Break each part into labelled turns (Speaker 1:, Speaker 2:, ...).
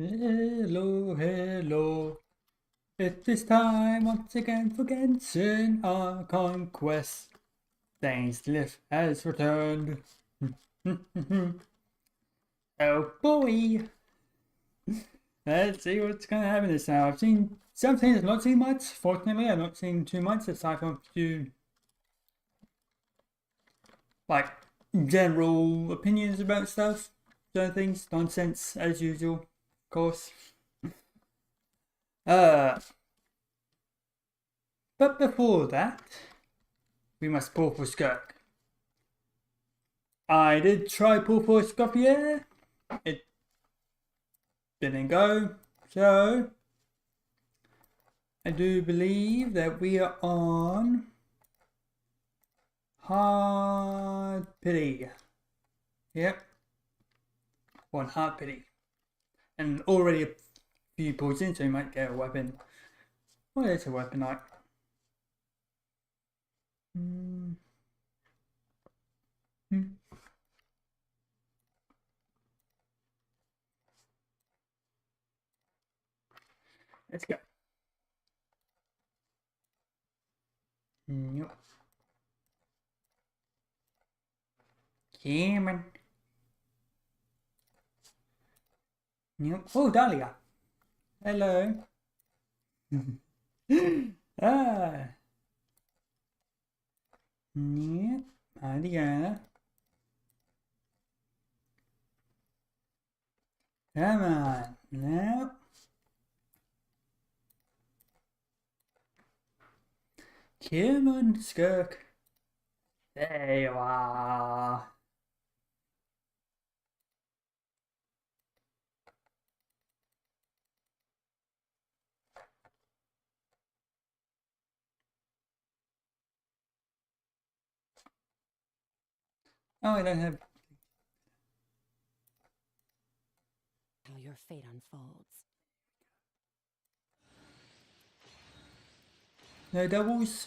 Speaker 1: Hello, hello. It is time once again for Genshin, our conquest. Dainsleif has returned. Oh boy! Let's see what's gonna happen this now. I've seen some things, not seen much. Fortunately, I've not seen too much aside from a few, like, general opinions about stuff. Certain things, nonsense, as usual, of course. Uh, but before that, we must pull for Skirk. I did try pull for Scorpion. It didn't go. So I do believe that we are on hard pity. Yep. On hard pity. And already a few pulls in, so you might get a weapon. What is a weapon like? Hmm. Let's go. Yep. Cameron. Yep. Oh, Dahlia. Hello. Ah. Yep. Dahlia. Come on. No. Come on, Skirk. There you are. Oh, I don't have
Speaker 2: How your fate unfolds.
Speaker 1: no doubles.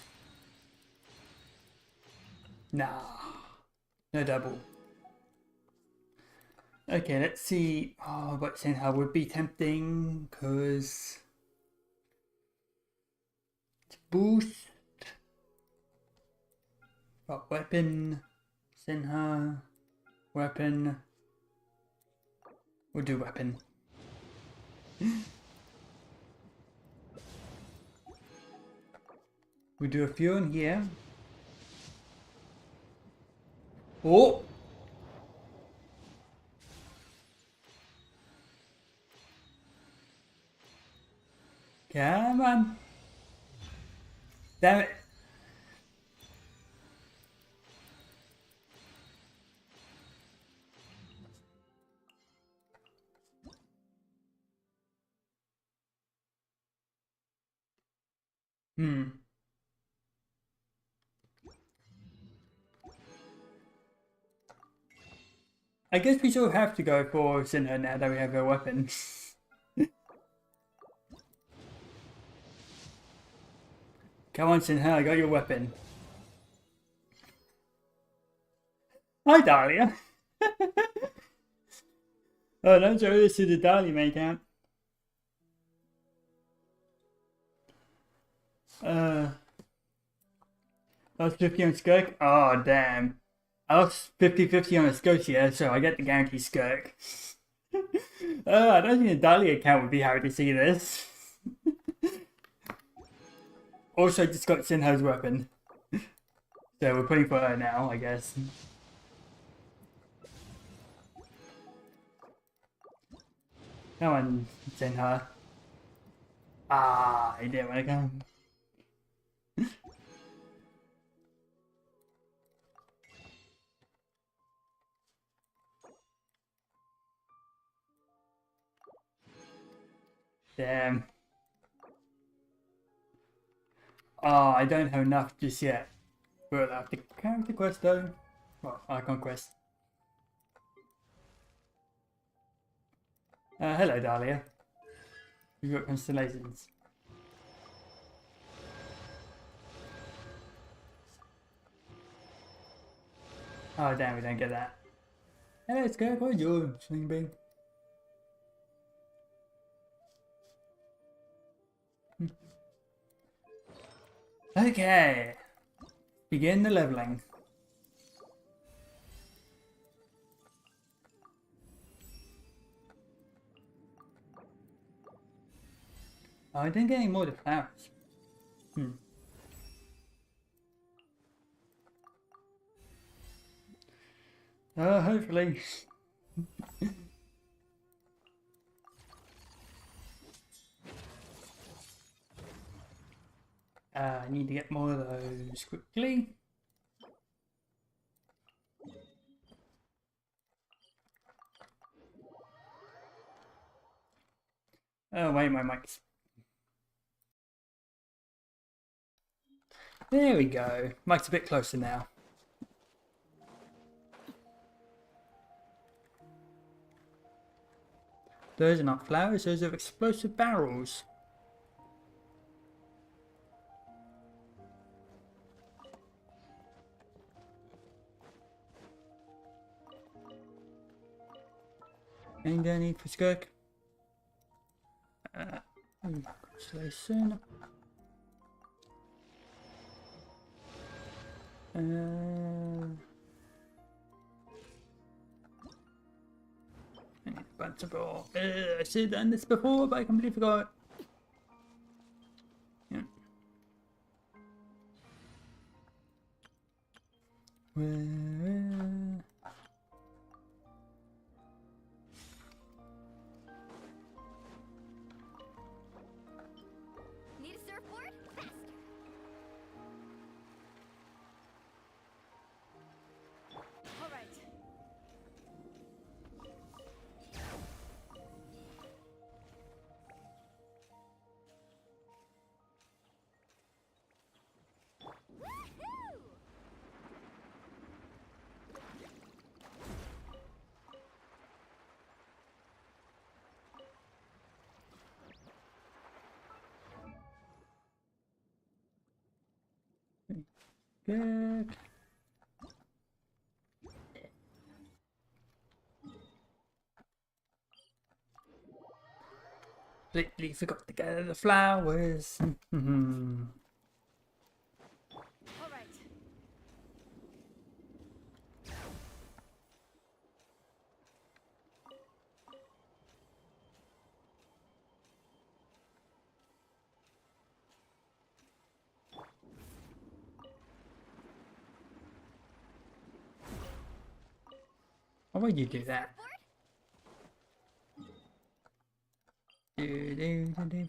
Speaker 1: Nah, no double. Okay, let's see. Oh, but Senha would be tempting because boost. Got weapon. Senha. Weapon. We'll do weapon. We'll do a few in here. Oh! Come on. Damn it. Hmm. I guess we still have to go for Senha now that we have a weapon. Come on, Senha, I got your weapon. Hi, Dahlia. Oh, don't show this to the Dahlia main camp. Uh, I was 50 on Skirk. Oh, damn. I was 50-50 on a Scotia, so I get the guarantee Skirk. I don't think the Dahlia account would be happy to see this. Also, I just got Sinho's weapon. So we're putting for her now, I guess. Come on, Sinha. Ah, he didn't want to come. Damn. Oh, I don't have enough just yet. We'll have the character quest though. Well, icon quest. Hello, Dahlia. We've got constellations. Oh, damn, we don't get that. Hey, let's go for your swing beam. Okay. Begin the leveling. Oh, I didn't get any more of the flowers. Hopefully. I need to get more of those quickly. Oh wait, my mic's... There we go. Mic's a bit closer now. Those are not flowers, those are explosive barrels. Anything I need for Skirk? Congratulations. I need a bunch of ball. I should have done this before, but I completely forgot. Yeah.
Speaker 2: Need a surfboard? Faster. All right. Woohoo!
Speaker 1: Good. Completely forgot to gather the flowers.
Speaker 2: All right.
Speaker 1: Why would you do that? Do.
Speaker 2: Carving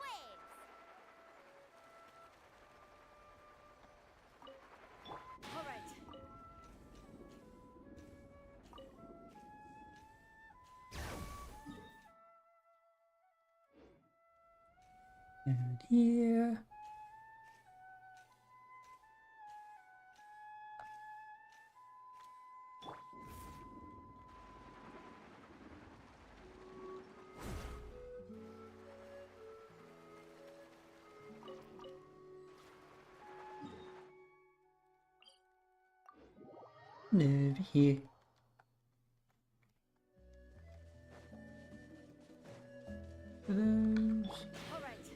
Speaker 2: waves. All right.
Speaker 1: And here. Over here. Those.
Speaker 2: All right.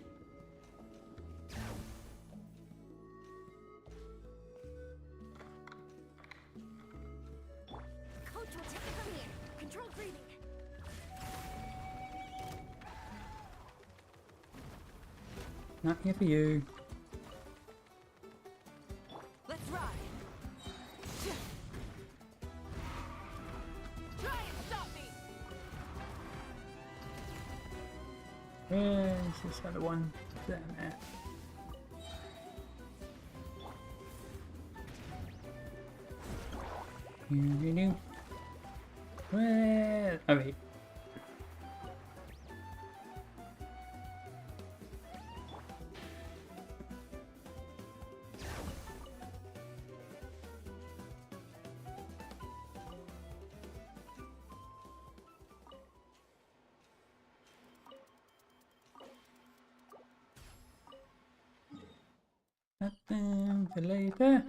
Speaker 2: Coach will take it from here. Control breathing.
Speaker 1: Not here for you.
Speaker 2: Let's ride. Try and stop me.
Speaker 1: Where's this other one? Down there. Do. Where? Oh, wait. Put them for later.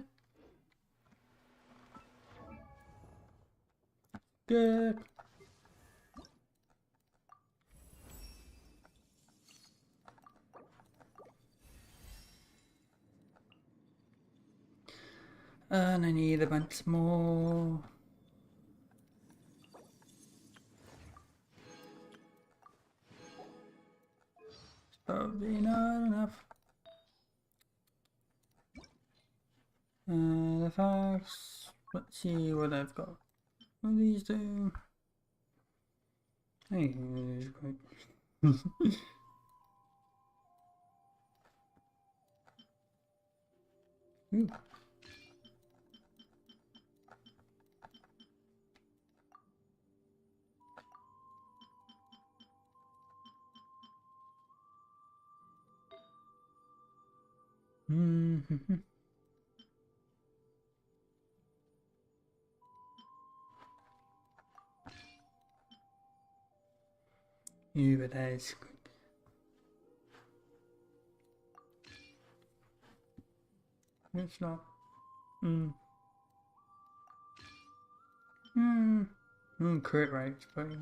Speaker 1: Good. And I need a bunch more. Probably not enough. The facts. Let's see what I've got. What do these do? Hey, quick. Ooh. Mm-hmm. Über das. It's not. Crit rate's pretty.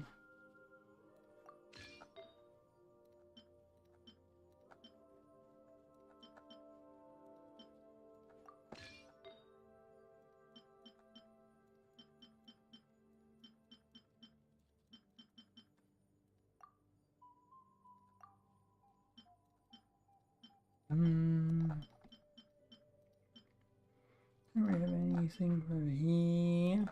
Speaker 1: Don't really have anything over here.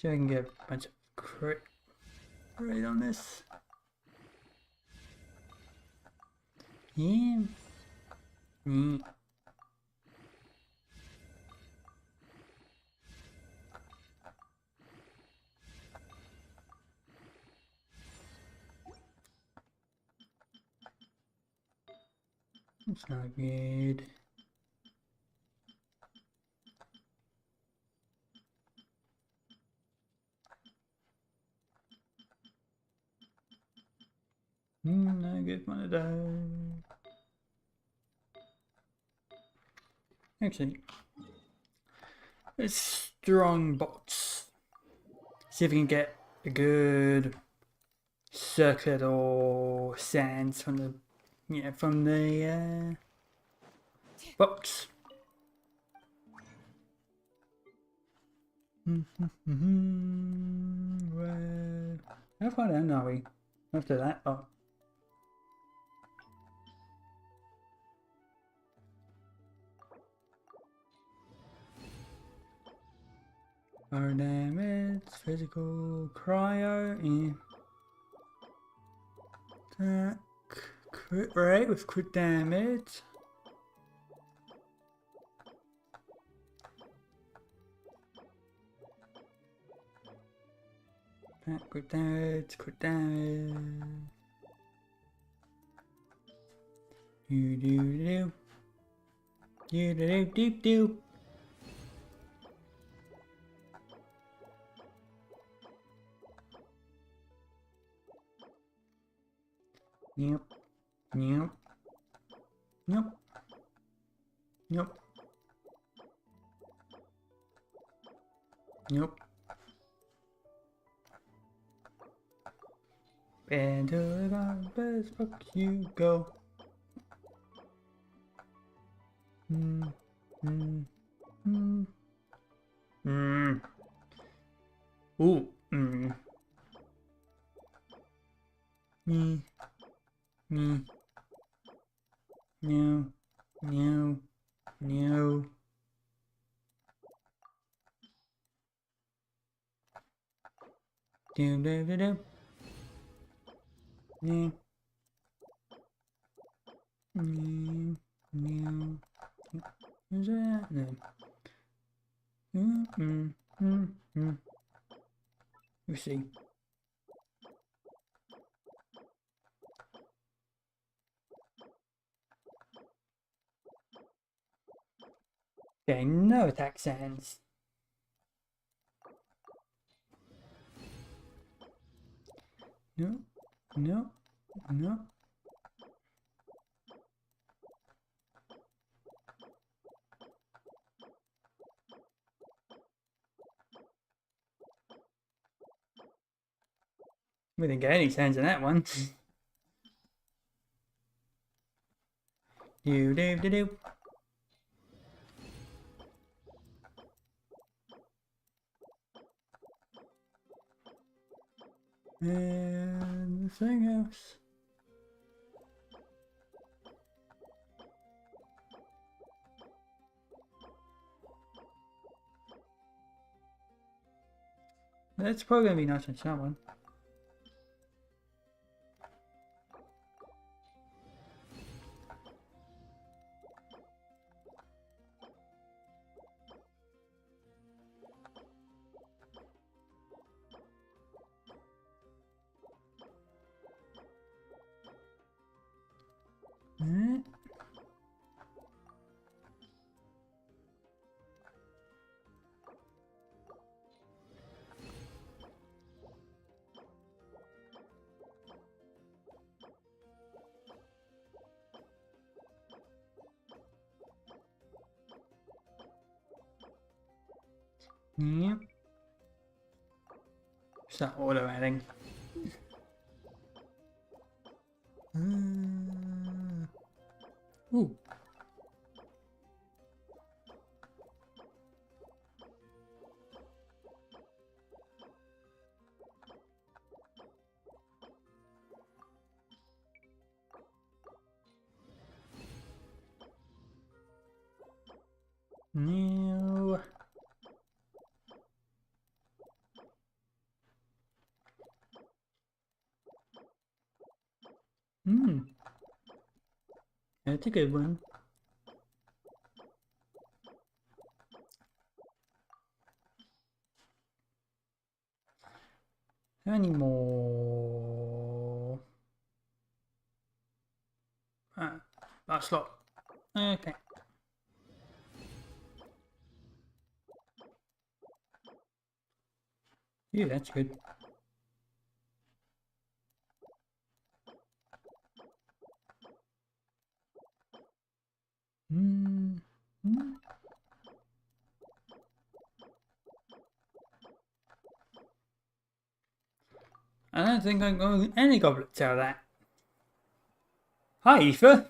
Speaker 1: See if I can get a bunch of crit rate on this. Yeah. That's not good. I get one of those. Actually, it's strong bots. See if we can get a good circlet or sands from the box. Well, how far down are we after that? Oh. Fire damage, physical, cryo, attack, crit rate with crit damage. Attack, crit damage, crit damage. You do. You do. Yep. Yep. Yep. Yep. Yep. And to the garbage box you go. Ooh. No. No. No. Do. Yeah. No. Mm. We'll see. Okay, no attack sands. No, no, no. We didn't get any sands in that one. Do. And nothing else. That's probably gonna be nice on someone. Mm. Yep. Start auto adding. Ooh. No. That's a good one. How many more? Last slot. Okay. Yeah, that's good. I don't think I'm going any goblets out of that. Hi, Aoife.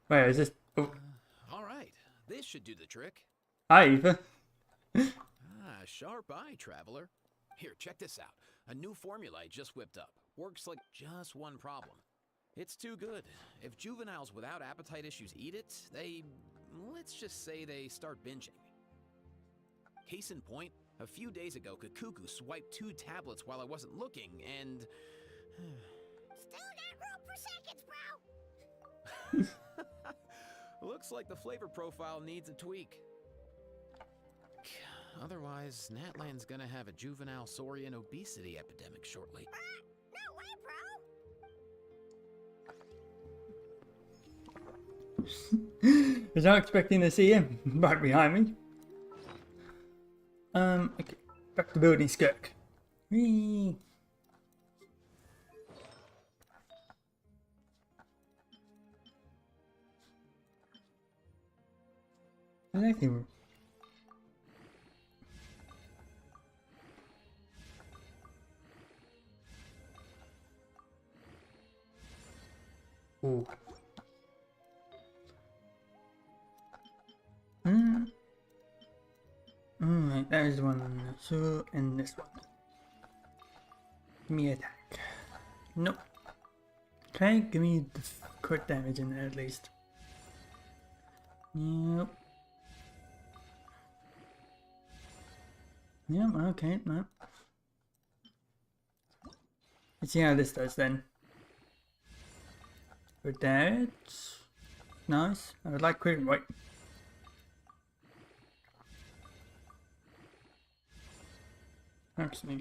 Speaker 1: Where is this? Oh.
Speaker 3: All right, this should do the trick.
Speaker 1: Hi, Aoife.
Speaker 3: Sharp eye, traveler. Here, check this out. A new formula I just whipped up. Works like just one problem. It's too good. If juveniles without appetite issues eat it, let's just say they start binging. Case in point, a few days ago, Kakuku swiped 2 tablets while I wasn't looking, and...
Speaker 2: Still got room for seconds, bro.
Speaker 3: Looks like the flavor profile needs a tweak. Otherwise, Natlan's gonna have a juvenile saurian obesity epidemic shortly.
Speaker 2: No way, bro.
Speaker 1: Was not expecting to see him right behind me. Okay. Back to building Skirk. Whee! Exactly. Ooh. Alright, that is the one. So, and this one. Give me attack. Nope. Okay, give me the crit damage in there at least. Yep. Yep, okay, no. Let's see how this does then. For that. Nice. I would like crit rate. Actually,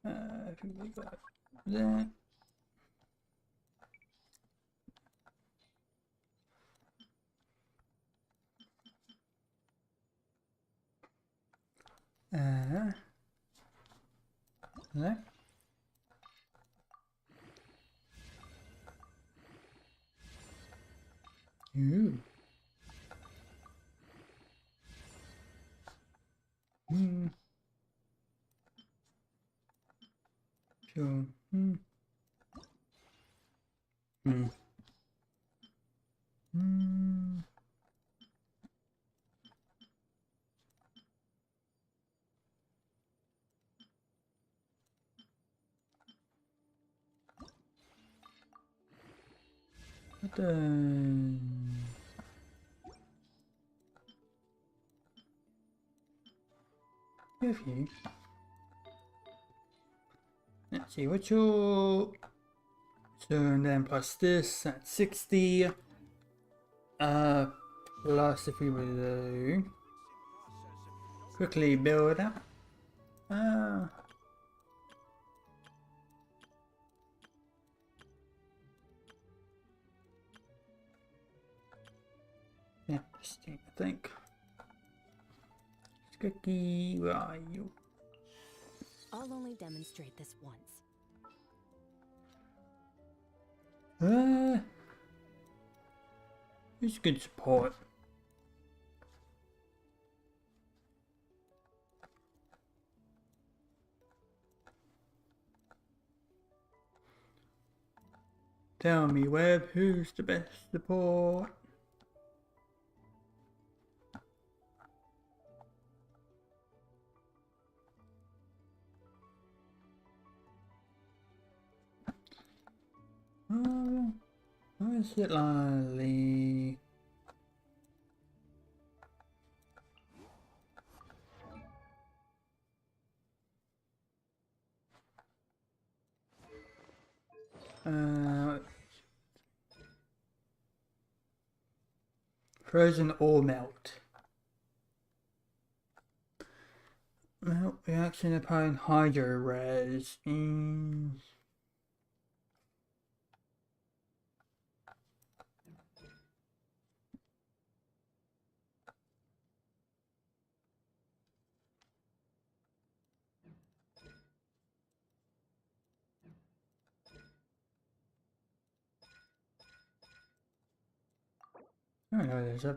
Speaker 1: I think we got that. That. Ooh. Hmm. Sure. Hmm. Hmm. Hmm. What the? If you. Let's see, what's your... So, and then plus this, that's 60. Plus if we were to quickly build up. Yeah, I think. Skirky, where are you?
Speaker 4: I'll only demonstrate this once.
Speaker 1: Who's good support? Tell me, Web, who's the best support? Where is it, Lily? Frozen or melt. Melt reaction upon hydro res is... I don't know, there's a...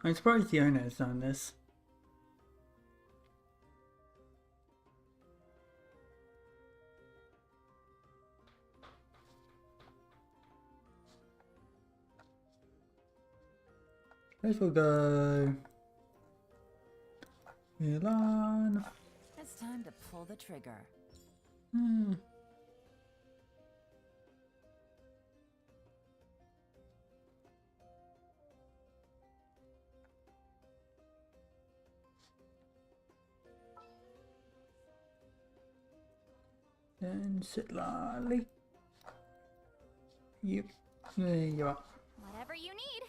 Speaker 1: I'm surprised the owner has done this. This will go... Milan.
Speaker 4: It's time to pull the trigger.
Speaker 1: Then sit Lily. Yep. There you are.
Speaker 2: Whatever you need.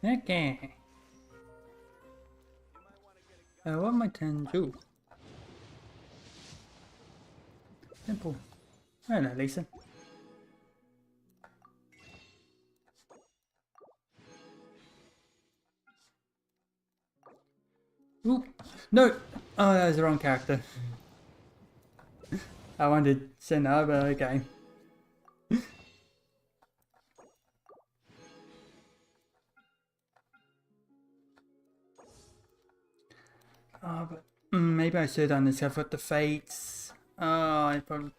Speaker 1: Okay. What am I turn to? Simple. Hello, Lisa. Ooh, no! Oh, that was the wrong character. I wanted Senna, but okay. Oh, but maybe I should undiscover the fates. Oh, I probably.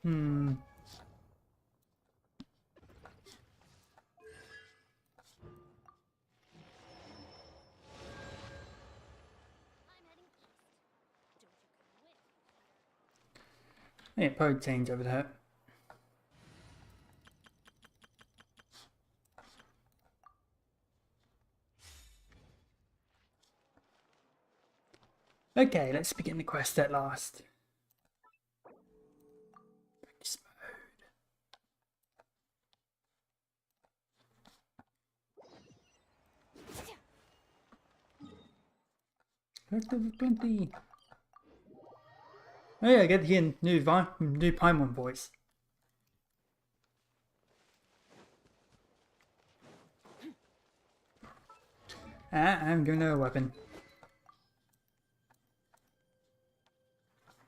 Speaker 1: Yeah, probably change over that. Okay, let's begin the quest at last. Practice mode. Level 20. Oh yeah, I get to hear new Paimon voice. I'm giving her a weapon.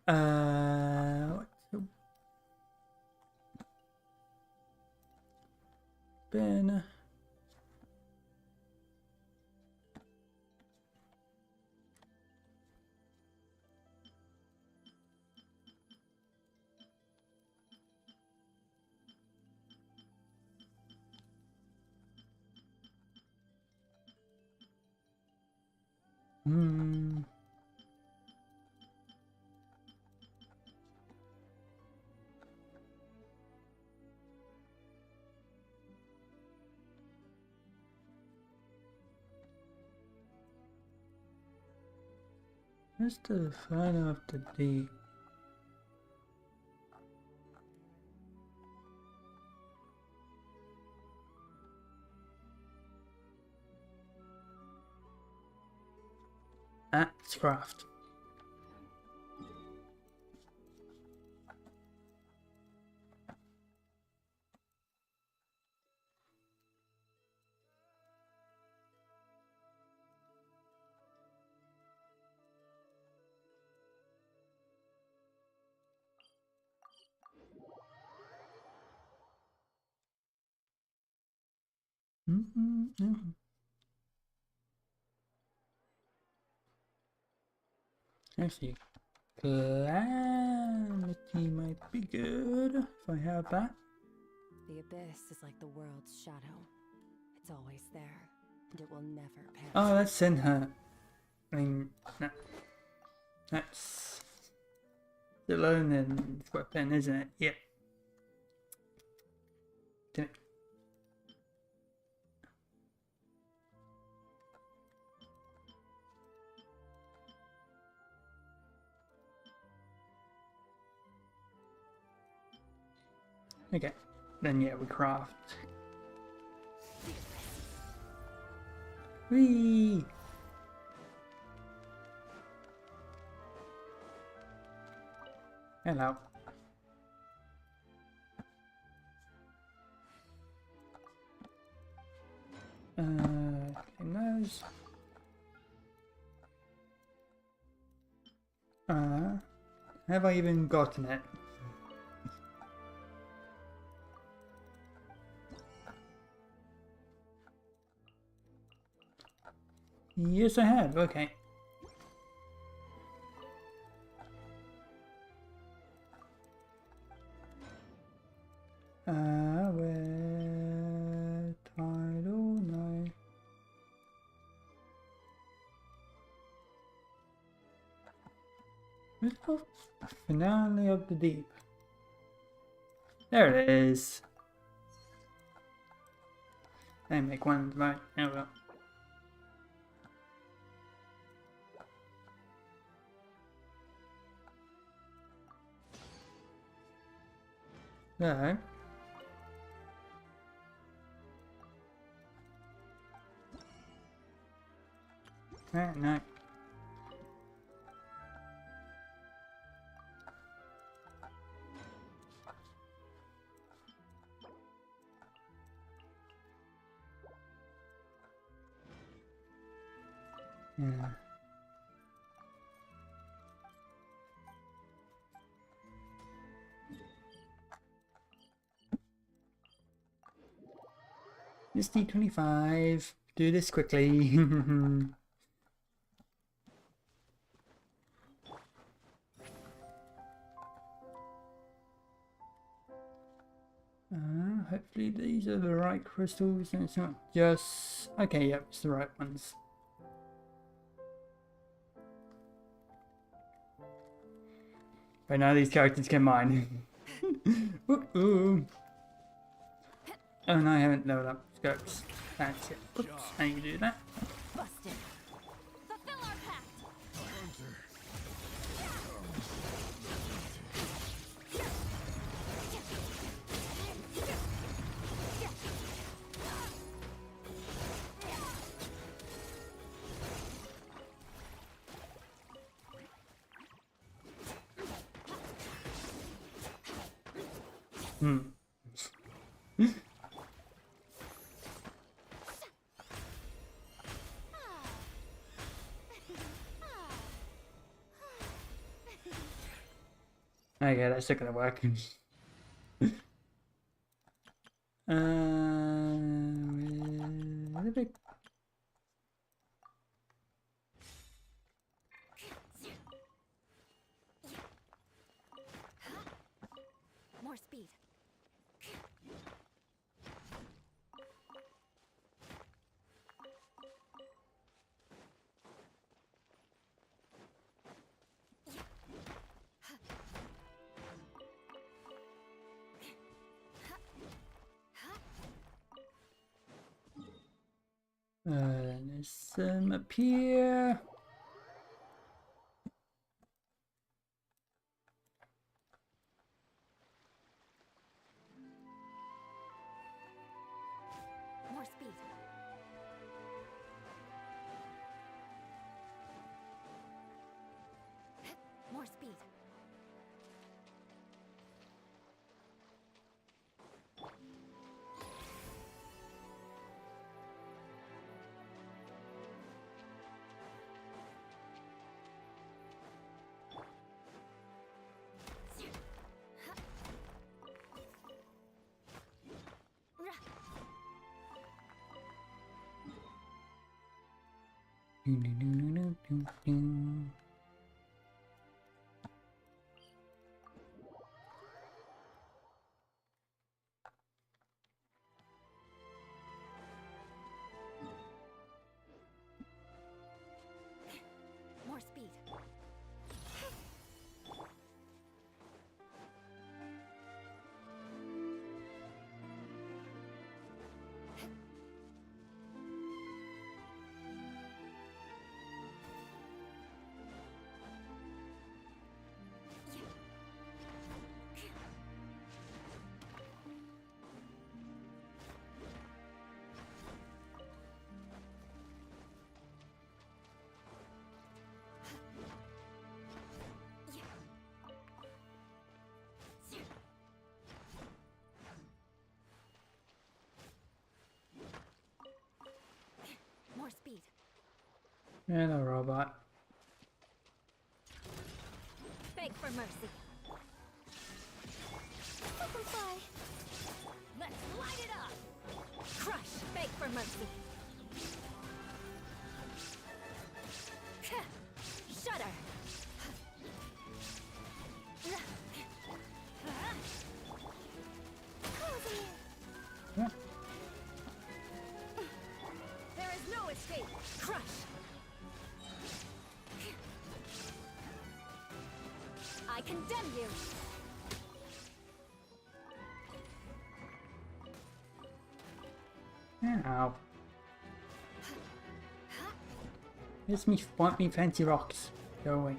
Speaker 1: What's been? Where's the fun of the deep? That's craft. Actually, calamity might be good if I have that.
Speaker 4: The abyss is like the world's shadow. It's always there, and it will never perish.
Speaker 1: Oh, that's Sinha. I mean, no. That's alone and weapon, isn't it? Yep. Did Okay, then yeah, we craft. Whee! Hello. Clean those. Have I even gotten it? Yes, I have. Okay. Where title? No. Where's the finale of the deep? There it is. I make one right. Oh well. So. No. Yeah. This D25. Do this quickly. Hopefully these are the right crystals and it's not just... Okay, yep, it's the right ones. But now these characters can mine. Ooh. Oh no, I haven't leveled up Skirks. That's it. Oops, I need to do that.
Speaker 4: Busted. Fulfill our pact.
Speaker 1: Okay, that's not gonna work. Where did it...
Speaker 4: More speed.
Speaker 1: There's some up here.
Speaker 4: More speed. More speed. More speed. More speed.
Speaker 1: And a robot.
Speaker 4: Beg for mercy. Simplify. Let's light it up. Crush. Beg for mercy. Shudder.
Speaker 1: Yeah.
Speaker 4: There is no escape. Crush. I condemn you.
Speaker 1: Ow. It's me, want me fancy rocks. Go away.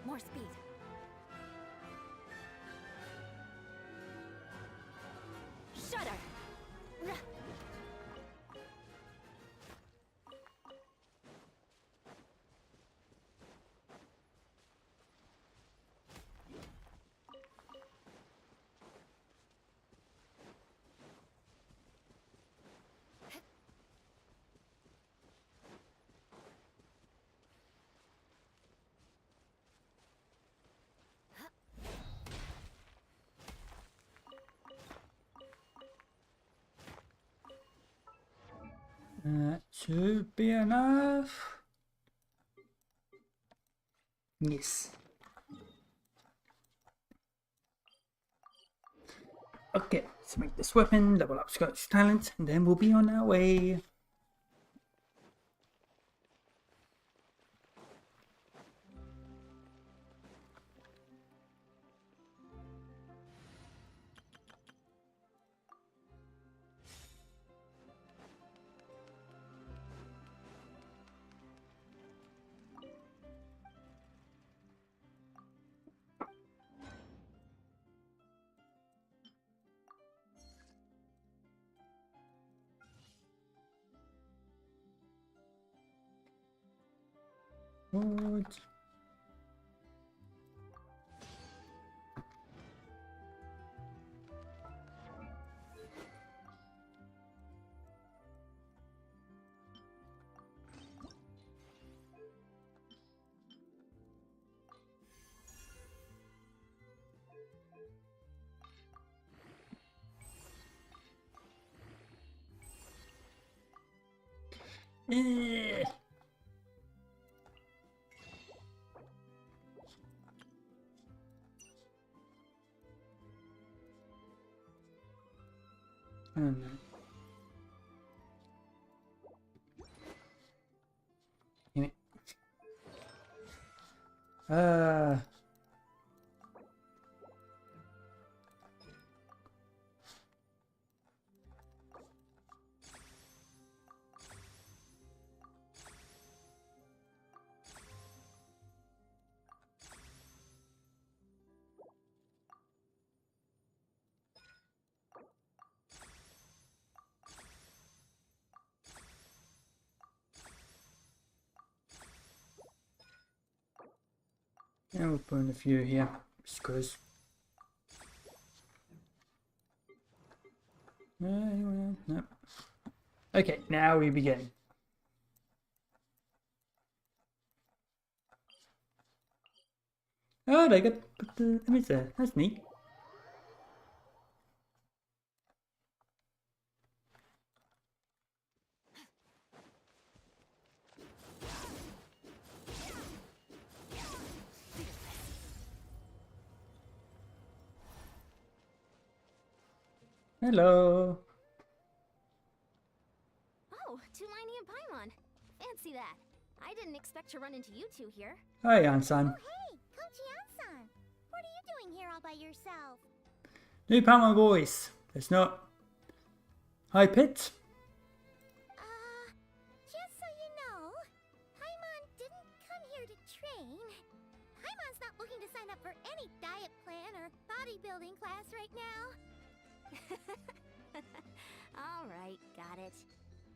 Speaker 4: More speed. Shudder.
Speaker 1: That should be enough. Yes. Okay, let's make this weapon, level up Skirk's talent, and then we'll be on our way. Good. Eh. I don't know. Damn it. Yeah, we'll put in a few here, just cause. No. Okay, now we begin. Oh, they got put the image there. That's neat. Hello.
Speaker 5: Oh, Tulani and Paimon. Fancy that. I didn't expect to run into you two here.
Speaker 1: Hi, Ansan.
Speaker 2: Hey, Coach Yansan. What are you doing here all by yourself?
Speaker 1: New Paimon voice. It's not high pitch.
Speaker 2: Just so you know, Paimon didn't come here to train. Paimon's not looking to sign up for any diet plan or bodybuilding class right now.
Speaker 5: Alright, got it.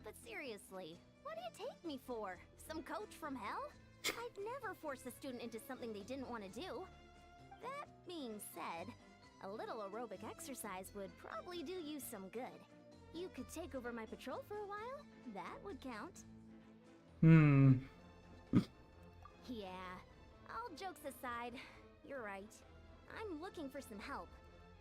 Speaker 5: But seriously, what do you take me for? Some coach from hell? I'd never force a student into something they didn't want to do. That being said, a little aerobic exercise would probably do you some good. You could take over my patrol for a while. That would count. Yeah, all jokes aside, you're right. I'm looking for some help.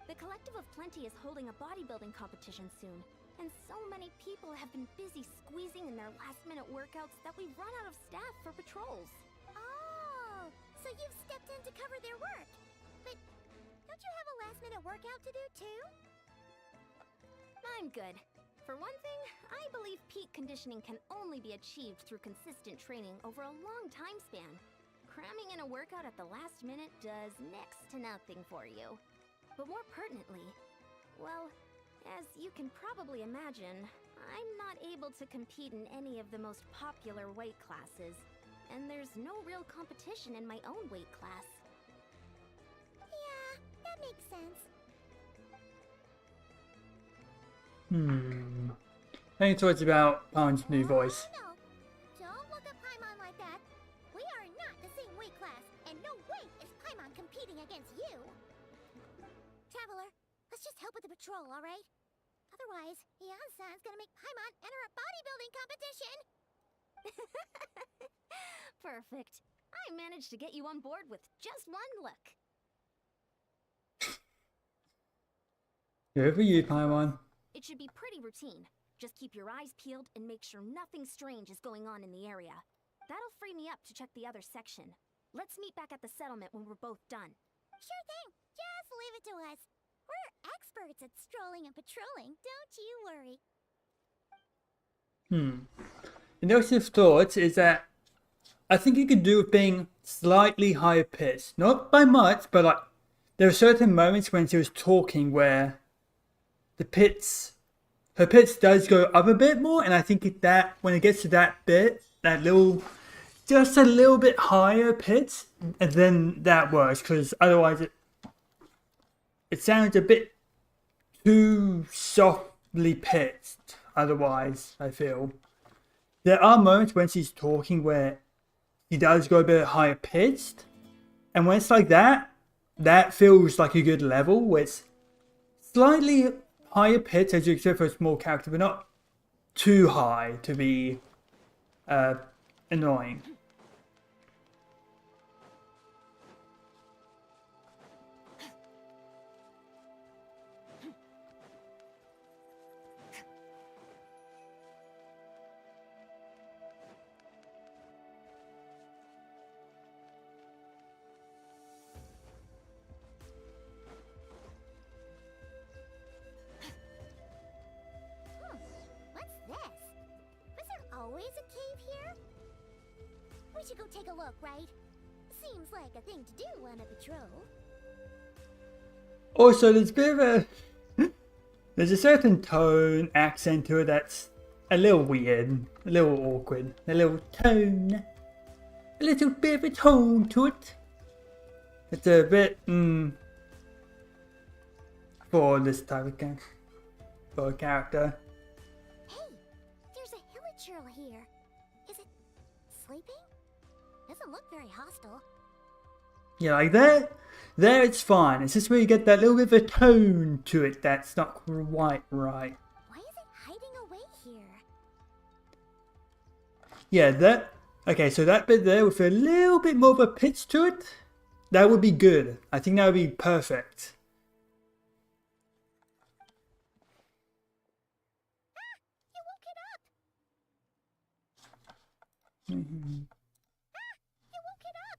Speaker 5: The Collective of Plenty is holding a bodybuilding competition soon, and so many people have been busy squeezing in their last-minute workouts that we've run out of staff for patrols.
Speaker 2: Oh, so you've stepped in to cover their work. But don't you have a last-minute workout to do too?
Speaker 5: I'm good. For one thing, I believe peak conditioning can only be achieved through consistent training over a long time span. Cramming in a workout at the last minute does next to nothing for you. But more pertinently, well, as you can probably imagine, I'm not able to compete in any of the most popular weight classes, and there's no real competition in my own weight class.
Speaker 2: Yeah, that makes sense.
Speaker 1: I think it's about Paimon's new voice.
Speaker 2: Oh, no. Don't look at Paimon like that. We are not the same weight class, and no way is Paimon competing against you. Traveler, let's just help with the patrol, all right? Otherwise, Yansan's gonna make Paimon enter a bodybuilding competition.
Speaker 5: Perfect. I managed to get you on board with just one look.
Speaker 1: Good for you, Paimon.
Speaker 5: It should be pretty routine. Just keep your eyes peeled and make sure nothing strange is going on in the area. That'll free me up to check the other section. Let's meet back at the settlement when we're both done.
Speaker 2: Sure thing. Just leave it to us. We're experts at strolling and patrolling. Don't you worry.
Speaker 1: Innovative thoughts is that I think you could do with being slightly higher pitched. Not by much, but like there are certain moments when she was talking where her pitch does go up a bit more, and I think that when it gets to that bit, just a little bit higher pitch, and then that works, because otherwise it sounds a bit too softly pitched. Otherwise, I feel there are moments when she's talking where she does go a bit higher pitched, and when it's like that, that feels like a good level, where it's slightly higher pitch as you expect for a small character, but not too high to be annoying.
Speaker 2: What's this? Was there always a cave here? We should go take a look, right? Seems like a thing to do on a patrol.
Speaker 1: Also, there's a bit of there's a certain tone, accent to it that's a little weird, a little awkward, a little bit of a tone to it. It's a bit, for this type of character.
Speaker 2: Hey, there's a hilichurl here. Is it sleeping? Doesn't look very hostile.
Speaker 1: Yeah, like that. There it's fine. It's just where you get that little bit of a tone to it that's not quite right.
Speaker 2: Why is it hiding away here?
Speaker 1: Yeah, that. Okay, so that bit there with a little bit more of a pitch to it, that would be good. I think that would be perfect.
Speaker 2: You woke it up!
Speaker 1: Mm-hmm.
Speaker 2: You woke it up!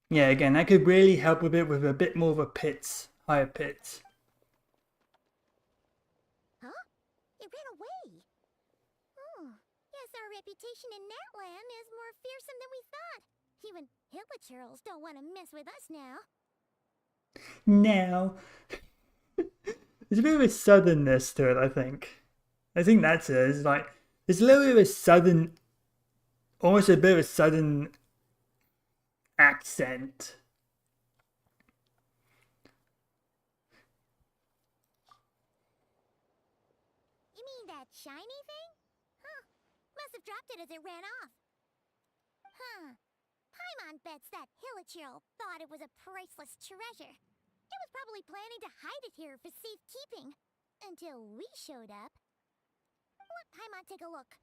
Speaker 1: Yeah, again, that could really help with it with a bit more of a pitch, higher pitch.
Speaker 2: Huh? It ran away. Oh, yes, our reputation in Natland is more fearsome than we thought. Even hilichurls don't want to mess with us now.
Speaker 1: Now, there's a bit of a southernness to it, I think. I think that's it. It's like, there's a little bit of a southern, almost a bit of a southern accent.
Speaker 2: You mean that shiny thing? Huh. Must have dropped it as it ran off. Huh. Paimon bets that hilichurl thought it was a priceless treasure. It was probably planning to hide it here for safekeeping. Until we showed up. Let Paimon take a look.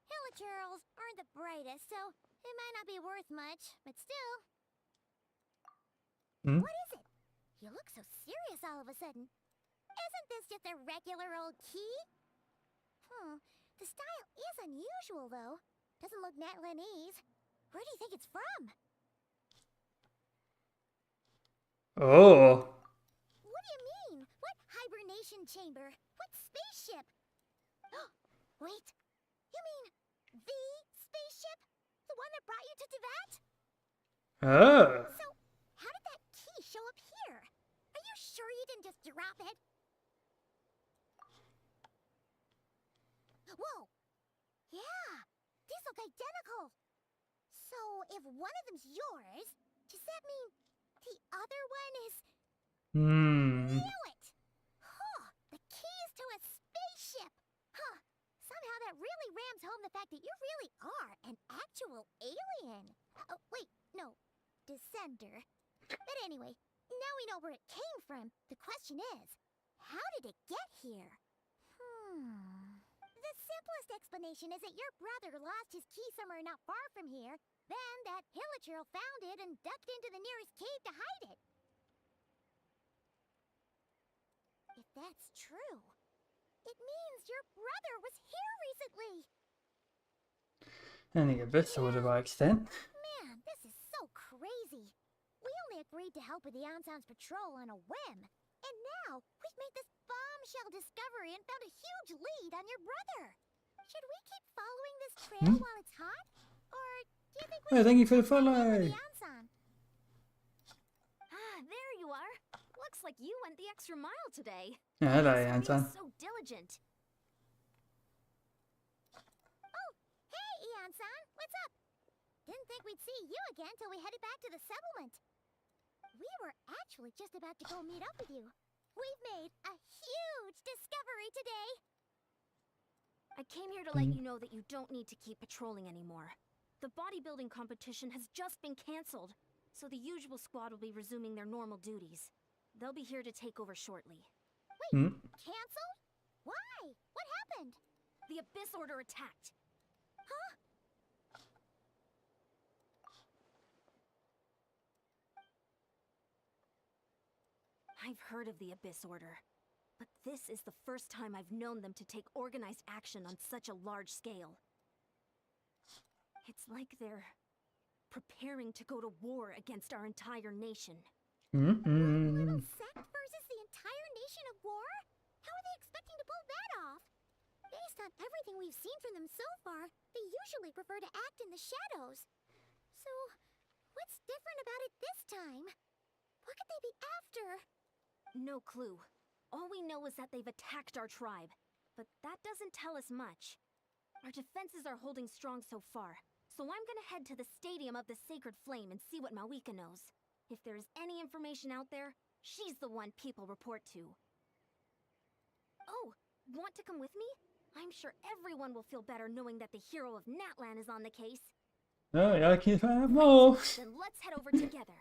Speaker 2: Hilichurls aren't the brightest, so it might not be worth much, but still. What is it? You look so serious all of a sudden. Isn't this just a regular old key? The style is unusual, though. Doesn't look Natlanese. Where do you think it's from?
Speaker 1: Oh.
Speaker 2: What do you mean? What hibernation chamber? What spaceship? Wait. You mean the spaceship? The one that brought you to Teyvat?
Speaker 1: Oh.
Speaker 2: So, how did that key show up here? Are you sure you didn't just drop it? Whoa! Yeah! These look identical! So, if one of them's yours, does that mean the other one is... Knew it! Huh! The keys to a spaceship! Huh! Somehow that really rams home the fact that you really are an actual alien! Oh, wait, no. Descender. But anyway, now we know where it came from. The question is, how did it get here? The simplest explanation is that your brother lost his key somewhere not far from here. Then that hilichurl found it and ducked into the nearest cave to hide it. If that's true, It means your brother was here recently.
Speaker 1: And the Abyss Order by extent.
Speaker 2: Man, this is so crazy. We only agreed to help with the Ansan's patrol on a whim. And now, we've made this bombshell discovery and found a huge lead on your brother. Should we keep following this trail while it's hot? Or do you think we
Speaker 1: Oh, thank you for the
Speaker 2: should check back in
Speaker 1: follow.
Speaker 2: with the Ansan?
Speaker 5: Ah, there you are. Looks like you went the extra mile today.
Speaker 1: Yeah, hello,
Speaker 5: Thanks for being
Speaker 1: Anton.
Speaker 5: so diligent.
Speaker 2: Oh, hey, Ansan, what's up? Didn't think we'd see you again till we headed back to the settlement. We were actually just about to go meet up with you. We've made a huge discovery today.
Speaker 5: I came here to let you know that you don't need to keep patrolling anymore. The bodybuilding competition has just been cancelled, so the usual squad will be resuming their normal duties. They'll be here to take over shortly.
Speaker 2: Wait, canceled? Why? What happened?
Speaker 5: The Abyss Order attacked.
Speaker 2: Huh?
Speaker 5: I've heard of the Abyss Order, but this is the first time I've known them to take organized action on such a large scale. It's like they're preparing to go to war against our entire nation.
Speaker 2: One little sect versus the entire nation of war? How are they expecting to pull that off? Based on everything we've seen from them so far, they usually prefer to act in the shadows. So, what's different about it this time? What could they be after?
Speaker 5: No clue. All we know is that they've attacked our tribe, but that doesn't tell us much. Our defenses are holding strong so far, so I'm gonna head to the Stadium of the Sacred Flame and see what Mawika knows. If there is any information out there, she's the one people report to. Oh, want to come with me? I'm sure everyone will feel better knowing that the hero of Natlan is on the case.
Speaker 1: Oh, yeah, I can find more.
Speaker 5: Then let's head over together.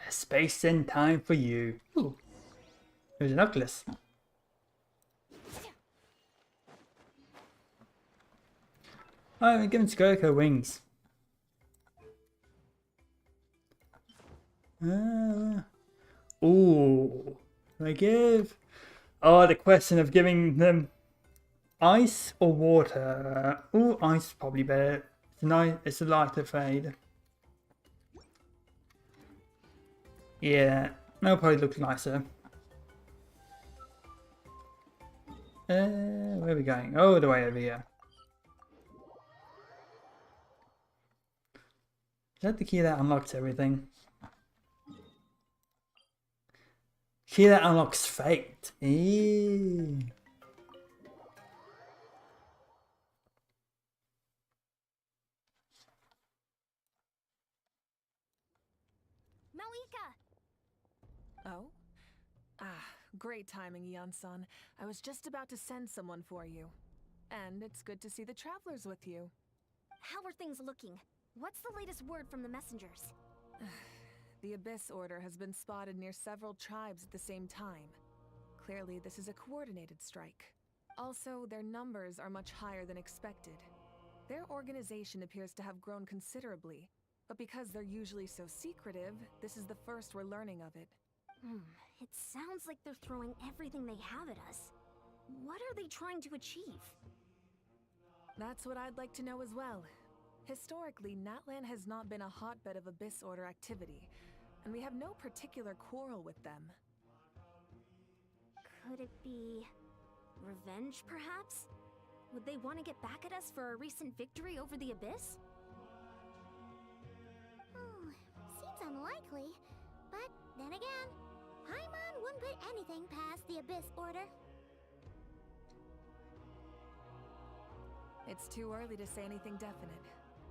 Speaker 1: Space and time for you. Ooh. There's an Oculus. Oh, I'm giving Skirk her wings. Ooh. Can I give? Oh, the question of giving them ice or water. Ooh, ice is probably better. It's nice. It's a lighter fade. Yeah, that'll probably look nicer. Where are we going? Oh, the way over here. Is that the key that unlocks everything? Key that unlocks fate. Eee.
Speaker 5: Mawika!
Speaker 6: Oh? Ah, great timing, Ian-san. I was just about to send someone for you. And it's good to see the travelers with you.
Speaker 5: How are things looking? What's the latest word from the messengers?
Speaker 6: The Abyss Order has been spotted near several tribes at the same time. Clearly, this is a coordinated strike. Also, their numbers are much higher than expected. Their organization appears to have grown considerably, but because they're usually so secretive, this is the first we're learning of it.
Speaker 5: It sounds like they're throwing everything they have at us. What are they trying to achieve?
Speaker 6: That's what I'd like to know as well. Historically, Natlan has not been a hotbed of Abyss Order activity, and we have no particular quarrel with them.
Speaker 5: Could it be revenge, perhaps? Would they want to get back at us for a recent victory over the Abyss?
Speaker 2: Seems unlikely. But then again, Paimon wouldn't put anything past the Abyss Order.
Speaker 6: It's too early to say anything definite.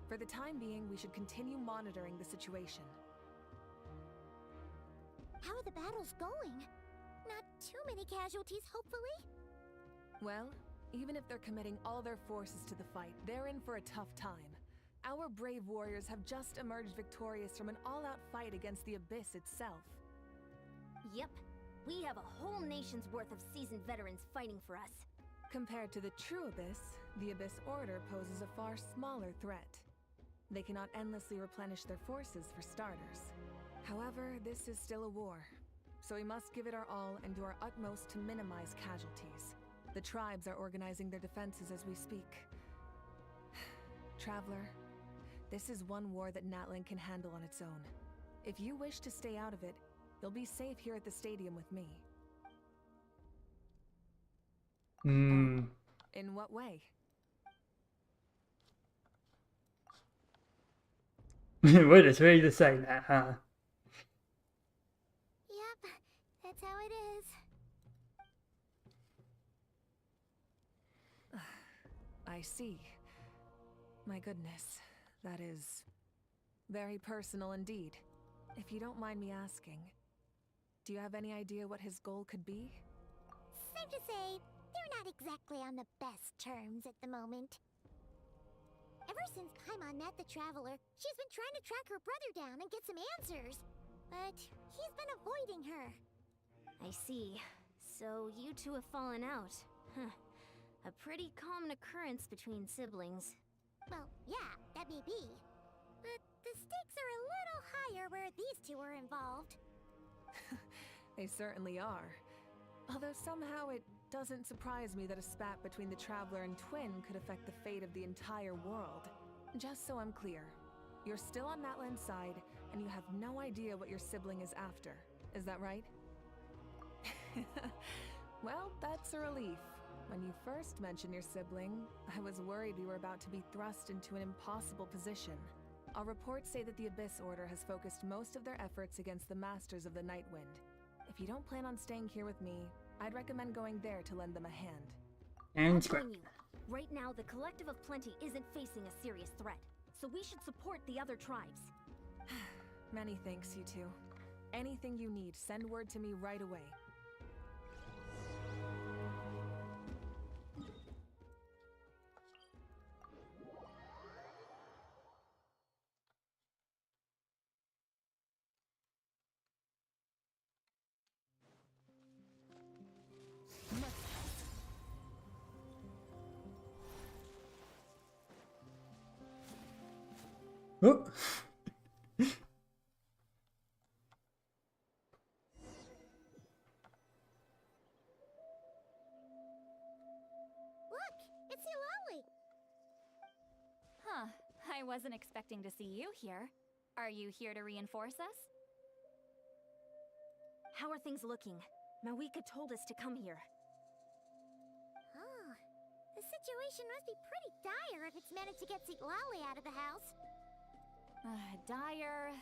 Speaker 6: For the time being, we should continue monitoring the situation.
Speaker 2: How are the battles going? Not too many casualties, hopefully?
Speaker 6: Well, even if they're committing all their forces to the fight, they're in for a tough time. Our brave warriors have just emerged victorious from an all-out fight against the Abyss itself.
Speaker 5: Yep. We have a whole nation's worth of seasoned veterans fighting for us.
Speaker 6: Compared to the true Abyss, the Abyss Order poses a far smaller threat. They cannot endlessly replenish their forces, for starters. However, this is still a war, so we must give it our all and do our utmost to minimize casualties. The tribes are organizing their defenses as we speak. Traveler, this is one war that Natlan can handle on its own. If you wish to stay out of it, you'll be safe here at the stadium with me. In what way?
Speaker 1: We're just ready to say that, huh?
Speaker 2: Yep, that's how it is.
Speaker 6: I see. My goodness, that is very personal indeed. If you don't mind me asking, do you have any idea what his goal could be?
Speaker 2: Safe to say, they're not exactly on the best terms at the moment. Ever since Paimon met the Traveler, she's been trying to track her brother down and get some answers. But he's been avoiding her.
Speaker 5: I see. So you two have fallen out. Huh. A pretty common occurrence between siblings.
Speaker 2: Well, yeah, that may be. But the stakes are a little higher where these two are involved.
Speaker 6: They certainly are. Although somehow it doesn't surprise me that a spat between the Traveler and Twin could affect the fate of the entire world. Just so I'm clear, you're still on Natlan's side, and you have no idea what your sibling is after. Is that right? Well, that's a relief. When you first mentioned your sibling, I was worried we were about to be thrust into an impossible position. Our reports say that the Abyss Order has focused most of their efforts against the Masters of the Nightwind. If you don't plan on staying here with me, I'd recommend going there to lend them a hand.
Speaker 1: And
Speaker 5: Join you. Right now, the Collective of Plenty isn't facing a serious threat, so we should support the other tribes.
Speaker 6: Many thanks, you two. Anything you need, send word to me right away.
Speaker 1: oh.
Speaker 2: Look, it's Eulalie.
Speaker 7: Huh. I wasn't expecting to see you here. Are you here to reinforce us?
Speaker 5: How are things looking? Mawika told us to come here.
Speaker 2: Oh, the situation must be pretty dire if it's managed to get Eulalie out of the house.
Speaker 7: Dire?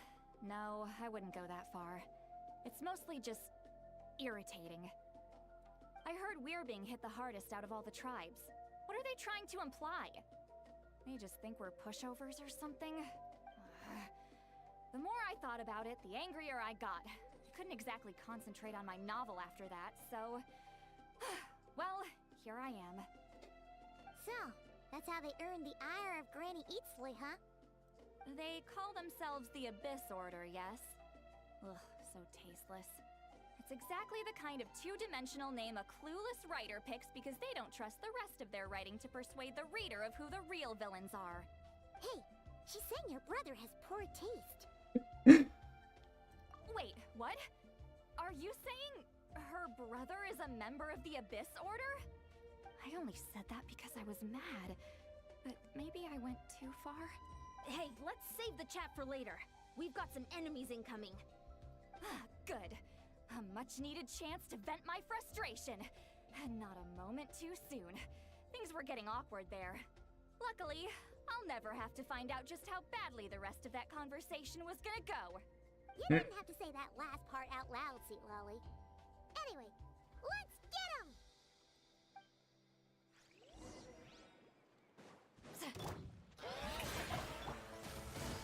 Speaker 7: No, I wouldn't go that far. It's mostly just irritating. I heard we're being hit the hardest out of all the tribes. What are they trying to imply? They just think we're pushovers or something? The more I thought about it, the angrier I got. Couldn't exactly concentrate on my novel after that, so... well, here I am.
Speaker 2: So, that's how they earned the ire of Granny Eatsley, huh?
Speaker 7: They call themselves the Abyss Order, yes? Ugh, so tasteless. It's exactly the kind of two-dimensional name a clueless writer picks because they don't trust the rest of their writing to persuade the reader of who the real villains are.
Speaker 2: Hey, she's saying your brother has poor taste.
Speaker 7: Wait, what? Are you saying her brother is a member of the Abyss Order? I only said that because I was mad. But maybe I went too far?
Speaker 5: Hey, let's save the chat for later. We've got some enemies incoming.
Speaker 7: Good. A much-needed chance to vent my frustration. And not a moment too soon. Things were getting awkward there. Luckily, I'll never have to find out just how badly the rest of that conversation was gonna go.
Speaker 2: You didn't have to say that last part out loud, Eulalie. Anyway, let's get him!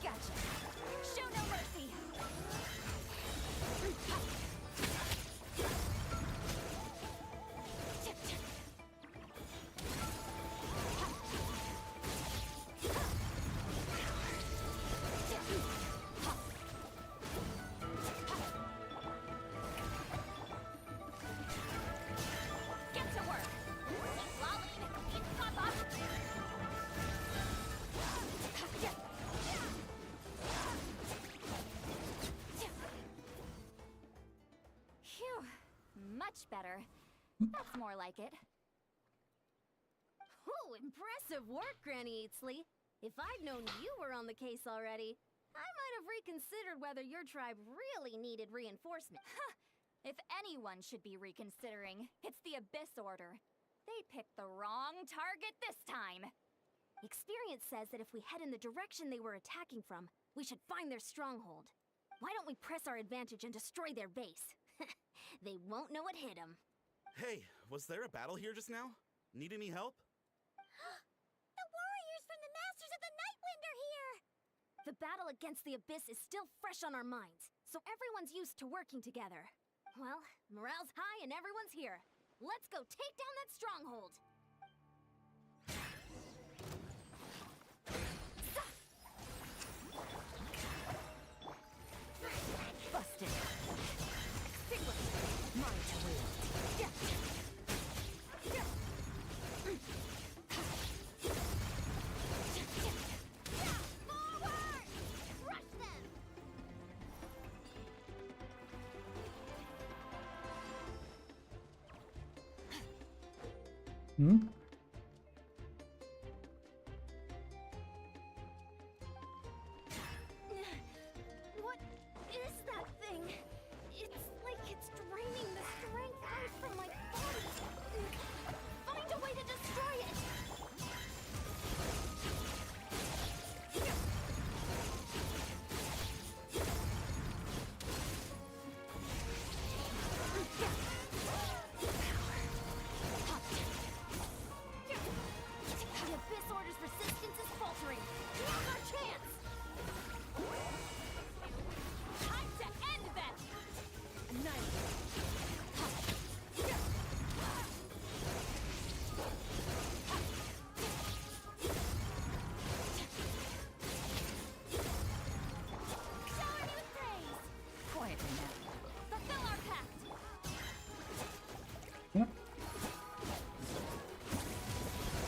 Speaker 7: Gotcha. Show no mercy. Much better. That's more like it.
Speaker 5: Oh, impressive work, Granny Eatsley. If I'd known you were on the case already, I might have reconsidered whether your tribe really needed reinforcement.
Speaker 7: If anyone should be reconsidering, it's the Abyss Order. They picked the wrong target this time.
Speaker 5: Experience says that if we head in the direction they were attacking from, we should find their stronghold. Why don't we press our advantage and destroy their base? They won't know it hit them.
Speaker 8: Hey, was there a battle here just now? Need any help?
Speaker 2: The warriors from the Masters of the Nightwind are here!
Speaker 5: The battle against the Abyss is still fresh on our minds, so everyone's used to working together. Well, morale's high and everyone's here. Let's go take down that stronghold!
Speaker 4: Busted. Sigma. Mine to wield. Yeah.
Speaker 5: Yeah.
Speaker 2: Forward! Crush them!
Speaker 1: Hmm?
Speaker 5: What is that thing? It's like it's draining the strength right from my body. Find a way to destroy it! The Abyss Order's resistance is faltering. Now's our chance!
Speaker 7: Time to end them!
Speaker 2: Shower me with praise!
Speaker 4: Quietly now.
Speaker 7: Fulfill our pact!
Speaker 1: Yep.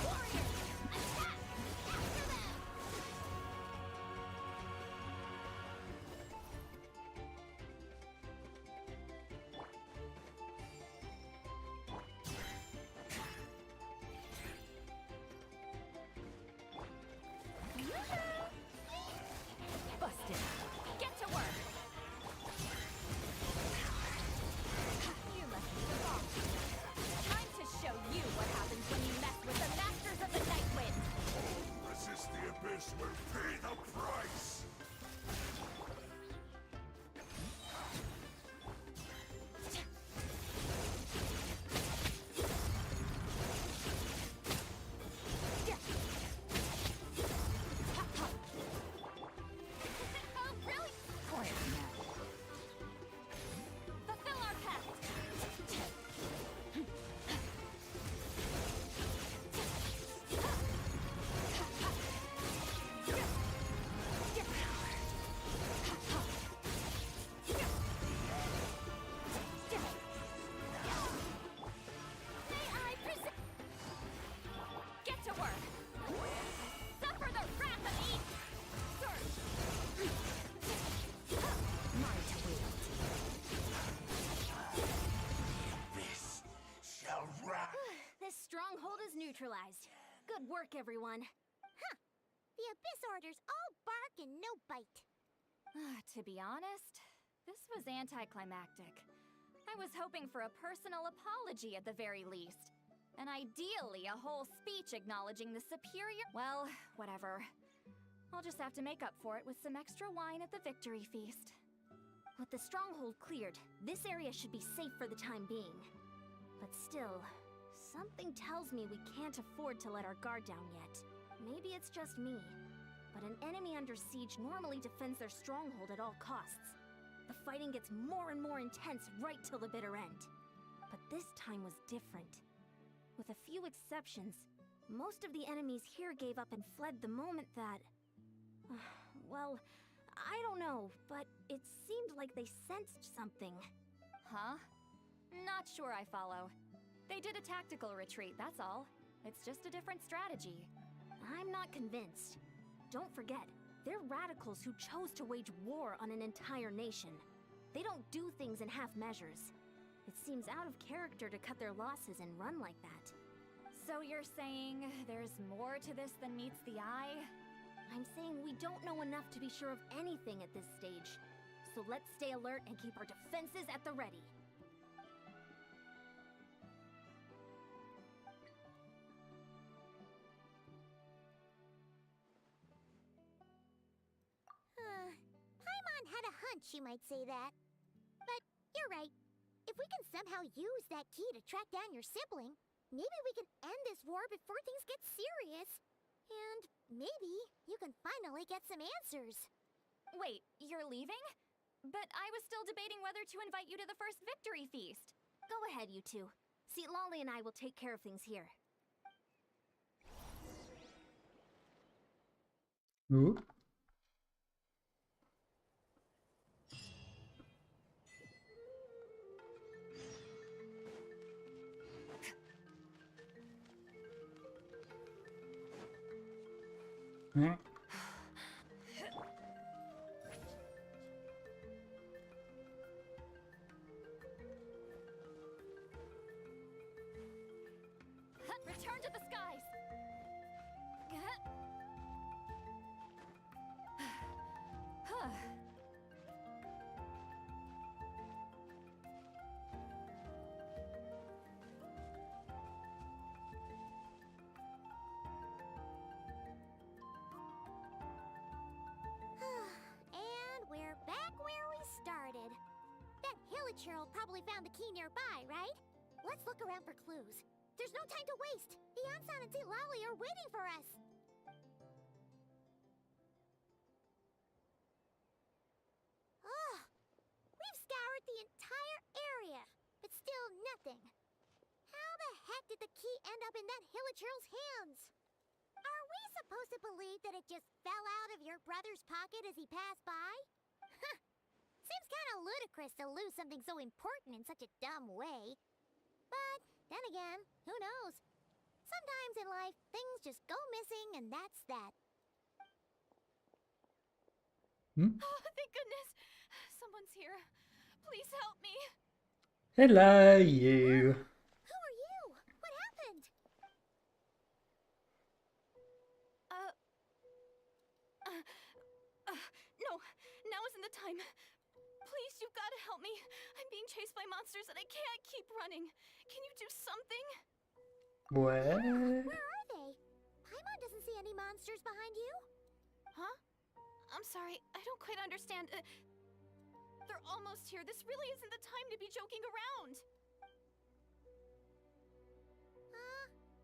Speaker 2: Warriors, attack! After them!
Speaker 4: Busted.
Speaker 7: Get to work! You must be the boss. Time to show you what happens when you mess with the Masters of the Nightwind!
Speaker 9: Resist the abyss will pay the price!
Speaker 2: Oh, really?
Speaker 4: Quietly now.
Speaker 7: Fulfill our pact!
Speaker 2: May I present...
Speaker 7: Get to work! Suffer the wrath of Eden!
Speaker 4: Mine to wield.
Speaker 9: Abyss shall rise!
Speaker 5: This stronghold is neutralized. Good work, everyone.
Speaker 2: The Abyss Order's all bark and no bite.
Speaker 7: To be honest, this was anticlimactic. I was hoping for a personal apology at the very least. And ideally, a whole speech acknowledging the superior. Well, whatever. I'll just have to make up for it with some extra wine at the victory feast.
Speaker 5: With the stronghold cleared, this area should be safe for the time being. But still, something tells me we can't afford to let our guard down yet. Maybe it's just me, but an enemy under siege normally defends their stronghold at all costs. The fighting gets more and more intense right till the bitter end. But this time was different. With a few exceptions, most of the enemies here gave up and fled the moment that... well, I don't know, but it seemed like they sensed something.
Speaker 7: Huh? Not sure I follow. They did a tactical retreat, that's all. It's just a different strategy.
Speaker 5: I'm not convinced. Don't forget, they're radicals who chose to wage war on an entire nation. They don't do things in half measures. It seems out of character to cut their losses and run like that.
Speaker 7: So you're saying there's more to this than meets the eye?
Speaker 5: I'm saying we don't know enough to be sure of anything at this stage. So let's stay alert and keep our defenses at the ready.
Speaker 2: Paimon had a hunch you might say that. But you're right. If we can somehow use that key to track down your sibling, maybe we can end this war before things get serious. And maybe you can finally get some answers.
Speaker 7: Wait, you're leaving? But I was still debating whether to invite you to the first victory feast.
Speaker 5: Go ahead, you two. See, Lolly and I will take care of things here.
Speaker 1: Ooh. Huh?
Speaker 7: Return to the skies!
Speaker 2: And we're back where we started. That Hilichurl probably found the key nearby, right? Let's look around for clues. There's no time to waste. Beyonsan and Lolly are waiting for us. Ugh. We've scoured the entire area, but still nothing. How the heck did the key end up in that Hilichurl's hands? Are we supposed to believe that it just fell out of your brother's pocket as he passed by? Huh. Seems kind of ludicrous to lose something so important in such a dumb way. But then again, who knows? Sometimes in life, things just go missing and that's that.
Speaker 7: Oh, thank goodness! Someone's here. Please help me.
Speaker 1: Hello, you.
Speaker 2: Who are you? What happened?
Speaker 7: No, now isn't the time. Please, you've got to help me. I'm being chased by monsters and I can't keep running. Can you do something?
Speaker 1: Where?
Speaker 2: Where are they? Paimon doesn't see any monsters behind you.
Speaker 7: Huh? I'm sorry, I don't quite understand. They're almost here. This really isn't the time to be joking around.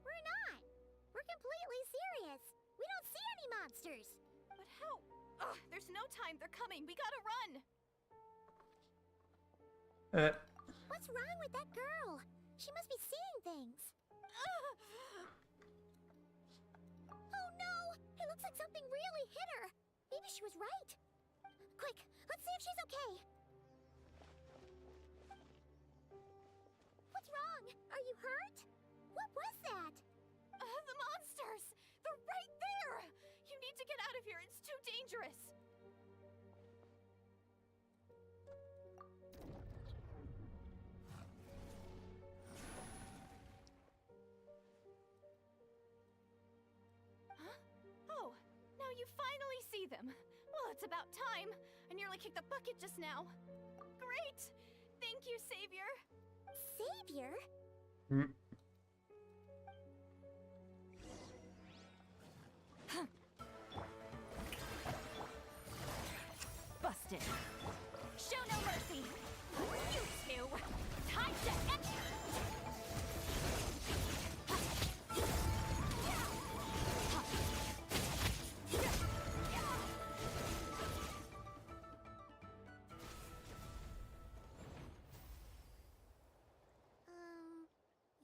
Speaker 2: We're not. We're completely serious. We don't see any monsters.
Speaker 7: But how? Ugh, there's no time. They're coming. We gotta run.
Speaker 2: What's wrong with that girl? She must be seeing things. Oh no! It looks like something really hit her. Maybe she was right. Quick, let's see if she's okay. What's wrong? Are you hurt? What was that?
Speaker 7: The monsters! They're right there! You need to get out of here. It's too dangerous. Huh? Oh, now you finally see them. Well, it's about time. I nearly kicked the bucket just now. Great! Thank you, Savior.
Speaker 2: Savior?
Speaker 7: Busted. Show no mercy. You two. Time to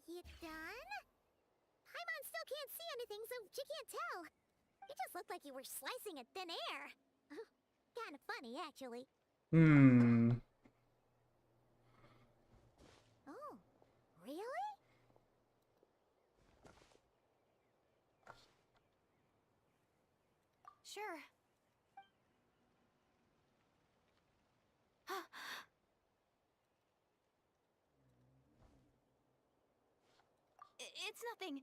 Speaker 2: You done? Paimon still can't see anything, so she can't tell. It just looked like you were slicing at thin air. Kind of funny, actually. Oh, really?
Speaker 7: Sure.
Speaker 5: It's nothing.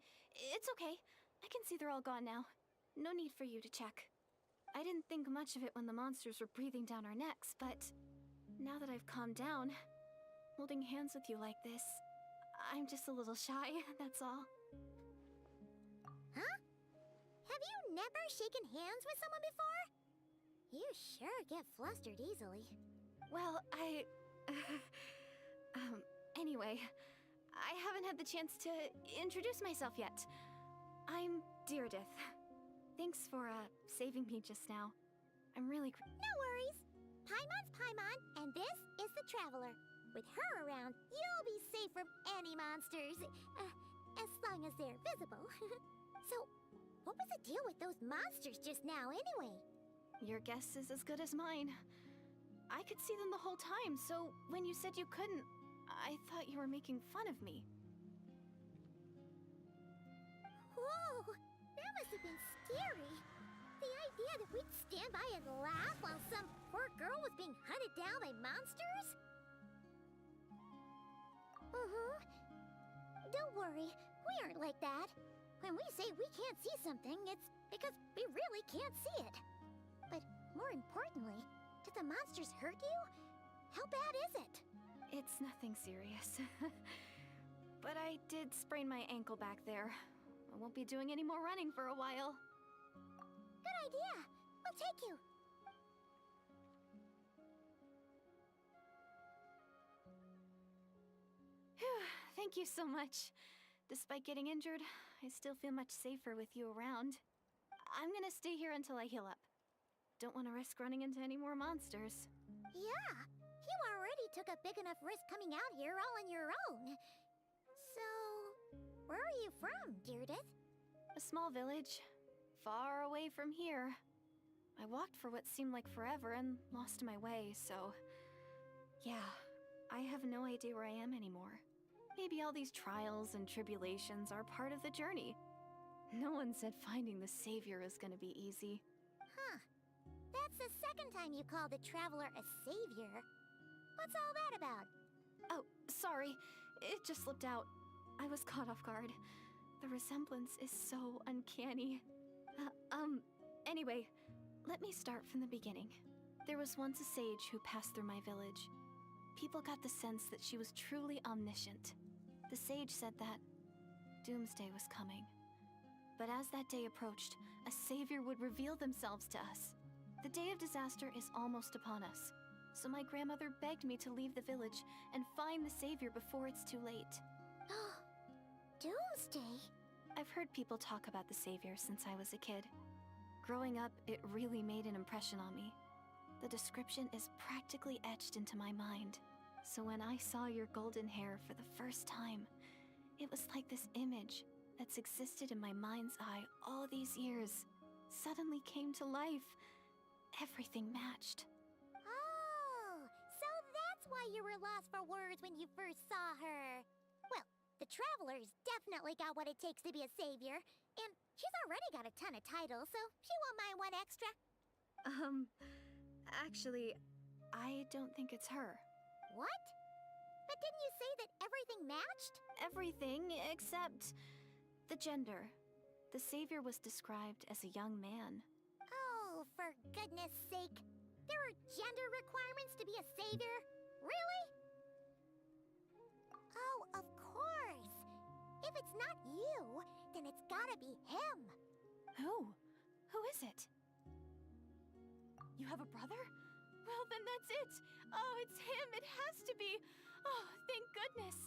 Speaker 5: It's okay. I can see they're all gone now. No need for you to check. I didn't think much of it when the monsters were breathing down our necks, but now that I've calmed down, holding hands with you like this, I'm just a little shy, that's all.
Speaker 2: Huh? Have you never shaken hands with someone before? You sure get flustered easily.
Speaker 5: Well, anyway, I haven't had the chance to introduce myself yet. I'm Deirdith. Thanks for, saving me just now. I'm really
Speaker 2: No worries. Paimon's Paimon, and this is the Traveler. With her around, you'll be safe from any monsters. As long as they're visible. So, what was the deal with those monsters just now, anyway?
Speaker 5: Your guess is as good as mine. I could see them the whole time, so when you said you couldn't, I thought you were making fun of me.
Speaker 2: Whoa! That must have been scary. The idea that we'd stand by and laugh while some poor girl was being hunted down by monsters? Don't worry, we aren't like that. When we say we can't see something, it's because we really can't see it. But more importantly, did the monsters hurt you? How bad is it?
Speaker 5: It's nothing serious. But I did sprain my ankle back there. I won't be doing any more running for a while.
Speaker 2: Good idea. We'll take you.
Speaker 5: Phew, thank you so much. Despite getting injured, I still feel much safer with you around. I'm gonna stay here until I heal up. Don't want to risk running into any more monsters.
Speaker 2: Yeah, you already took a big enough risk coming out here all on your own. So, where are you from, Deirdith?
Speaker 5: A small village, far away from here. I walked for what seemed like forever and lost my way, so... yeah, I have no idea where I am anymore. Maybe all these trials and tribulations are part of the journey. No one said finding the Savior is gonna be easy.
Speaker 2: Huh. That's the second time you called the Traveler a savior. What's all that about?
Speaker 5: Oh, sorry. It just slipped out. I was caught off guard. The resemblance is so uncanny. Anyway, let me start from the beginning. There was once a sage who passed through my village. People got the sense that she was truly omniscient. The sage said that doomsday was coming. But as that day approached, a savior would reveal themselves to us. The day of disaster is almost upon us, so my grandmother begged me to leave the village and find the savior before it's too late.
Speaker 2: Doomsday?
Speaker 5: I've heard people talk about the savior since I was a kid. Growing up, it really made an impression on me. The description is practically etched into my mind. So when I saw your golden hair for the first time, it was like this image that's existed in my mind's eye all these years suddenly came to life. Everything matched.
Speaker 2: Oh, so that's why you were lost for words when you first saw her. Well, the Traveler's definitely got what it takes to be a savior, and she's already got a ton of titles, so she won't mind one extra.
Speaker 5: Actually, I don't think it's her.
Speaker 2: What? But didn't you say that everything matched?
Speaker 5: Everything except the gender. The savior was described as a young man.
Speaker 2: Oh, for goodness sake. There are gender requirements to be a savior? Really? Oh, of course. If it's not you, then it's gotta be him.
Speaker 5: Who? Who is it? You have a brother? Well, then that's it. Oh, it's him. It has to be. Oh, thank goodness.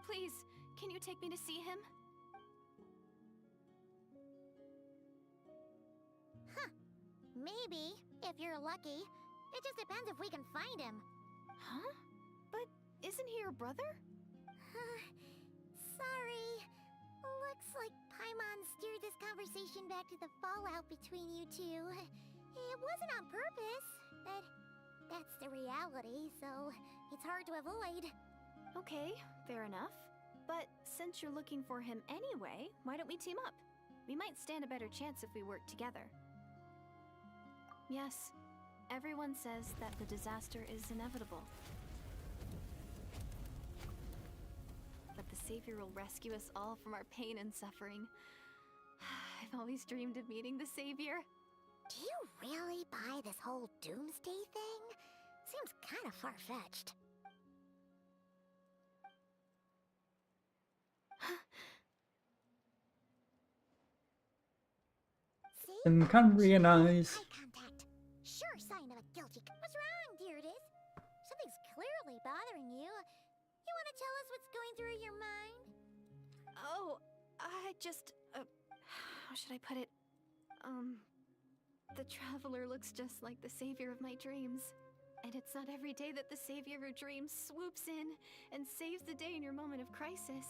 Speaker 5: Please, can you take me to see him?
Speaker 2: Huh. Maybe, if you're lucky. It just depends if we can find him.
Speaker 5: Huh? But isn't he your brother?
Speaker 2: Sorry. Looks like Paimon steered this conversation back to the fallout between you two. It wasn't on purpose, but that's the reality, so it's hard to avoid.
Speaker 5: Okay, fair enough. But since you're looking for him anyway, why don't we team up? We might stand a better chance if we work together. Yes, everyone says that the disaster is inevitable. But the Savior will rescue us all from our pain and suffering. I've always dreamed of meeting the Savior.
Speaker 2: Do you really buy this whole doomsday thing? Seems kind of far-fetched. See?
Speaker 1: Can't realize.
Speaker 2: Eye contact. Sure sign of a guilty. What's wrong, dearest? Something's clearly bothering you. You want to tell us what's going through your mind?
Speaker 5: Oh, I just, how should I put it? The Traveler looks just like the Savior of my dreams. And it's not every day that the Savior of your dreams swoops in and saves the day in your moment of crisis.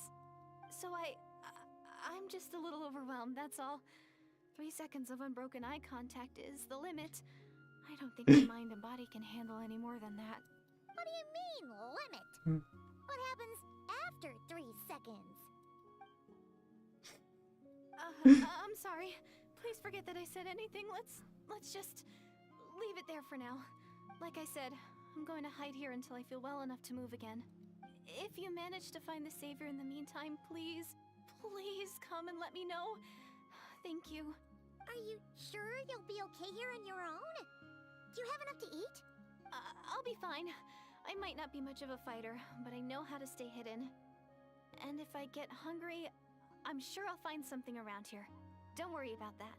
Speaker 5: So I'm just a little overwhelmed, that's all. 3 seconds of unbroken eye contact is the limit. I don't think my mind and body can handle any more than that.
Speaker 2: What do you mean, limit? What happens after 3 seconds?
Speaker 5: I'm sorry. Please forget that I said anything. Let's just leave it there for now. Like I said, I'm going to hide here until I feel well enough to move again. If you manage to find the Savior in the meantime, please come and let me know. Thank you.
Speaker 2: Are you sure you'll be okay here on your own? Do you have enough to eat?
Speaker 5: I'll be fine. I might not be much of a fighter, but I know how to stay hidden. And if I get hungry, I'm sure I'll find something around here. Don't worry about that.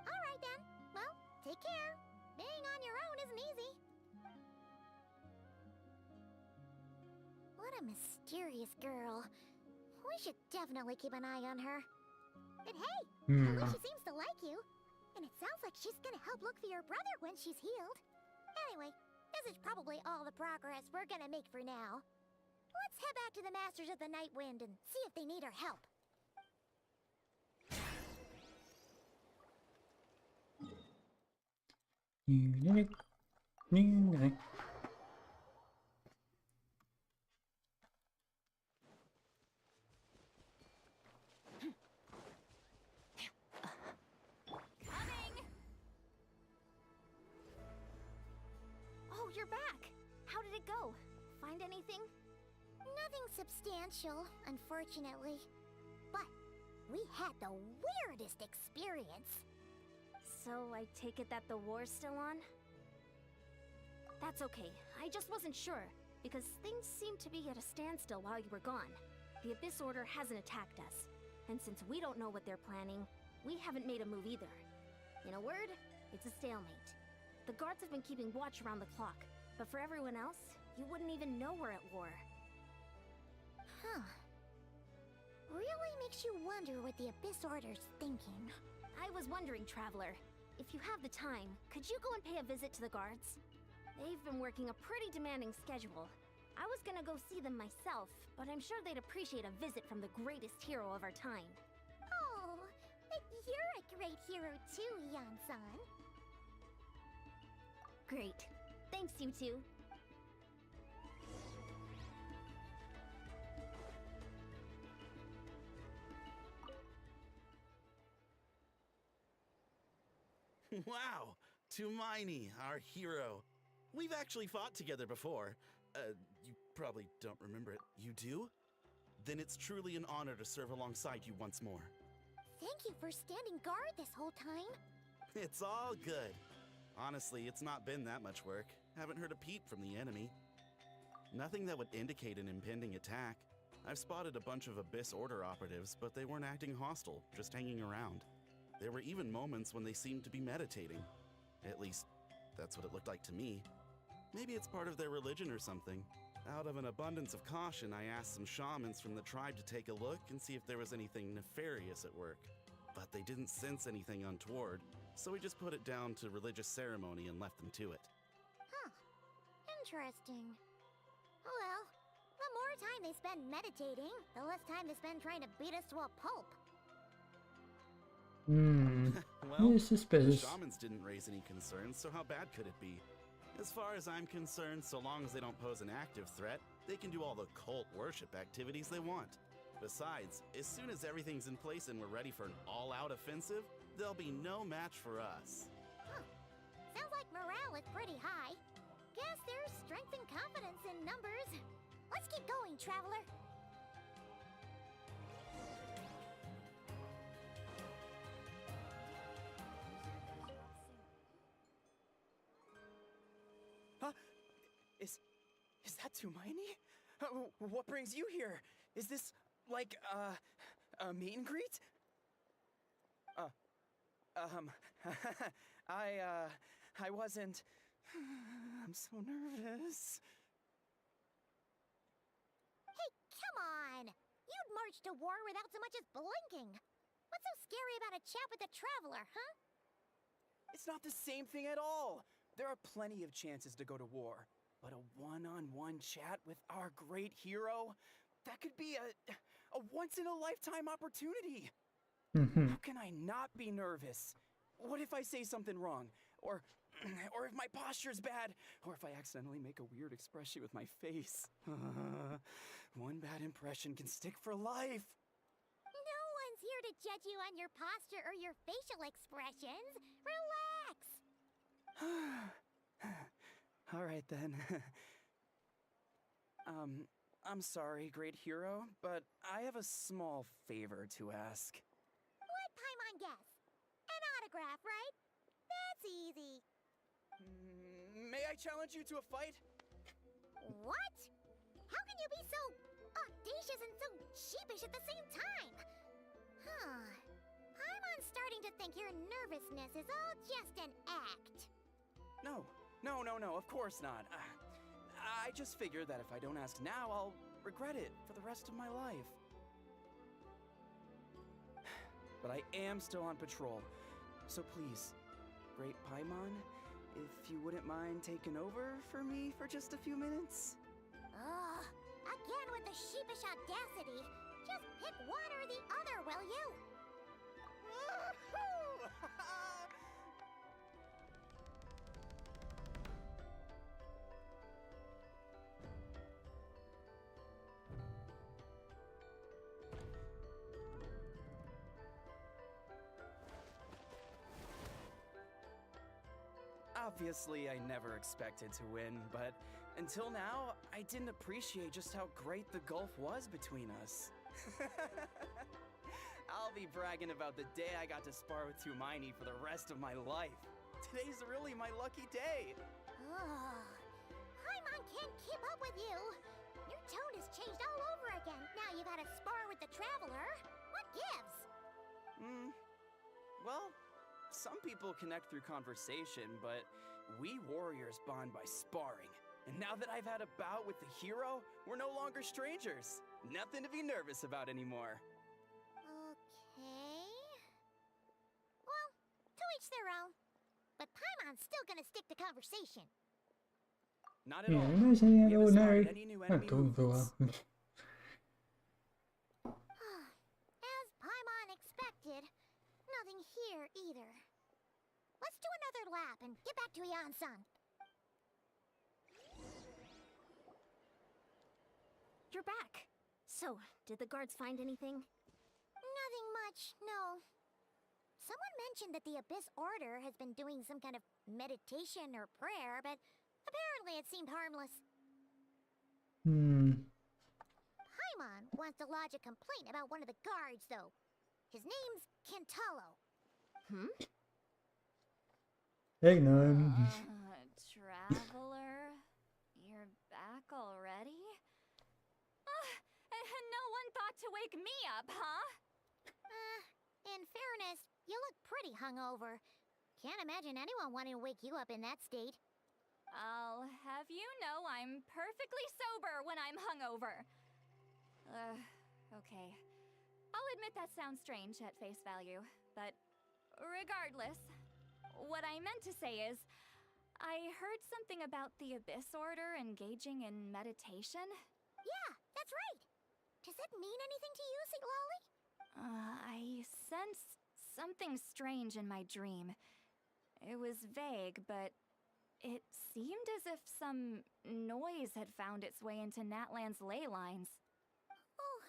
Speaker 2: All right then. Well, take care. Being on your own isn't easy. What a mysterious girl. We should definitely keep an eye on her. And hey, at least she seems to like you. And it sounds like she's gonna help look for your brother when she's healed. Anyway, this is probably all the progress we're gonna make for now. Let's head back to the Masters of the Night Wind and see if they need our help.
Speaker 5: Oh, you're back. How did it go? Find anything?
Speaker 2: Nothing substantial, unfortunately. But we had the weirdest experience.
Speaker 5: So I take it that the war's still on? That's okay. I just wasn't sure, because things seemed to be at a standstill while you were gone. The Abyss Order hasn't attacked us, and since we don't know what they're planning, we haven't made a move either. In a word, it's a stalemate. The guards have been keeping watch around the clock, but for everyone else, you wouldn't even know we're at war.
Speaker 2: Huh. Really makes you wonder what the Abyss Order's thinking.
Speaker 5: I was wondering, Traveler, if you have the time, could you go and pay a visit to the guards? They've been working a pretty demanding schedule. I was gonna go see them myself, but I'm sure they'd appreciate a visit from the greatest hero of our time.
Speaker 2: Oh, but you're a great hero too, Yan-san.
Speaker 5: Great. Thanks, you two.
Speaker 8: Wow! Tumaini, our hero. We've actually fought together before. You probably don't remember it. You do? Then it's truly an honor to serve alongside you once more.
Speaker 2: Thank you for standing guard this whole time.
Speaker 8: It's all good. Honestly, it's not been that much work. Haven't heard a peep from the enemy. Nothing that would indicate an impending attack. I've spotted a bunch of Abyss Order operatives, but they weren't acting hostile, just hanging around. There were even moments when they seemed to be meditating. At least, that's what it looked like to me. Maybe it's part of their religion or something. Out of an abundance of caution, I asked some shamans from the tribe to take a look and see if there was anything nefarious at work. But they didn't sense anything untoward, so we just put it down to religious ceremony and left them to it.
Speaker 2: Huh. Interesting. Well, the more time they spend meditating, the less time they spend trying to beat us to a pulp.
Speaker 8: Well,
Speaker 1: You're suspicious.
Speaker 8: the shamans didn't raise any concerns, so how bad could it be? As far as I'm concerned, so long as they don't pose an active threat, they can do all the cult worship activities they want. Besides, as soon as everything's in place and we're ready for an all-out offensive, there'll be no match for us.
Speaker 2: Huh. Sounds like morale is pretty high. Guess there's strength and confidence in numbers. Let's keep going, Traveler.
Speaker 10: Is that Tumaini? What brings you here? Is this, like, a meet and greet? I wasn't... I'm so nervous.
Speaker 2: Hey, come on! You'd march to war without so much as blinking. What's so scary about a chat with a traveler, huh?
Speaker 10: It's not the same thing at all. There are plenty of chances to go to war. But a one-on-one chat with our great hero? That could be a once-in-a-lifetime opportunity. How can I not be nervous? What if I say something wrong? Or if my posture's bad? Or if I accidentally make a weird expression with my face? One bad impression can stick for life.
Speaker 2: No one's here to judge you on your posture or your facial expressions. Relax!
Speaker 10: All right then. I'm sorry, great hero, but I have a small favor to ask.
Speaker 2: What Paimon guess? An autograph, right? That's easy.
Speaker 10: May I challenge you to a fight?
Speaker 2: What? How can you be so audacious and so sheepish at the same time? I'm starting to think your nervousness is all just an act.
Speaker 10: No, of course not. I just figured that if I don't ask now, I'll regret it for the rest of my life. But I am still on patrol, so please, Great Paimon, if you wouldn't mind taking over for me for just a few minutes?
Speaker 2: Ugh, again with the sheepish audacity. Just pick one or the other, will you?
Speaker 10: Obviously, I never expected to win, but until now, I didn't appreciate just how great the gulf was between us. I'll be bragging about the day I got to spar with Tumaini for the rest of my life. Today's really my lucky day.
Speaker 2: Paimon can't keep up with you. Your tone has changed all over again. Now you gotta spar with the traveler. What gives?
Speaker 10: Well, some people connect through conversation, but we warriors bond by sparring. And now that I've had a bout with the hero, we're no longer strangers. Nothing to be nervous about anymore.
Speaker 2: Okay. Well, to each their own. But Paimon's still gonna stick to conversation.
Speaker 10: Not at all.
Speaker 1: Yeah, no saying
Speaker 10: We
Speaker 1: hello,
Speaker 10: haven't
Speaker 1: no.
Speaker 10: started any new enemy
Speaker 1: Talking for a
Speaker 10: movements.
Speaker 1: while.
Speaker 2: As Paimon expected, nothing here either. Let's do another lap and get back to Yan-san.
Speaker 5: You're back. So, did the guards find anything?
Speaker 2: Nothing much, no. Someone mentioned that the Abyss Order has been doing some kind of meditation or prayer, but apparently it seemed harmless. Paimon wants to lodge a complaint about one of the guards, though. His name's Kentalo.
Speaker 1: Hey, no.
Speaker 7: Traveler? You're back already? And no one thought to wake me up, huh?
Speaker 2: In fairness, you look pretty hungover. Can't imagine anyone wanting to wake you up in that state.
Speaker 7: I'll have you know I'm perfectly sober when I'm hungover. Okay. I'll admit that sounds strange at face value, but regardless, what I meant to say is, I heard something about the Abyss Order engaging in meditation.
Speaker 2: Yeah, that's right. Does that mean anything to you, St. Lolly?
Speaker 7: I sensed something strange in my dream. It was vague, but it seemed as if some noise had found its way into Natlan's ley lines.
Speaker 2: Oh,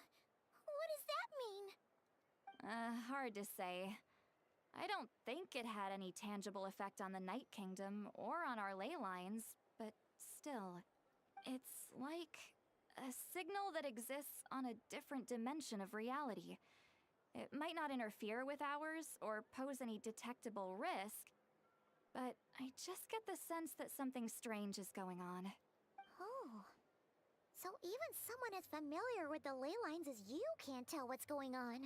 Speaker 2: what does that mean?
Speaker 7: Hard to say. I don't think it had any tangible effect on the Night Kingdom or on our ley lines, but still, it's like a signal that exists on a different dimension of reality. It might not interfere with ours or pose any detectable risk, but I just get the sense that something strange is going on.
Speaker 2: So even someone as familiar with the ley lines as you can't tell what's going on.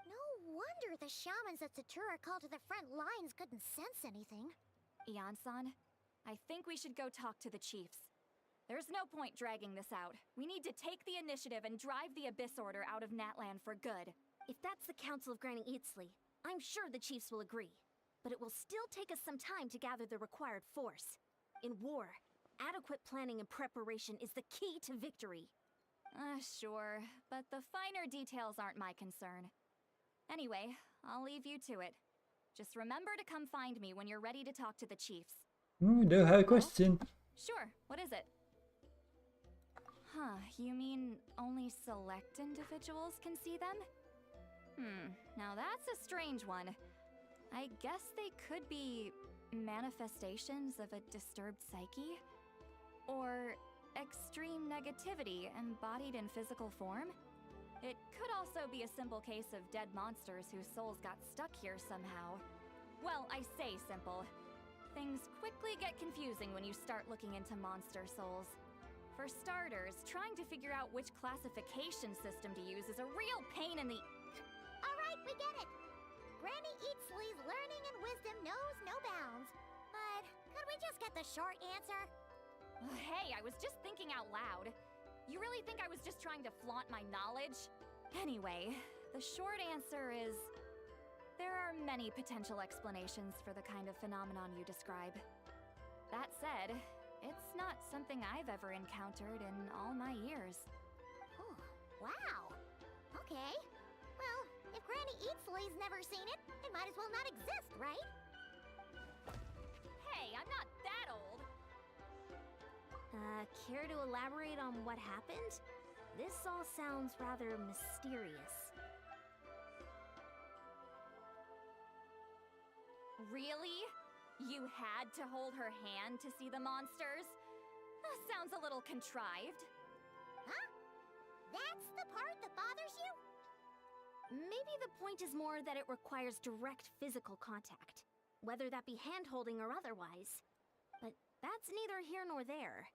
Speaker 2: No wonder the shamans that Satura called to the front lines couldn't sense anything.
Speaker 7: Ian-san, I think we should go talk to the chiefs. There's no point dragging this out. We need to take the initiative and drive the Abyss Order out of Natland for good.
Speaker 5: If that's the Council of Granny Eatsley, I'm sure the chiefs will agree. But it will still take us some time to gather the required force. In war, adequate planning and preparation is the key to victory.
Speaker 7: Sure, but the finer details aren't my concern. Anyway, I'll leave you to it. Just remember to come find me when you're ready to talk to the chiefs.
Speaker 1: I do have a question.
Speaker 7: Sure, what is it? Huh, you mean only select individuals can see them? Now that's a strange one. I guess they could be manifestations of a disturbed psyche? Or extreme negativity embodied in physical form? It could also be a simple case of dead monsters whose souls got stuck here somehow. Well, I say simple. Things quickly get confusing when you start looking into monster souls. For starters, trying to figure out which classification system to use is a real pain in the...
Speaker 2: Alright, we get it! Granny Eatsley's learning and wisdom knows no bounds. But could we just get the short answer?
Speaker 7: Hey, I was just thinking out loud. You really think I was just trying to flaunt my knowledge? Anyway, the short answer is... there are many potential explanations for the kind of phenomenon you describe. That said, it's not something I've ever encountered in all my years.
Speaker 2: Oh, wow. Okay. Well, if Granny Eatsley's never seen it, it might as well not exist, right?
Speaker 7: Hey, I'm not that old!
Speaker 5: Care to elaborate on what happened? This all sounds rather mysterious.
Speaker 7: Really? You had to hold her hand to see the monsters? That sounds a little contrived.
Speaker 2: Huh? That's the part that bothers you?
Speaker 5: Maybe the point is more that it requires direct physical contact, whether that be hand-holding or otherwise. But that's neither here nor there.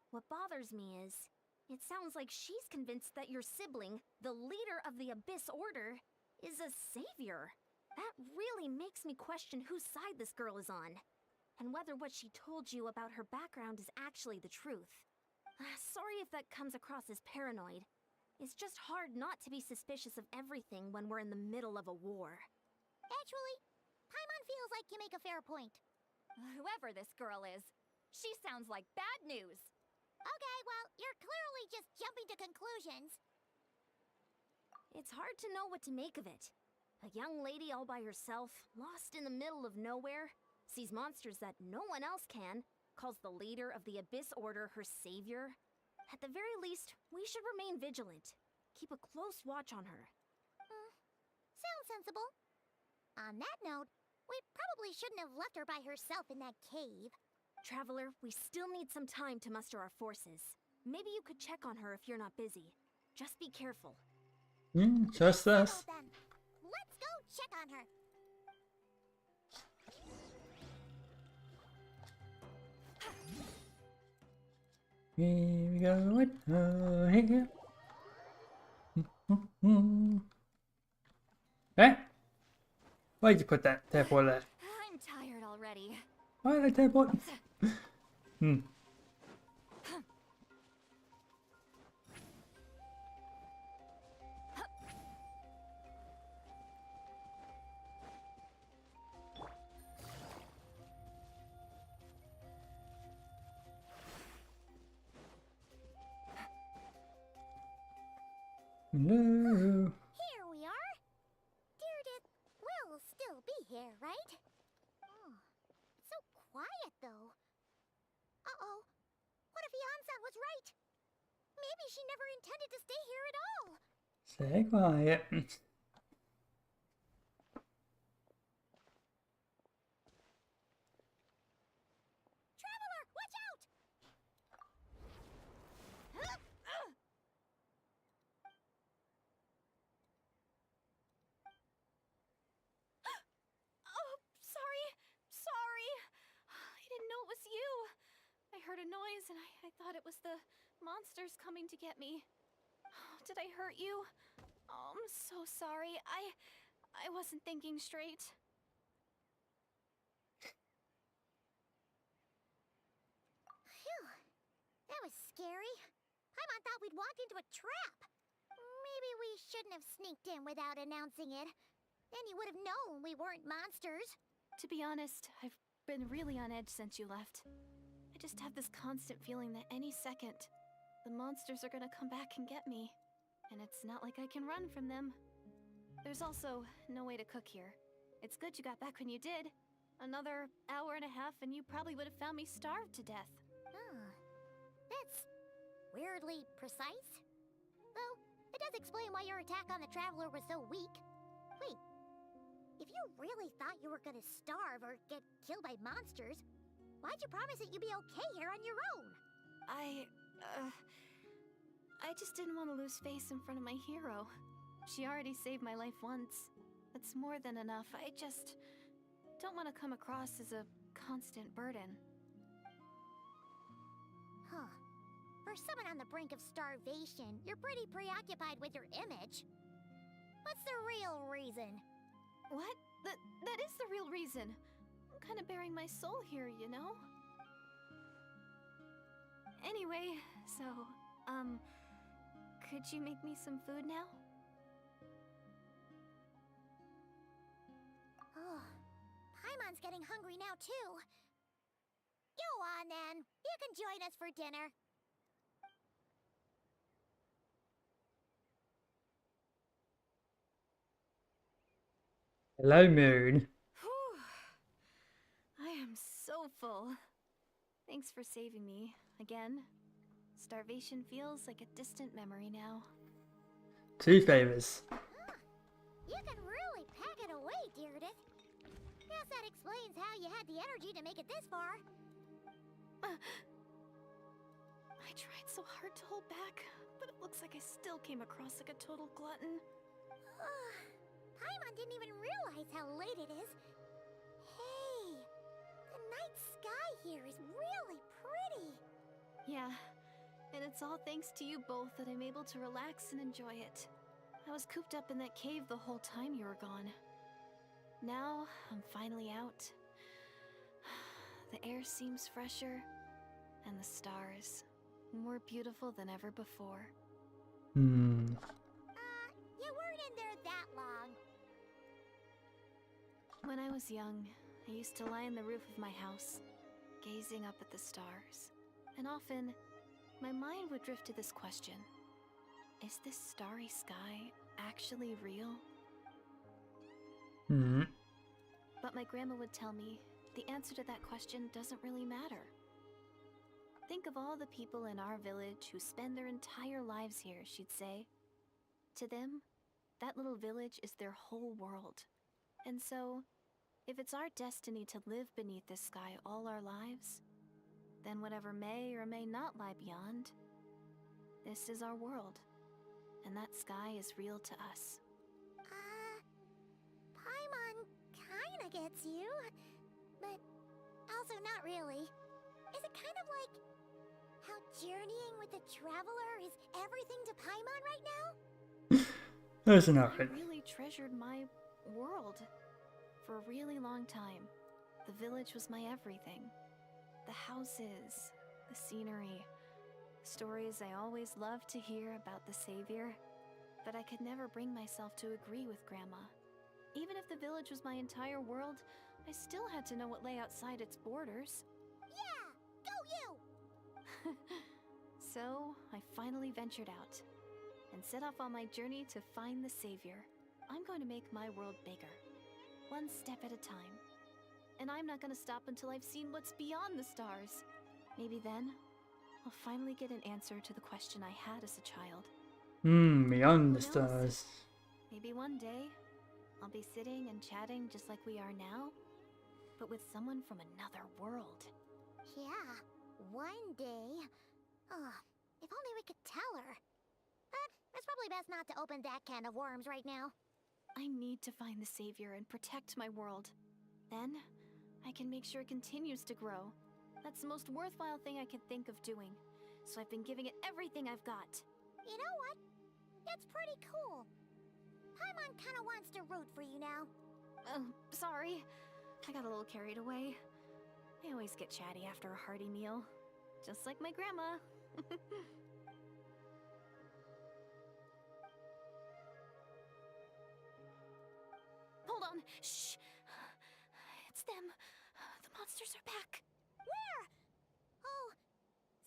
Speaker 5: What bothers me is, it sounds like she's convinced that your sibling, the leader of the Abyss Order, is a savior. That really makes me question whose side this girl is on, and whether what she told you about her background is actually the truth. Sorry if that comes across as paranoid. It's just hard not to be suspicious of everything when we're in the middle of a war.
Speaker 2: Actually, Paimon feels like you make a fair point.
Speaker 7: Whoever this girl is, she sounds like bad news.
Speaker 2: Okay, well, you're clearly just jumping to conclusions.
Speaker 5: It's hard to know what to make of it. A young lady all by herself, lost in the middle of nowhere, sees monsters that no one else can, calls the leader of the Abyss Order her savior. At the very least, we should remain vigilant. Keep a close watch on her.
Speaker 2: Sounds sensible. On that note, we probably shouldn't have left her by herself in that cave.
Speaker 5: Traveler, we still need some time to muster our forces. Maybe you could check on her if you're not busy. Just be careful.
Speaker 1: Just us.
Speaker 2: Then. Let's go check on her.
Speaker 1: Here we go with her here. Eh? Why'd you put that teleport there?
Speaker 7: I'm tired already.
Speaker 1: Why did I teleport? No.
Speaker 2: Here we are. Deirdre will still be here, right? Oh, so quiet though. Uh-oh. What if Ian-san was right? Maybe she never intended to stay here at all.
Speaker 1: Stay quiet.
Speaker 2: Traveler, watch out!
Speaker 5: Oh, sorry. I didn't know it was you. I heard a noise and I thought it was the
Speaker 7: monsters coming to get me. Did I hurt you? Oh, I'm so sorry. I wasn't thinking straight.
Speaker 2: Phew. That was scary. Paimon thought we'd walked into a trap. Maybe we shouldn't have sneaked in without announcing it. Then you would have known we weren't monsters.
Speaker 7: To be honest, I've been really on edge since you left. I just have this constant feeling that any second, the monsters are gonna come back and get me. And it's not like I can run from them. There's also no way to cook here. It's good you got back when you did. Another hour and a half and you probably would have found me starved to death.
Speaker 2: That's weirdly precise. Though, it does explain why your attack on the Traveler was so weak. Wait, if you really thought you were gonna starve or get killed by monsters, why'd you promise that you'd be okay here on your own?
Speaker 7: I just didn't want to lose face in front of my hero. She already saved my life once. That's more than enough. I just don't want to come across as a constant burden.
Speaker 2: Huh. For someone on the brink of starvation, you're pretty preoccupied with your image. What's the real reason?
Speaker 7: What? That is the real reason. I'm kind of bearing my soul here, you know? Anyway, so, could you make me some food now?
Speaker 2: Oh, Paimon's getting hungry now, too. Go on, then. You can join us for dinner.
Speaker 1: Hello, Moon.
Speaker 7: Whew. I am so full. Thanks for saving me, again. Starvation feels like a distant memory now.
Speaker 1: 2 favors.
Speaker 2: You can really pack it away, Deirdre. Guess that explains how you had the energy to make it this far.
Speaker 7: I tried so hard to hold back, but it looks like I still came across like a total glutton.
Speaker 2: Paimon didn't even realize how late it is. Hey, the night sky here is really pretty.
Speaker 7: Yeah, and it's all thanks to you both that I'm able to relax and enjoy it. I was cooped up in that cave the whole time you were gone. Now, I'm finally out. The air seems fresher, and the stars more beautiful than ever before.
Speaker 2: You weren't in there that long.
Speaker 7: When I was young, I used to lie on the roof of my house, gazing up at the stars. And often, my mind would drift to this question. Is this starry sky actually real? But my grandma would tell me, the answer to that question doesn't really matter. Think of all the people in our village who spend their entire lives here, she'd say. To them, that little village is their whole world. And so, if it's our destiny to live beneath this sky all our lives, then whatever may or may not lie beyond, this is our world. And that sky is real to us.
Speaker 2: Paimon kinda gets you, but also not really. Is it kind of like how journeying with the Traveler is everything to Paimon right now?
Speaker 1: That's
Speaker 7: I
Speaker 1: not right.
Speaker 7: really treasured my world. For a really long time, the village was my everything. The houses, the scenery, stories I always loved to hear about the Savior. But I could never bring myself to agree with Grandma. Even if the village was my entire world, I still had to know what lay outside its borders.
Speaker 2: Yeah! Go you!
Speaker 7: So, I finally ventured out and set off on my journey to find the Savior. I'm going to make my world bigger, one step at a time. And I'm not going to stop until I've seen what's beyond the stars. Maybe then, I'll finally get an answer to the question I had as a child.
Speaker 1: Beyond the
Speaker 7: Who knows?
Speaker 1: stars.
Speaker 7: Maybe one day, I'll be sitting and chatting just like we are now, but with someone from another world.
Speaker 2: Yeah, one day. Oh, if only we could tell her. But it's probably best not to open that can of worms right now.
Speaker 7: I need to find the Savior and protect my world. Then, I can make sure it continues to grow. That's the most worthwhile thing I can think of doing.
Speaker 5: so I've been giving it everything I've got.
Speaker 2: You know what? That's pretty cool. Paimon kinda wants to root for you now.
Speaker 5: Oh, sorry. I got a little carried away. I always get chatty after a hearty meal. Just like my grandma. Hold on. Shh. It's them. The monsters are back.
Speaker 2: Where? Oh,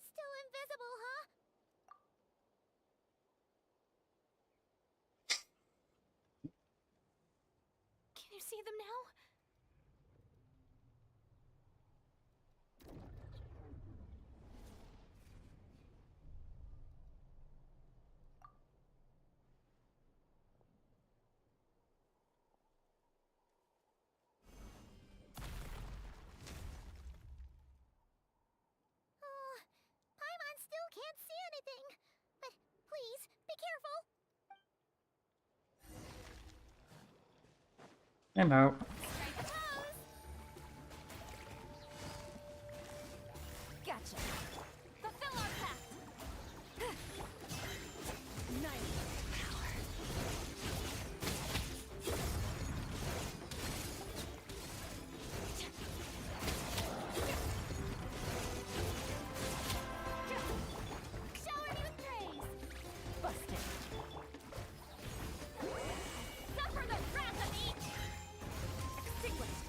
Speaker 2: still invisible, huh?
Speaker 5: Can you see them now?
Speaker 2: Paimon still can't see anything. But please, be careful.
Speaker 1: I'm out.
Speaker 2: Strike a pose.
Speaker 7: Gotcha. Fulfill our pact. Night power.
Speaker 2: Shower me with praise.
Speaker 7: Busted. Suffer the wrath of each. Extinguished.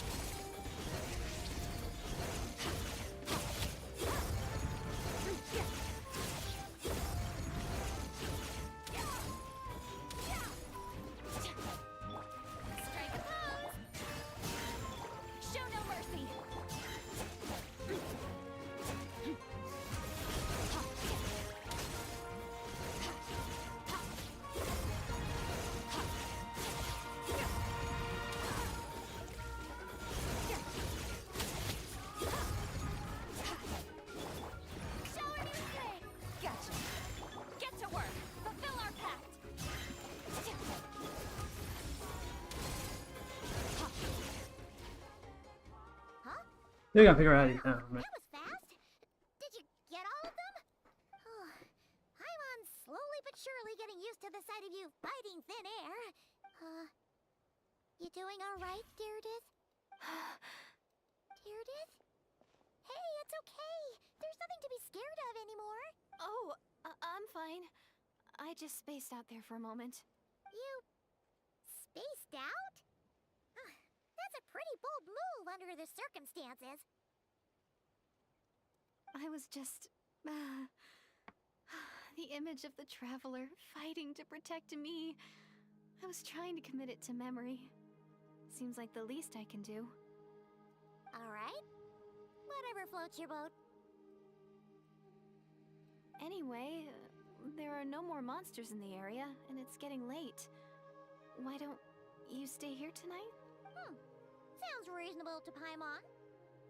Speaker 2: Strike a pose.
Speaker 7: Show no mercy.
Speaker 2: Shower me with praise.
Speaker 7: Gotcha. Get to work. Fulfill our pact.
Speaker 2: Huh?
Speaker 1: They're gonna figure out. Oh,
Speaker 2: Wow,
Speaker 1: man.
Speaker 2: that was fast. Did you get all of them? Oh, Paimon's slowly but surely getting used to the sight of you fighting thin air. You doing all right, Deirdith? Deirdith? Hey, it's okay. There's nothing to be scared of anymore.
Speaker 5: Oh, I'm fine. I just spaced out there for a moment.
Speaker 2: You spaced out? That's a pretty bold move under the circumstances.
Speaker 5: I was just... the image of the traveler fighting to protect me. I was trying to commit it to memory. Seems like the least I can do.
Speaker 2: All right. Whatever floats your boat.
Speaker 5: Anyway, there are no more monsters in the area, and it's getting late. Why don't you stay here tonight?
Speaker 2: Sounds reasonable to Paimon.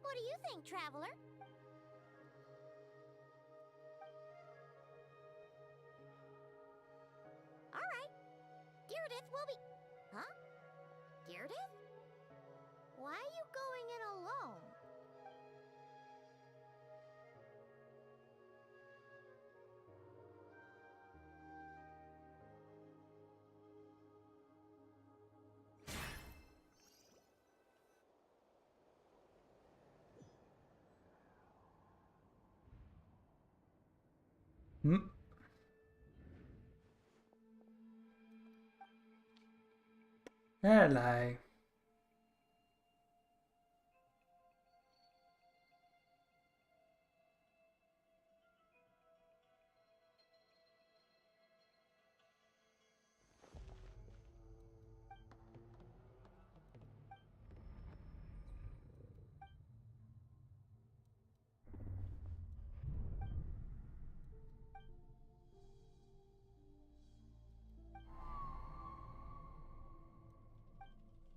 Speaker 2: What do you think, Traveler? All right. Deirdith will be... Huh? Deirdith? Why are you going in alone?
Speaker 1: Hmm. Hello.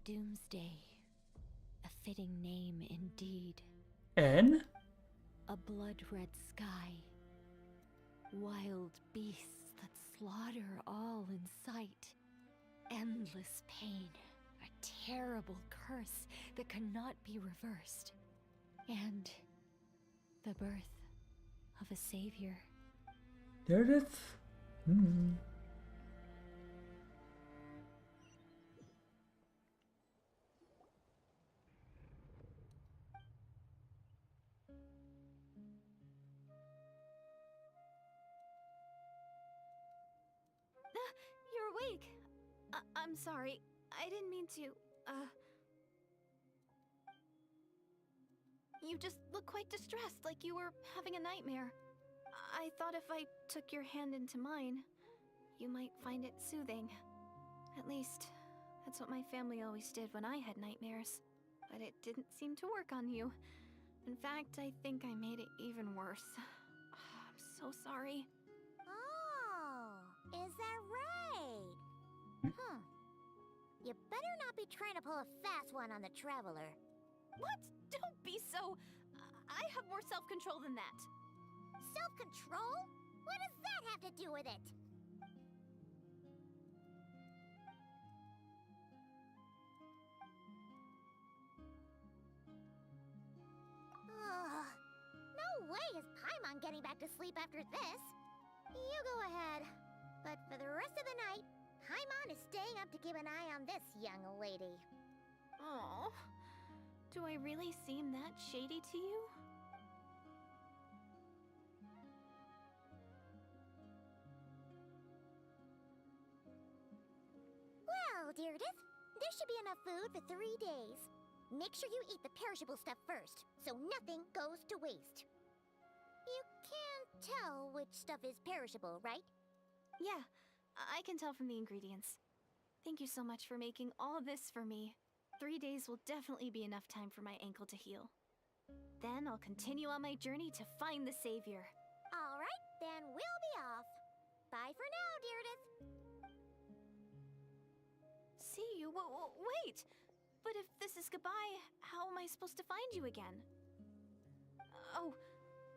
Speaker 4: Doomsday. A fitting name indeed.
Speaker 1: N?
Speaker 4: A blood-red sky. Wild beasts that slaughter all in sight. Endless pain. A terrible curse that cannot be reversed. And the birth of a savior.
Speaker 1: There it is. Hmm.
Speaker 7: You're awake. I'm sorry. I didn't mean to, You just look quite distressed, like you were having a nightmare. I thought if I took your hand into mine, you might find it soothing. At least, that's what my family always did when I had nightmares. But it didn't seem to work on you. In fact, I think I made it even worse. I'm so sorry.
Speaker 2: Oh, is that right? You better not be trying to pull a fast one on the Traveler.
Speaker 7: What? Don't be so... I have more self-control than that.
Speaker 2: Self-control? What does that have to do with it? Ugh. No way is Paimon getting back to sleep after this. You go ahead. But for the rest of the night, Paimon is staying up to keep an eye on this young lady.
Speaker 7: Oh, do I really seem that shady to you?
Speaker 2: Well, Deirdre, there should be enough food for 3 days. Make sure you eat the perishable stuff first, so nothing goes to waste. You can't tell which stuff is perishable, right?
Speaker 7: Yeah, I can tell from the ingredients. Thank you so much for making all this for me. 3 days will definitely be enough time for my ankle to heal. Then I'll continue on my journey to find the savior.
Speaker 2: All right, then we'll be off. Bye for now, Deirdre.
Speaker 7: See you? Wait! But if this is goodbye, how am I supposed to find you again? Oh,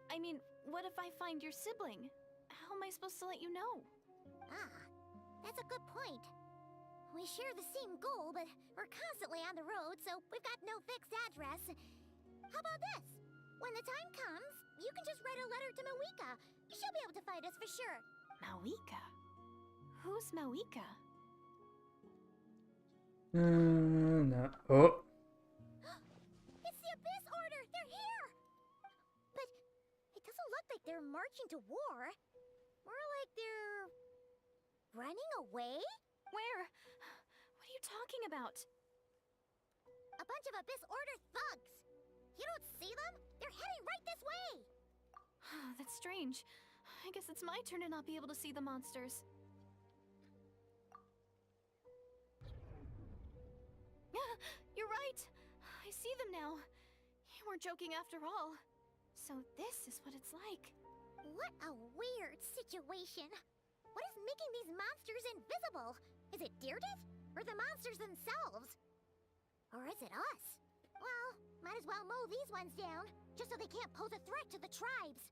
Speaker 7: I mean, what if I find your sibling? How am I supposed to let you know?
Speaker 2: Ah, that's a good point. We share the same goal, but we're constantly on the road, so we've got no fixed address. How about this? When the time comes, you can just write a letter to Mawika. She'll be able to find us for sure.
Speaker 7: Mawika? Who's Mawika?
Speaker 1: No. Oh.
Speaker 2: It's the Abyss Order! They're here! But it doesn't look like they're marching to war. More like they're... running away?
Speaker 7: Where? What are you talking about?
Speaker 2: A bunch of Abyss Order thugs! You don't see them? They're heading right this way!
Speaker 7: That's strange. I guess it's my turn to not be able to see the monsters. You're right! I see them now. You weren't joking after all. So this is what it's like.
Speaker 2: What a weird situation. What is making these monsters invisible? Is it Deirdre? Or the monsters themselves? Or is it us? Well, might as well mow these ones down, just so they can't pose a threat to the tribes.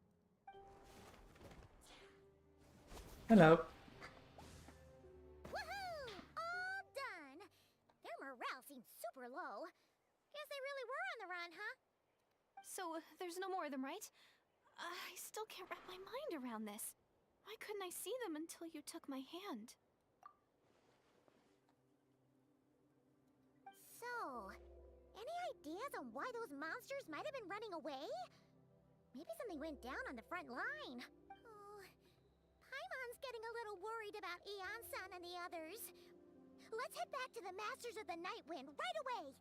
Speaker 1: Hello.
Speaker 2: Woohoo! All done! Their morale seems super low. Guess they really were on the run, huh?
Speaker 7: So, there's no more of them, right? I still can't wrap my mind around this. Why couldn't I see them until you took my hand?
Speaker 2: So, any ideas on why those monsters might have been running away? Maybe something went down on the front line. Oh, Paimon's getting a little worried about Eon-san and the others. Let's head back to the Masters of the Night Wind right away.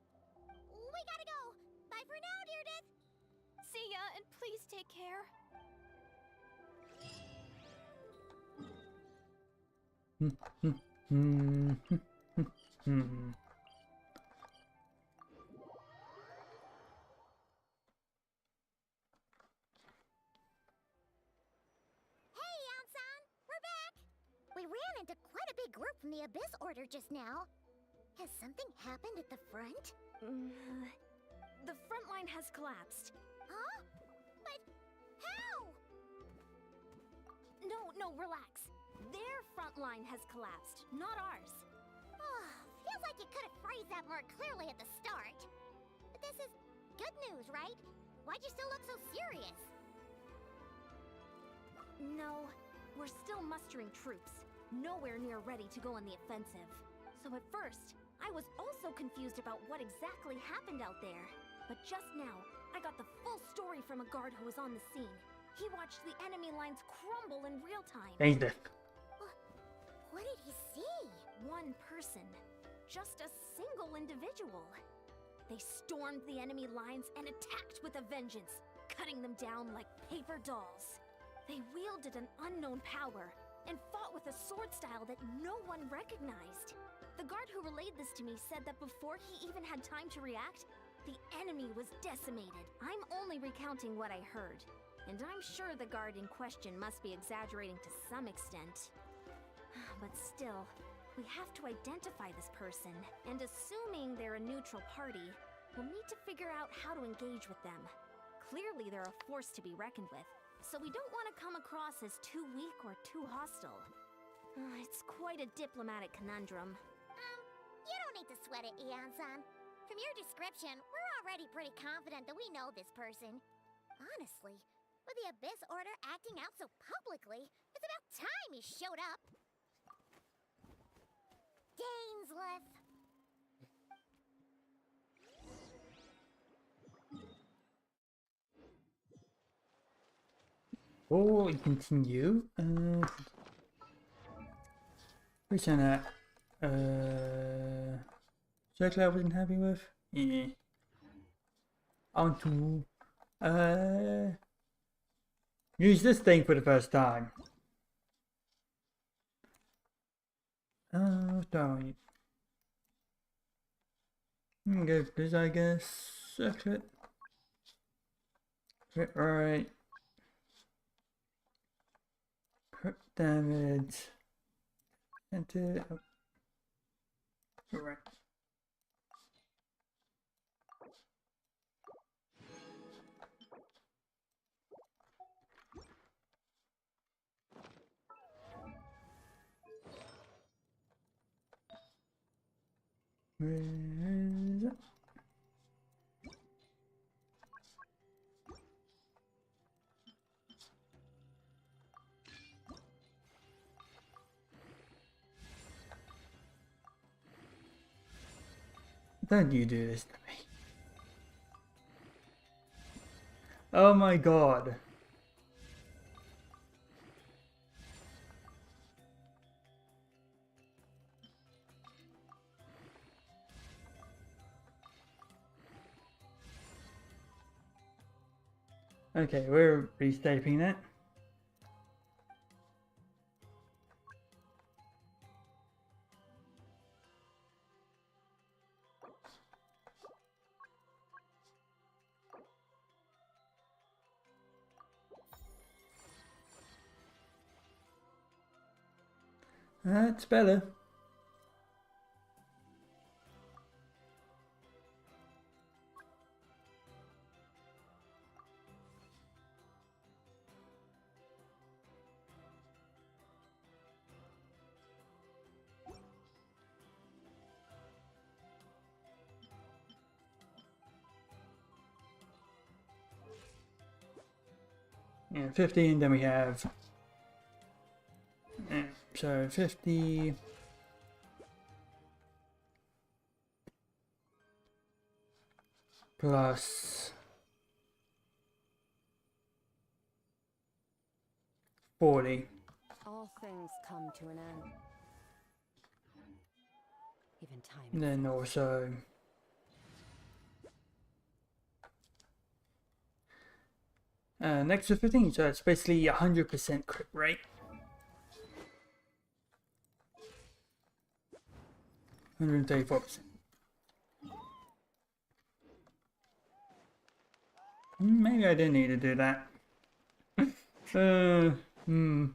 Speaker 2: We gotta go. Bye for now, Deirdre.
Speaker 7: See ya, and please take care.
Speaker 2: Hey, Eon-san, we're back. We ran into quite a big group from the Abyss Order just now. Has something happened at the front?
Speaker 7: The front line has collapsed.
Speaker 2: Huh? But how?
Speaker 5: No, relax. Their front line has collapsed, not ours.
Speaker 2: Oh, feels like you could have phrased that more clearly at the start. But this is good news, right? Why'd you still look so serious?
Speaker 5: No, We're still mustering troops, nowhere near ready to go on the offensive. So at first, I was also confused about what exactly happened out there. But just now, I got the full story from a guard who was on the scene. He watched the enemy lines crumble in real time.
Speaker 1: Dainsleif.
Speaker 2: What did he see?
Speaker 5: One person. Just a single individual. They stormed the enemy lines and attacked with a vengeance, cutting them down like paper dolls. They wielded an unknown power and fought with a sword style that no one recognized. The guard who relayed this to me said that before he even had time to react, the enemy was decimated. I'm only recounting what I heard, and I'm sure the guard in question must be exaggerating to some extent. But still, we have to identify this person, and assuming they're a neutral party, we'll need to figure out how to engage with them. Clearly they're a force to be reckoned with, so we don't want to come across as too weak or too hostile. It's quite a diplomatic conundrum.
Speaker 2: You don't need to sweat it, Eon-san. From your description, we're already pretty confident that we know this person. Honestly, with the Abyss Order acting out so publicly, it's about time he showed up. Dainsleif.
Speaker 1: Oh, we continue. Return that. Circle I wasn't happy with. Yeah. On to use this thing for the first time. Oh, don't. Go for this, I guess. Circle it. Right. Crit damage. Enter. Right. Where is it? Don't you do this to me. Oh my god. Okay, we're restaping that. That's better. Yeah, 15, then we have... so 50... plus 40.
Speaker 4: All things come to an end. Even time.
Speaker 1: And then also next to 15, so it's basically 100% crit rate. 134%. Maybe I didn't need to do that. And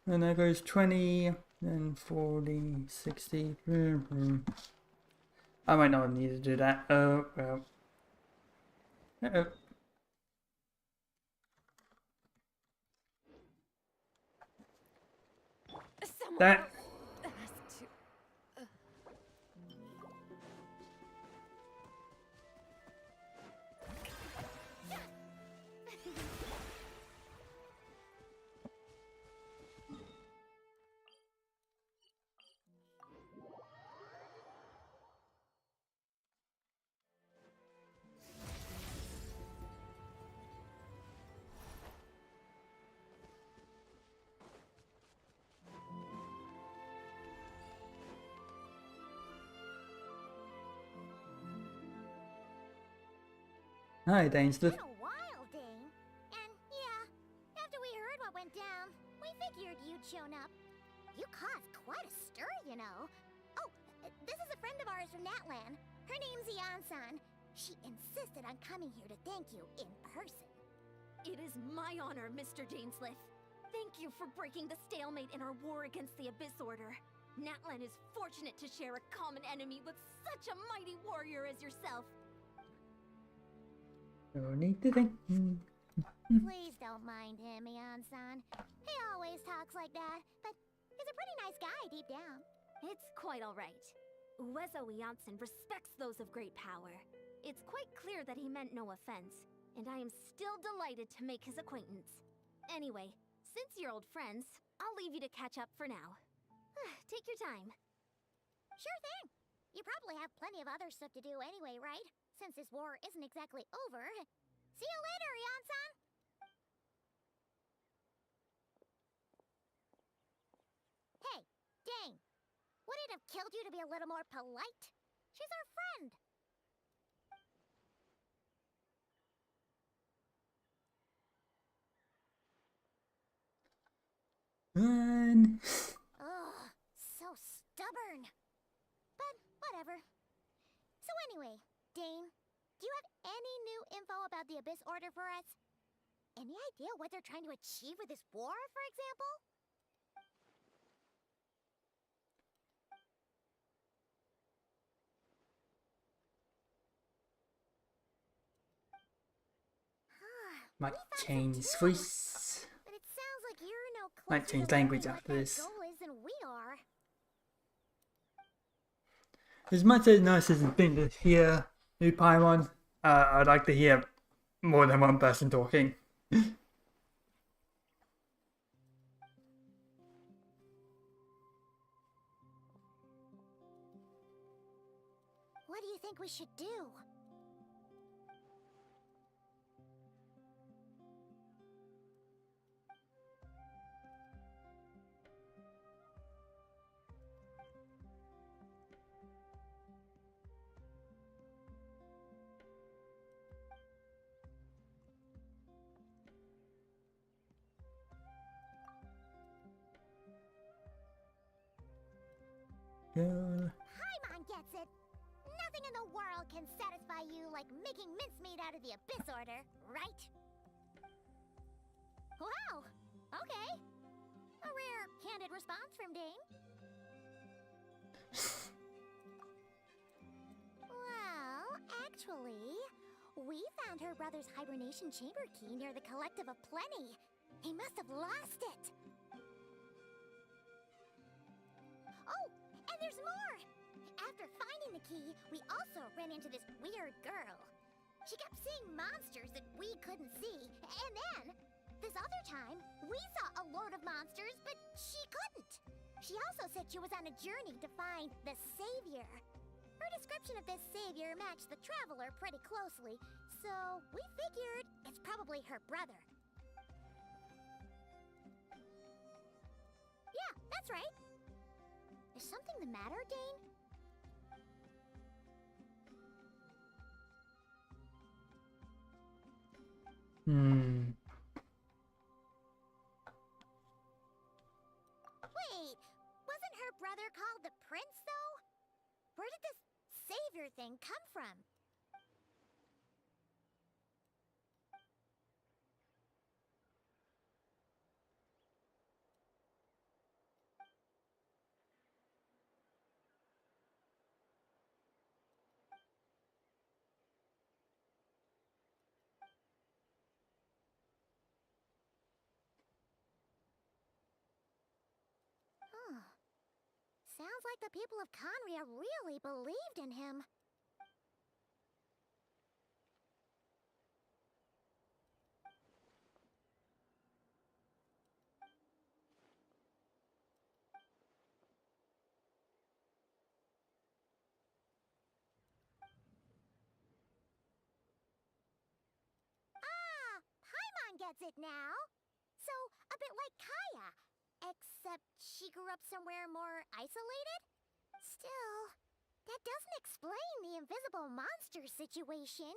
Speaker 1: that goes 20, then 40, 60. I might not need to do that. Oh, well. Uh-oh. That. Hi,
Speaker 2: It's
Speaker 1: Dainsleif.
Speaker 2: been a while, Dane. And yeah, after we heard what went down, we figured you'd shown up. You caused quite a stir, you know. Oh, this is a friend of ours from Natlan. Her name's Ian-san. She insisted on coming here to thank you in person.
Speaker 5: It is my honor, Mr. Dainsleif. Thank you for breaking the stalemate in our war against the Abyss Order. Natlan is fortunate to share a common enemy with such a mighty warrior as yourself.
Speaker 1: No need to think.
Speaker 2: Please don't mind him, Ian-san. He always talks like that, but he's a pretty nice guy deep down.
Speaker 5: It's quite all right. Uezo Janssen respects those of great power. It's quite clear that he meant no offense, and I am still delighted to make his acquaintance. Anyway, since you're old friends, I'll leave you to catch up for now. Take your time.
Speaker 2: Sure thing. You probably have plenty of other stuff to do anyway, right? Since this war isn't exactly over. See you later, Ian-san! Hey, Dane. Would it have killed you to be a little more polite? She's our friend.
Speaker 1: Run.
Speaker 2: Ugh, so stubborn. But whatever. So anyway, Dane, do you have any new info about the Abyss Order for us? Any idea what they're trying to achieve with this war, for example?
Speaker 1: Might
Speaker 2: We thought so
Speaker 1: change
Speaker 2: too.
Speaker 1: voice.
Speaker 2: But it sounds like you're no closer
Speaker 1: Might change
Speaker 2: to
Speaker 1: language
Speaker 2: learning
Speaker 1: after
Speaker 2: what
Speaker 1: this.
Speaker 2: that goal is than we are.
Speaker 1: As much as nice as it's been to hear new Paimon, I'd like to hear more than one person talking.
Speaker 2: What do you think we should do?
Speaker 1: Girl.
Speaker 2: Paimon gets it. Nothing in the world can satisfy you like making mincemeat out of the Abyss Order, right? Wow, okay. A rare, candid response from Dane. Well, actually, we found her brother's hibernation chamber key near the Collective of Plenty. He must have lost it. Oh, and there's more! After finding the key, we also ran into this weird girl. She kept seeing monsters that we couldn't see, and then, this other time, we saw a lord of monsters, but she couldn't. She also said she was on a journey to find the Savior. Her description of this Savior matched the Traveler pretty closely, so we figured it's probably her brother. Yeah, that's right. Is something the matter, Dane? Wait, wasn't her brother called the Prince, though? Where did this Savior thing come from? Huh. Sounds like the people of Conria really believed in him. Ah, Paimon gets it now. So, a bit like Kaya, except she grew up somewhere more isolated? Still, that doesn't explain the invisible monster situation.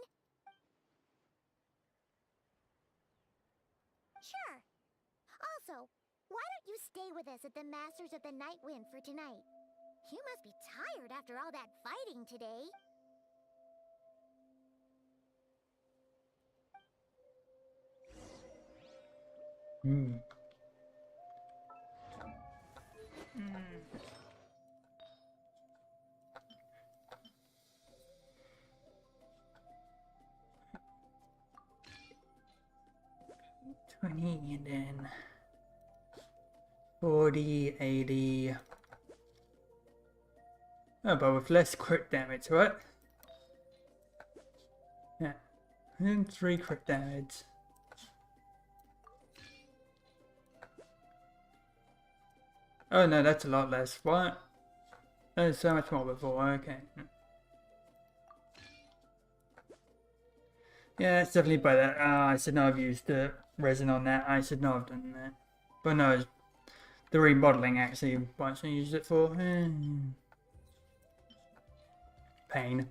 Speaker 2: Sure. Also, why don't you stay with us at the Masters of the Night Wind for tonight? You must be tired after all that fighting today.
Speaker 1: Hmm. 20 and then 40, 80. Oh, but with less crit damage, right? Yeah. And then 3 crit damage. Oh no, that's a lot less. What? There's so much more before, okay. Yeah, it's definitely better. I should not have used the resin on that. I should not have done that. But no, the remodeling actually, what should I use it for? Pain.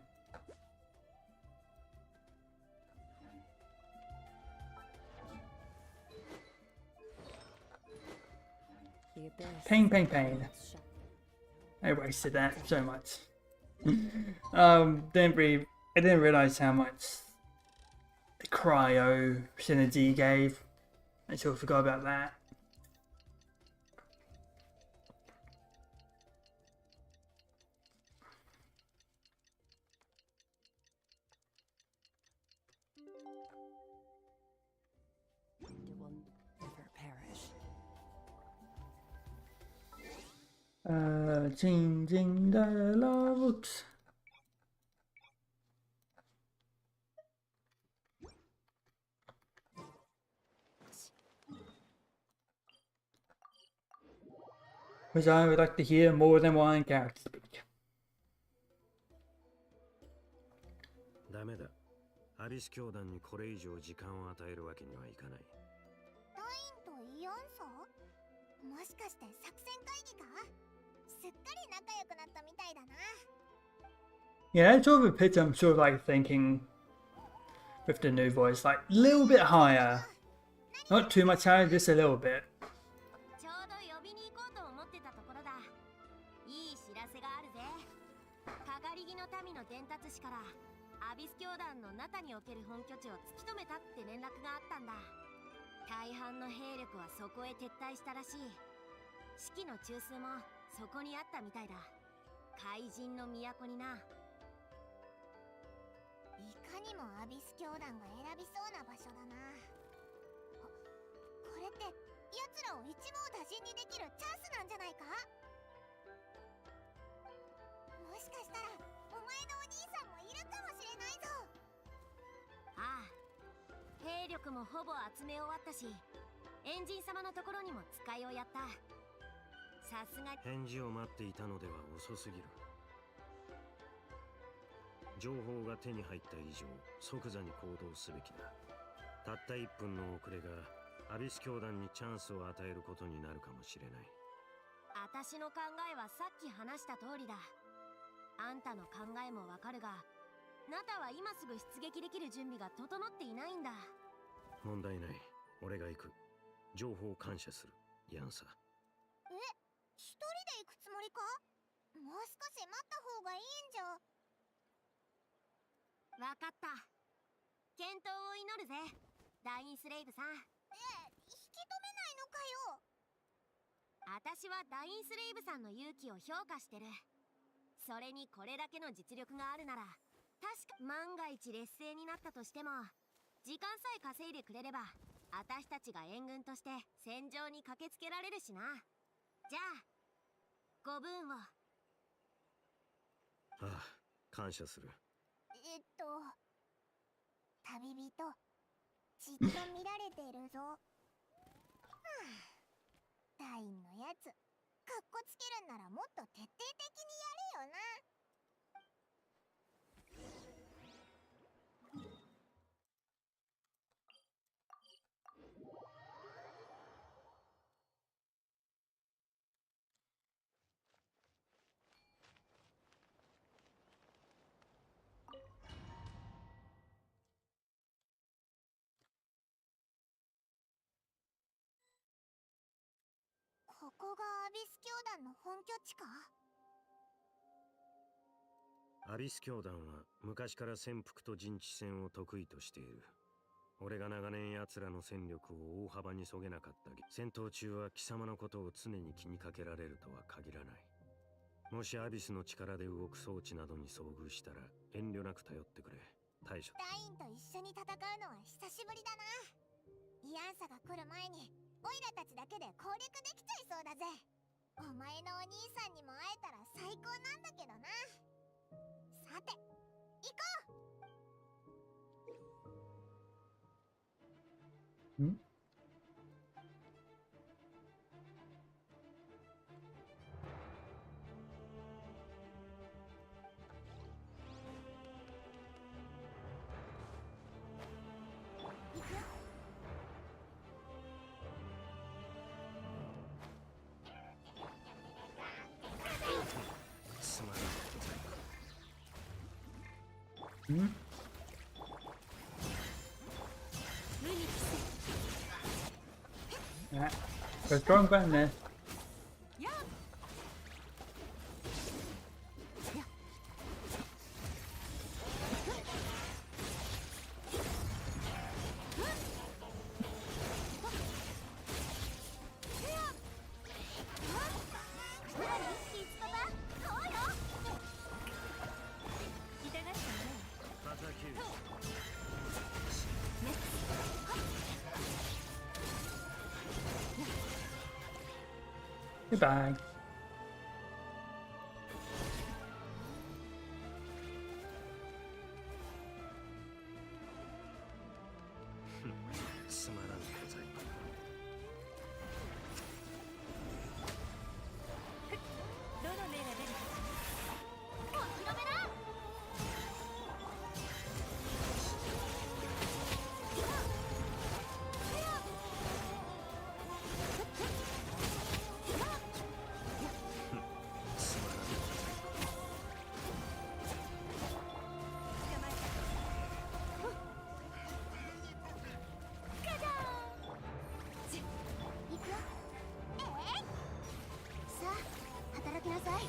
Speaker 4: The abyss.
Speaker 1: Pain, pain, pain. I wasted that so much. I didn't realize how much the cryo synergy gave. I sort of forgot about that.
Speaker 4: It will never perish.
Speaker 1: 静静的 looks. Which I would like to hear more than one character speak.
Speaker 11: ダメだ。アビス教団にこれ以上時間を与えるわけにはいかない。
Speaker 2: ダインとイオンソ？もしかして作戦会議か？すっかり仲良くなったみたいだな。
Speaker 1: Yeah, that's sort of a pitch I'm sort of like thinking with the new voice, like a little bit higher. Not too much higher, just a little bit.
Speaker 2: ちょうど呼びに行こうと思ってたところだ。いい知らせがあるぜ。かがりぎの民の伝達士からアビス教団の中における本拠地を突き止めたって連絡があったんだ。大半の兵力はそこへ撤退したらしい。士気の中枢もそこにあったみたいだ。怪人の都にな。いかにもアビス教団が選びそうな場所だな。これって奴らを一網打尽にできるチャンスなんじゃないか？もしかしたらお前のお兄さんもいるかもしれないぞ。ああ、兵力もほぼ集め終わったし、エンジン様のところにも使いをやった。さすが
Speaker 11: 返事を待っていたのでは遅すぎる。情報が手に入った以上、即座に行動すべきだ。たった1分の遅れがアビス教団にチャンスを与えることになるかもしれない。
Speaker 2: 私の考えはさっき話した通りだ。あんたの考えもわかるが、ナタは今すぐ出撃できる準備が整っていないんだ。
Speaker 11: 問題ない。俺が行く。情報を感謝する。ヤンサ。
Speaker 2: え、一人で行くつもりか？もう少し待った方がいいんじゃ。わかった。健闘を祈るぜ、ダインスレイブさん。引き止めないのかよ。私はダインスレイブさんの勇気を評価してる。それにこれだけの実力があるなら、確か万が一劣勢になったとしても、時間さえ稼いでくれれば、私たちが援軍として戦場に駆けつけられるしな。じゃあ、ご分を。
Speaker 11: ああ、感謝する。
Speaker 2: 旅人、じっと見られてるぞ。はあ、ダインのやつ、かっこつけるんならもっと徹底的にやれよな。ここがアビス教団の本拠地か？
Speaker 11: アビス教団は昔から潜伏と陣地戦を得意としている。俺が長年奴らの戦力を大幅にそげなかった戦闘中は貴様のことを常に気にかけられるとは限らない。もしアビスの力で動く装置などに遭遇したら遠慮なく頼ってくれ。対処。
Speaker 2: ダインと一緒に戦うのは久しぶりだな。イアンサが来る前にオイラたちだけで攻略できちゃいそうだぜ。お前のお兄さんにも会えたら最高なんだけどな。さて行こう。
Speaker 1: ん？
Speaker 2: 行くよ。
Speaker 11: すまない。
Speaker 1: ん？Ah, a strong button there. Goodbye.
Speaker 11: すまらん小細工。
Speaker 7: どの目が出るか
Speaker 2: お披露目だ。行くよ。さあ働きなさい。前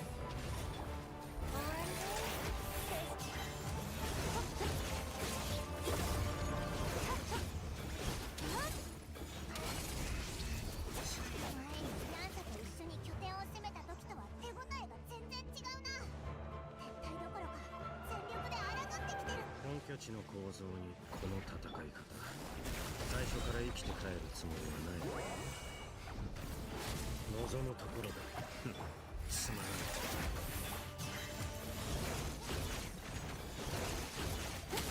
Speaker 2: にヤンサと一緒に拠点を攻めた時とは手応えが全然違うな。撤退どころか全力で抗ってきてる。
Speaker 11: 本拠地の構造にこの戦い方。最初から生きて帰るつもりはないのか。望むところだ。すまない。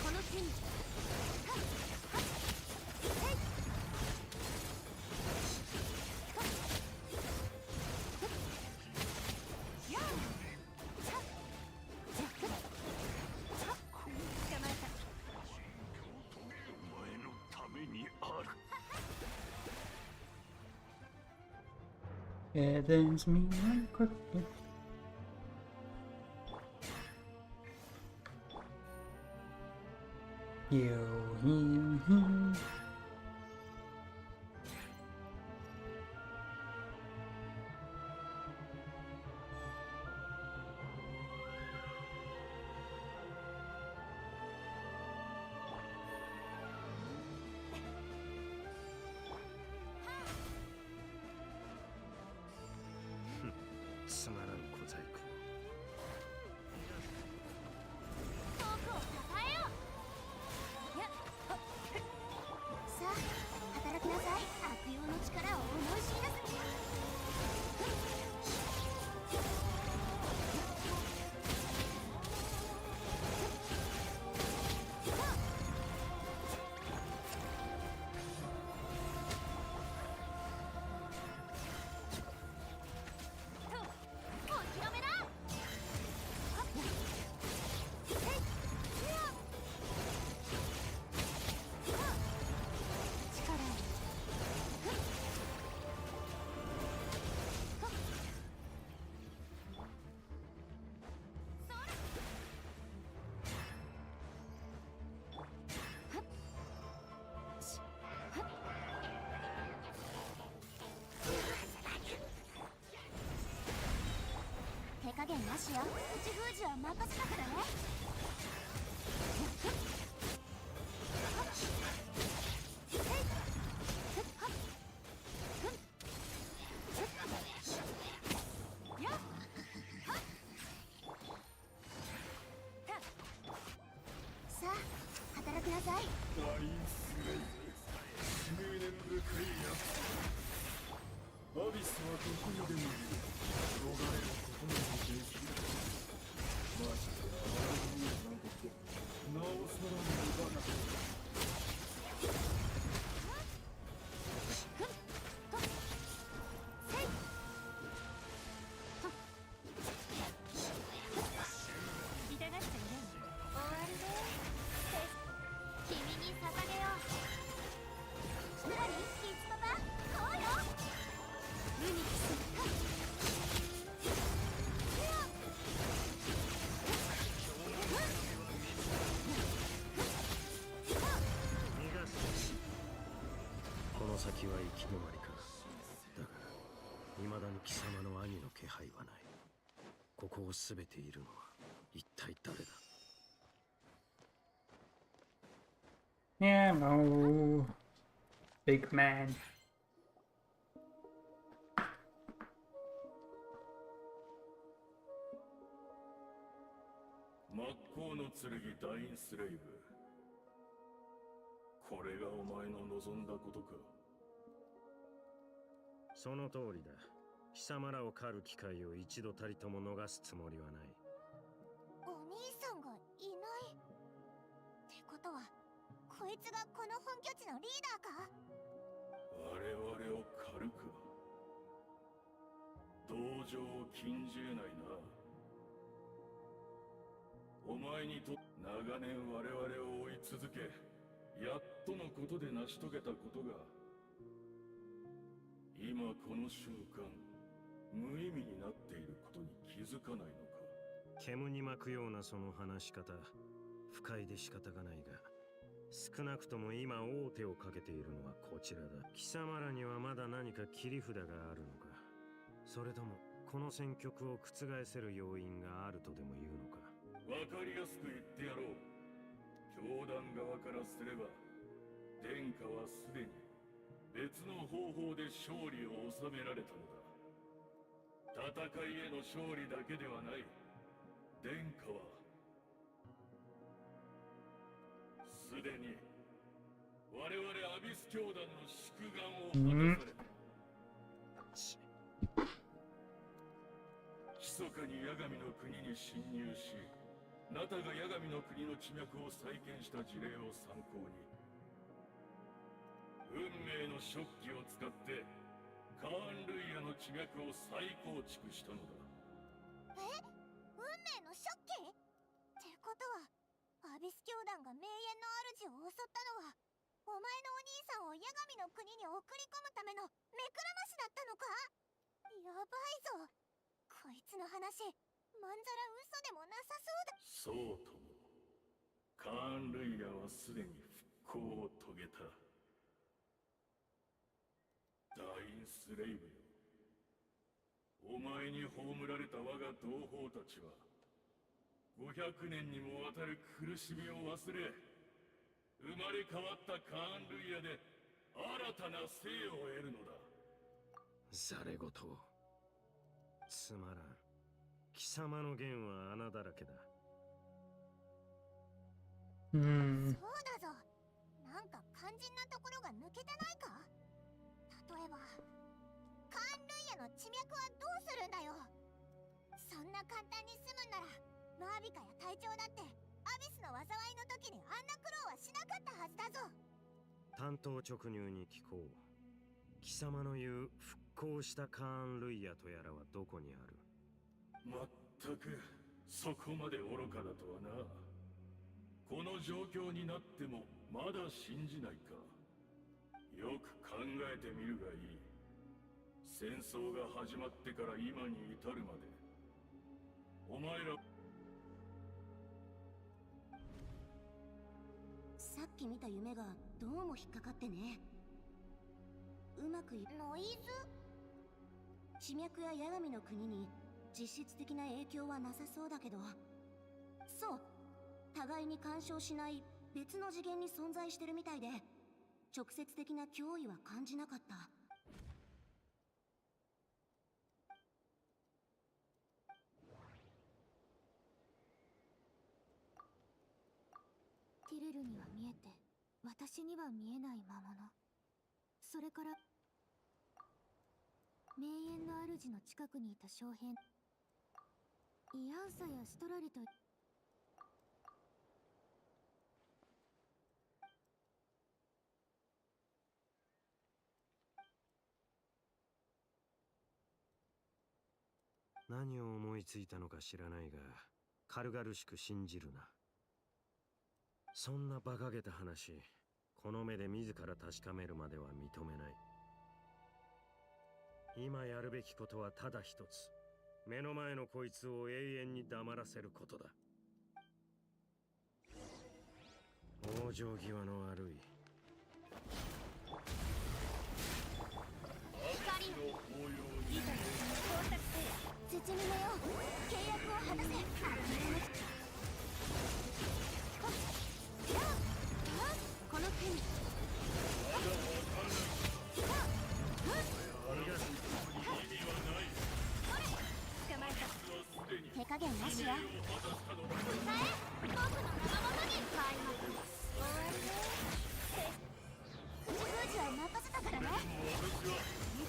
Speaker 2: この手に。
Speaker 1: Heavens me quickly. You.
Speaker 11: すまらん小細工。
Speaker 2: 僕を支えよう。減なしよ。口封じは任せたからね。さあ働きなさい。
Speaker 9: ダインスレイブ、執念深いやつ。アビスはどこにでもいる。逃れることもできる。ましてやあの海なんてなおさら無駄だ。
Speaker 11: この先は行き止まりか。だが未だに貴様の兄の気配はない。ここを全ているのは一体誰だ。
Speaker 1: Yeah, no. Big man.
Speaker 9: 真っ向の剣ダインスレイブ。これがお前の望んだことか。
Speaker 11: その通りだ。貴様らを狩る機会を一度たりとも逃すつもりはない。
Speaker 2: お兄さんがいないってことは、こいつがこの本拠地のリーダーか。
Speaker 9: 我々を狩るか。同情を禁じ得ないな。お前にと長年我々を追い続け、やっとのことで成し遂げたことが今この瞬間無意味になっていることに気づかないのか。
Speaker 11: 煙に巻くようなその話し方、不快で仕方がないが、少なくとも今王手をかけているのはこちらだ。貴様らにはまだ何か切り札があるのか。それともこの戦局を覆せる要因があるとでも言うのか。
Speaker 9: わかりやすく言ってやろう。教団側からすれば殿下はすでに別の方法で勝利を収められたのだ。戦いへの勝利だけではない。殿下はすでに我々アビス教団の宿願を果たされた。密かに八神の国に侵入し、ナタが八神の国の地脈を再建した事例を参考に、運命の食器を使ってカーン・ルイヤの地脈を再構築したのだ。
Speaker 2: 運命の食器ってことは、アビス教団が名園の主を襲ったのは、お前のお兄さんを八神の国に送り込むための目くらましだったのか。やばいぞ、こいつの話まんざら嘘でもなさそうだ。
Speaker 9: そうとも、カーン・ルイヤはすでに復興を遂げた。ダインスレイブよ、お前に葬られた我が同胞たちは500年にもわたる苦しみを忘れ、生まれ変わったカーン・ルイヤで新たな生を得るのだ。
Speaker 11: ざれ言。つまらん。貴様の言は穴だらけだ。
Speaker 2: そうだぞ、なんか肝心なところが抜けてないか。例えばカーン・ルイヤの地脈はどうするんだよ。そんな簡単に済むんなら、マービカや隊長だってアビスの災いの時にあんな苦労はしなかったはずだぞ。
Speaker 11: 単刀直入に聞こう。貴様の言う復興したカーン・ルイヤとやらはどこにある。
Speaker 9: まったくそこまで愚かだとはな。この状況になってもまだ信じないか。よく考えてみるがいい。戦争が始まってから今に至るまで、お前ら
Speaker 2: さっき見た夢がどうも引っかかってね。うまくいノイズ地脈や八神の国に実質的な影響はなさそうだけど、そう、互いに干渉しない別の次元に存在してるみたいで、直接的な脅威は感じなかった。
Speaker 5: ティレルには見えて、私には見えない魔物。それから名園の主の近くにいた小兵、イアンサやストラリと
Speaker 11: 何を思いついたのか知らないが、軽々しく信じるな。そんな馬鹿げた話、この目で自ら確かめるまでは認めない。今やるべきことはただ一つ。目の前のこいつを永遠に黙らせることだ。往生際の悪い。
Speaker 2: 光のギザに到達せよ。絶妙よ、契約を果たせ。この手に手加減なしよ。使え、僕の名のもとに開幕です。終わりね。口封じは任せたからね。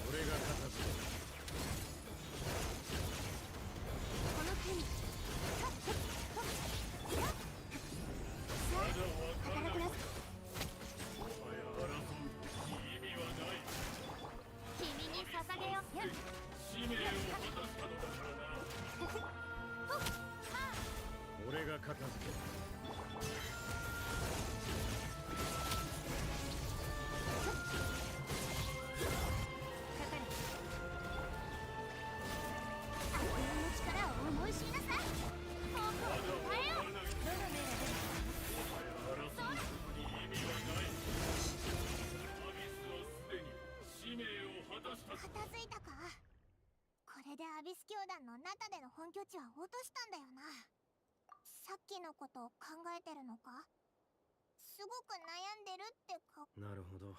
Speaker 11: 俺が片付ける。
Speaker 2: この手に働くな。君に捧げよう。
Speaker 9: 使命を果たしたのだからな。
Speaker 11: 俺が片付ける。
Speaker 2: 悪魔の力を思い知りなさい。僕を変えよう。どの目が
Speaker 9: 争うことに意味はない。アビスはすでに使命を果たした。
Speaker 2: 片付いたか。これでアビス教団の中での本拠地は落としたんだよな。さっきのことを考えてるのか。すごく悩んでるってか。
Speaker 11: なるほど。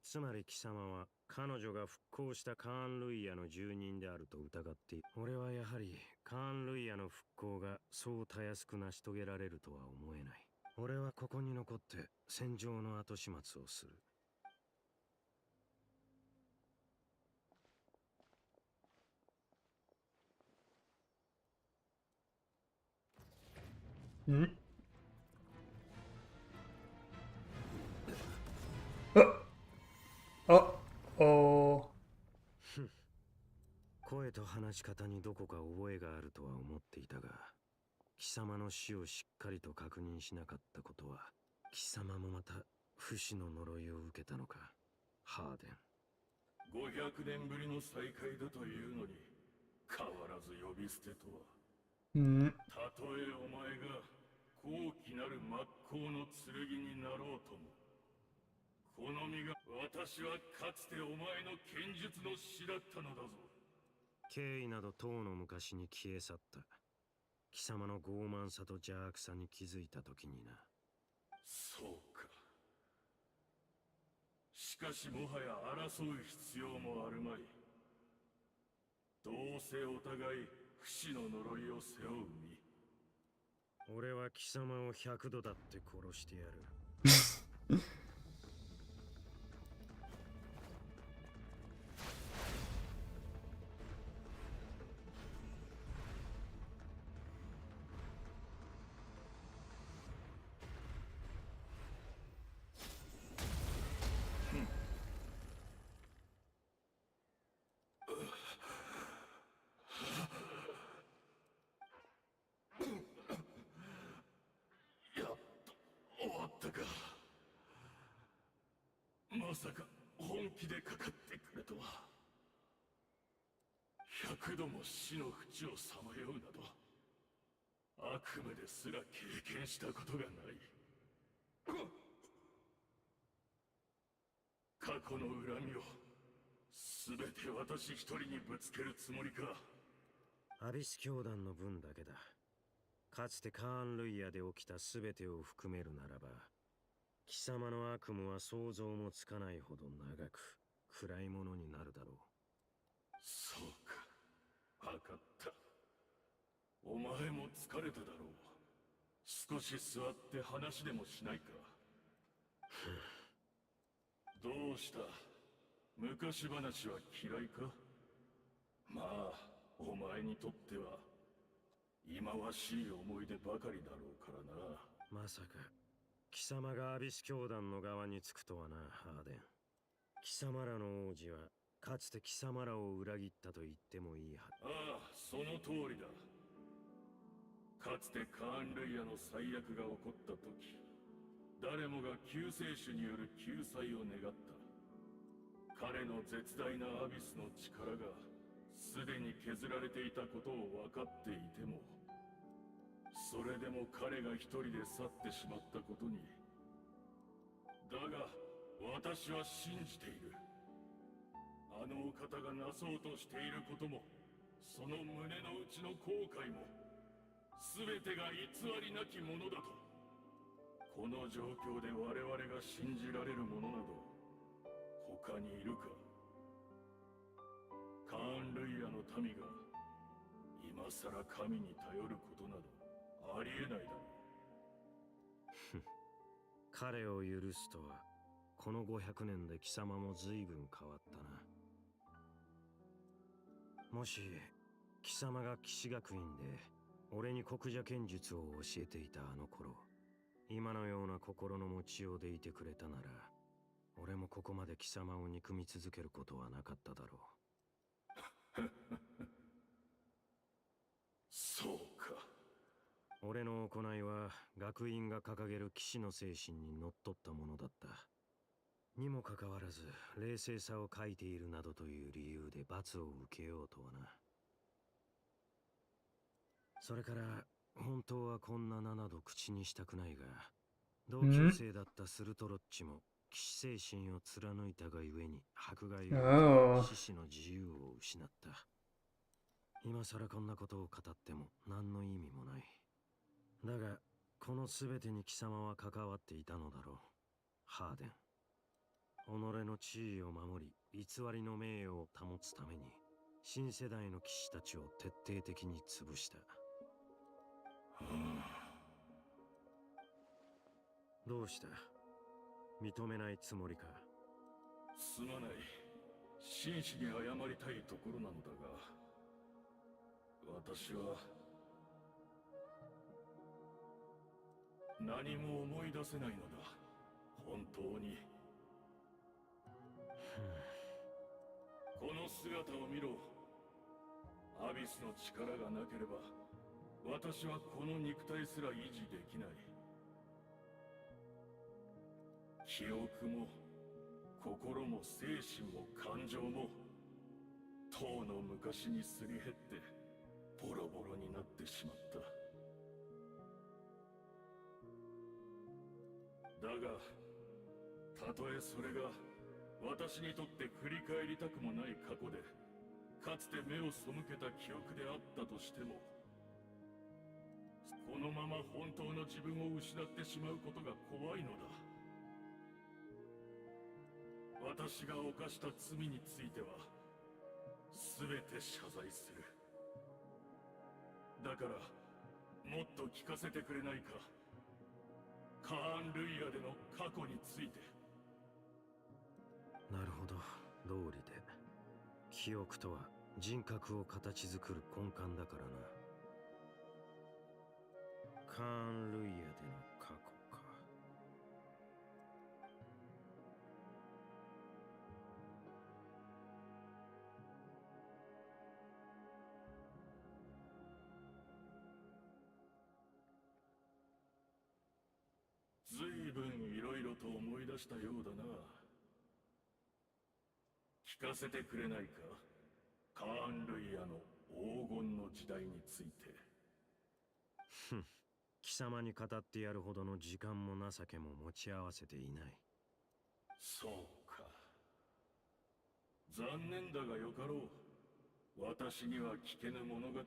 Speaker 11: つまり貴様は彼女が復興したカーン・ルイヤの住人であると疑っている。俺はやはりカーン・ルイヤの復興がそうたやすく成し遂げられるとは思えない。俺はここに残って戦場の後始末をする。
Speaker 1: んあお
Speaker 11: 声と話し方にどこか覚えがあるとは思っていたが、貴様の死をしっかりと確認しなかったことは、貴様もまた不死の呪いを受けたのか、ハーデン。
Speaker 9: 500年ぶりの再会だというのに、変わらず呼び捨てとは。たとえお前が高貴なる真っ向の剣になろうとも、この身が、私はかつてお前の剣術の師だったのだぞ。
Speaker 11: 敬意などとうの昔に消え去った。貴様の傲慢さと邪悪さに気づいた時にな。
Speaker 9: そうか。しかしもはや争う必要もあるまい。どうせお互い不死の呪いを背負う身。
Speaker 11: 俺は貴様を100度だって殺してやる。
Speaker 9: まさか本気でかかってくるとは。100度も死の淵をさまようなど、悪夢ですら経験したことがない。過去の恨みを全て私一人にぶつけるつもりか。
Speaker 11: アビス教団の分だけだ。かつてカーン・ルイヤで起きた全てを含めるならば、貴様の悪夢は想像もつかないほど長く暗いものになるだろう。
Speaker 9: そうか、分かった。お前も疲れただろう。少し座って話でもしないか。どうした？昔話は嫌いか？まあ、お前にとっては忌まわしい思い出ばかりだろうからな。
Speaker 11: まさか貴様がアビス教団の側につくとはな、ハーデン。貴様らの王子はかつて貴様らを裏切ったと言ってもいいはず。
Speaker 9: ああ、その通りだ。かつてカーン・ルイヤの最悪が起こった時、誰もが救世主による救済を願った。彼の絶大なアビスの力がすでに削られていたことを分かっていても、それでも彼が一人で去ってしまったことに。だが私は信じている。あのお方がなそうとしていることも、その胸の内の後悔も、全てが偽りなきものだと。この状況で我々が信じられるものなど他にいるか。カーン・ルイヤの民が今さら神に頼ることなどありえないだろう。
Speaker 11: 彼を許すとは、この500年で貴様も随分変わったな。もし貴様が騎士学院で俺に国者剣術を教えていたあの頃、今のような心の持ちようでいてくれたなら、俺もここまで貴様を憎み続けることはなかっただろう。
Speaker 9: そうか。
Speaker 11: 俺の行いは学院が掲げる騎士の精神にのっとったものだった。にもかかわらず冷静さを欠いているなどという理由で罰を受けようとはな。それから本当はこんな名など口にしたくないが、同級生だったスルトロッチも騎士精神を貫いたがゆえに迫害を受け、獅子の自由を失った。今さらこんなことを語っても何の意味もない。だがこの全てに貴様は関わっていたのだろう、ハーデン。己の地位を守り、偽りの名誉を保つために新世代の騎士たちを徹底的に潰した。どうした？認めないつもりか？
Speaker 9: すまない。真摯に謝りたいところなのだが、私は何も思い出せないのだ、本当に。この姿を見ろ。アビスの力がなければ私はこの肉体すら維持できない。記憶も心も精神も感情もとうの昔にすり減ってボロボロになってしまった。だがたとえそれが私にとって振り返りたくもない過去で、かつて目を背けた記憶であったとしても、このまま本当の自分を失ってしまうことが怖いのだ。私が犯した罪については全て謝罪する。だからもっと聞かせてくれないか、カーン・ルイヤでの過去について。
Speaker 11: なるほど、道理で。記憶とは人格を形作る根幹だからな。カーン・ルイヤでの過去か。
Speaker 9: ずいぶんいろいろと思い出したようだな。聞かせてくれないか、カーン・ルイヤの黄金の時代について。
Speaker 11: ふん、貴様に語ってやるほどの時間も情けも持ち合わせていない。
Speaker 9: そうか。残念だがよかろう。私には聞けぬ物語も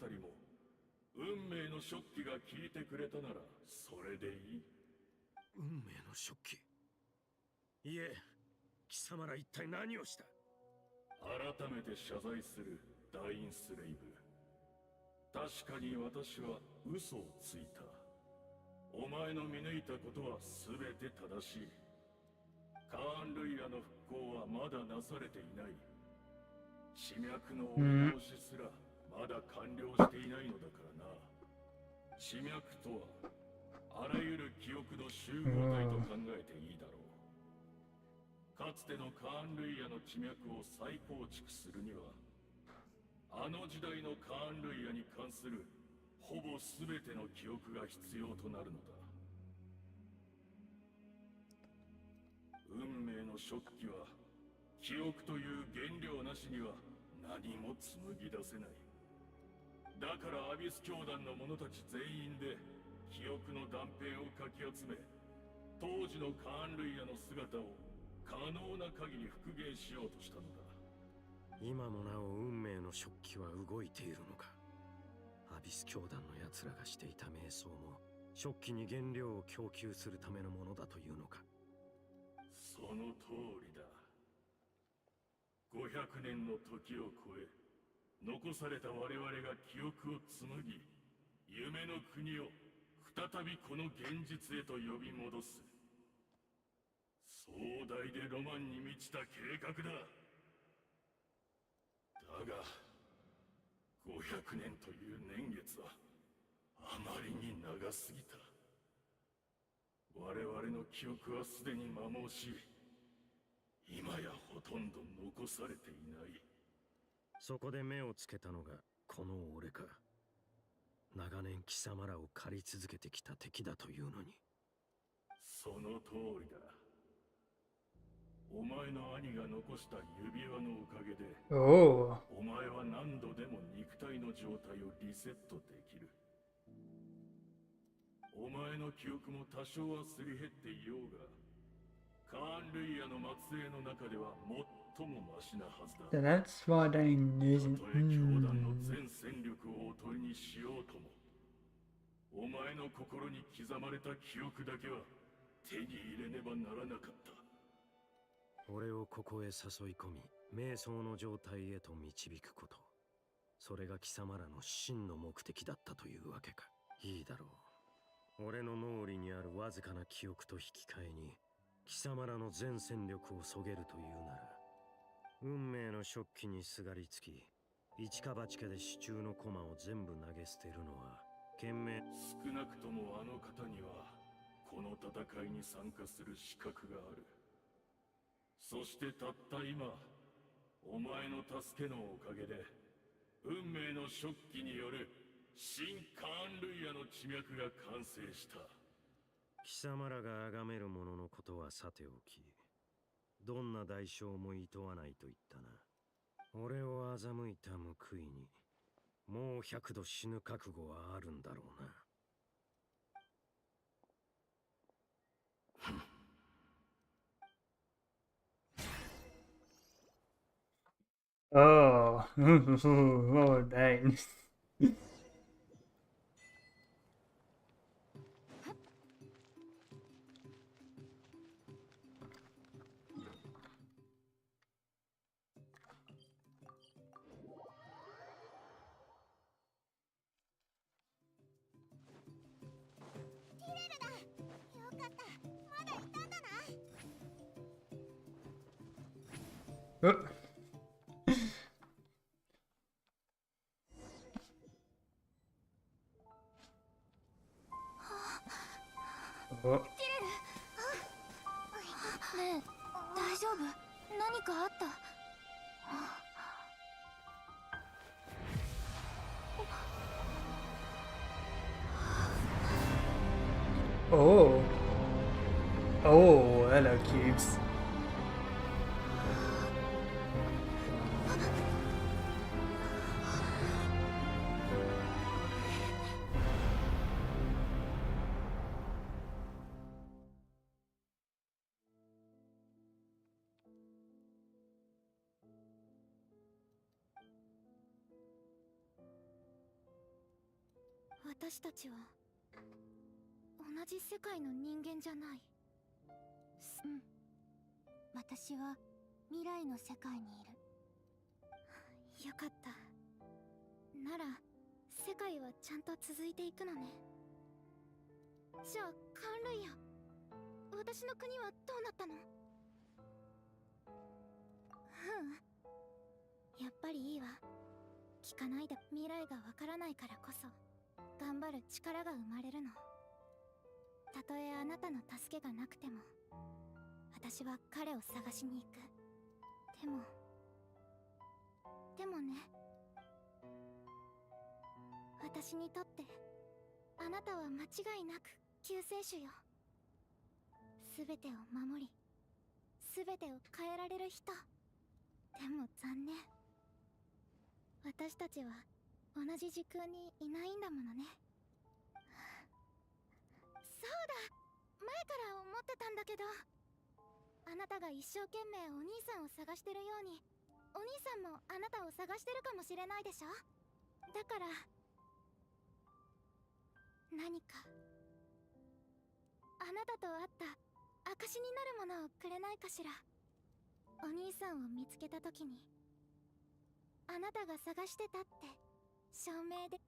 Speaker 9: 運命の食器が聞いてくれたならそれでいい。
Speaker 11: 運命の食器。いえ、貴様ら一体何をした？
Speaker 9: 改めて謝罪するダインスレイブ。確かに私は嘘をついた。お前の見抜いたことは全て正しい。カーン・ルイラの復興はまだなされていない。地脈の折り通しすらまだ完了していないのだからな。地脈とはあらゆる記憶の集合体と考えていいだろう。かつてのカーン・ルイヤの地脈を再構築するには、あの時代のカーン・ルイヤに関するほぼ全ての記憶が必要となるのだ。運命の食器は記憶という原料なしには何も紡ぎ出せない。だからアビス教団の者たち全員で記憶の断片をかき集め、当時のカーン・ルイヤの姿を可能な限り復元しようとしたのだ。
Speaker 11: 今もなお運命の食器は動いているのか。アビス教団の奴らがしていた瞑想も食器に原料を供給するためのものだというのか。
Speaker 9: その通りだ。500年の時を超え、残された我々が記憶を紡ぎ、夢の国を再びこの現実へと呼び戻す。壮大でロマンに満ちた計画だ。だが、500年という年月はあまりに長すぎた。我々の記憶はすでに摩耗し、今やほとんど残されていない。
Speaker 11: そこで目をつけたのがこの俺か。長年貴様らを狩り続けてきた敵だというのに。
Speaker 9: その通りだ。お前の兄が残した指輪のおかげで、
Speaker 1: お
Speaker 9: 前は何度でも肉体の状態をリセットできる。お前の記憶も多少はすり減っていようが、カーン・ルイヤの末裔の中では最もマシなはずだ。
Speaker 1: So that's why Dane
Speaker 9: た
Speaker 1: isn't.
Speaker 9: とえ教団の全戦力をおとりにしようとも、お前の心に刻まれた記憶だけは手に入れねばならなかった。
Speaker 11: 俺をここへ誘い込み、瞑想の状態へと導くこと。それが貴様らの真の目的だったというわけか。いいだろう。俺の脳裏にあるわずかな記憶と引き換えに、貴様らの全戦力をそげるというなら、運命の食器にすがりつき、一か八かで手中の駒を全部投げ捨てるのは、懸命。
Speaker 9: 少なくともあの方には、この戦いに参加する資格がある。そしてたった今、お前の助けのおかげで、運命の食器による新カーン・ルイヤの地脈が完成した。
Speaker 11: 貴様らが崇める者のことはさておき、どんな代償も厭わないと言ったな。俺を欺いた報いに、もう100度死ぬ覚悟はあるんだろうな。
Speaker 1: Oh, oh, Dane. Oh. Oh.
Speaker 2: ねえ、大丈夫？何かあった？Oh.
Speaker 1: Oh, hello, cubes.
Speaker 2: 私たちは同じ世界の人間じゃない。うん。私は未来の世界にいる。よかった。なら世界はちゃんと続いていくのね。じゃあカンルイヤ、私の国はどうなったの？やっぱりいいわ。聞かないで。未来がわからないからこそ頑張る力が生まれるの。たとえあなたの助けがなくても私は彼を探しに行く。でもね、私にとってあなたは間違いなく救世主よ。全てを守り全てを変えられる人。でも残念、私たちは同じ時空にいないんだものね。そうだ、前から思ってたんだけど、あなたが一生懸命お兄さんを探してるようにお兄さんもあなたを探してるかもしれないでしょ。だから何かあなたと会った証になるものをくれないかしら。お兄さんを見つけた時にあなたが探してたって証明で。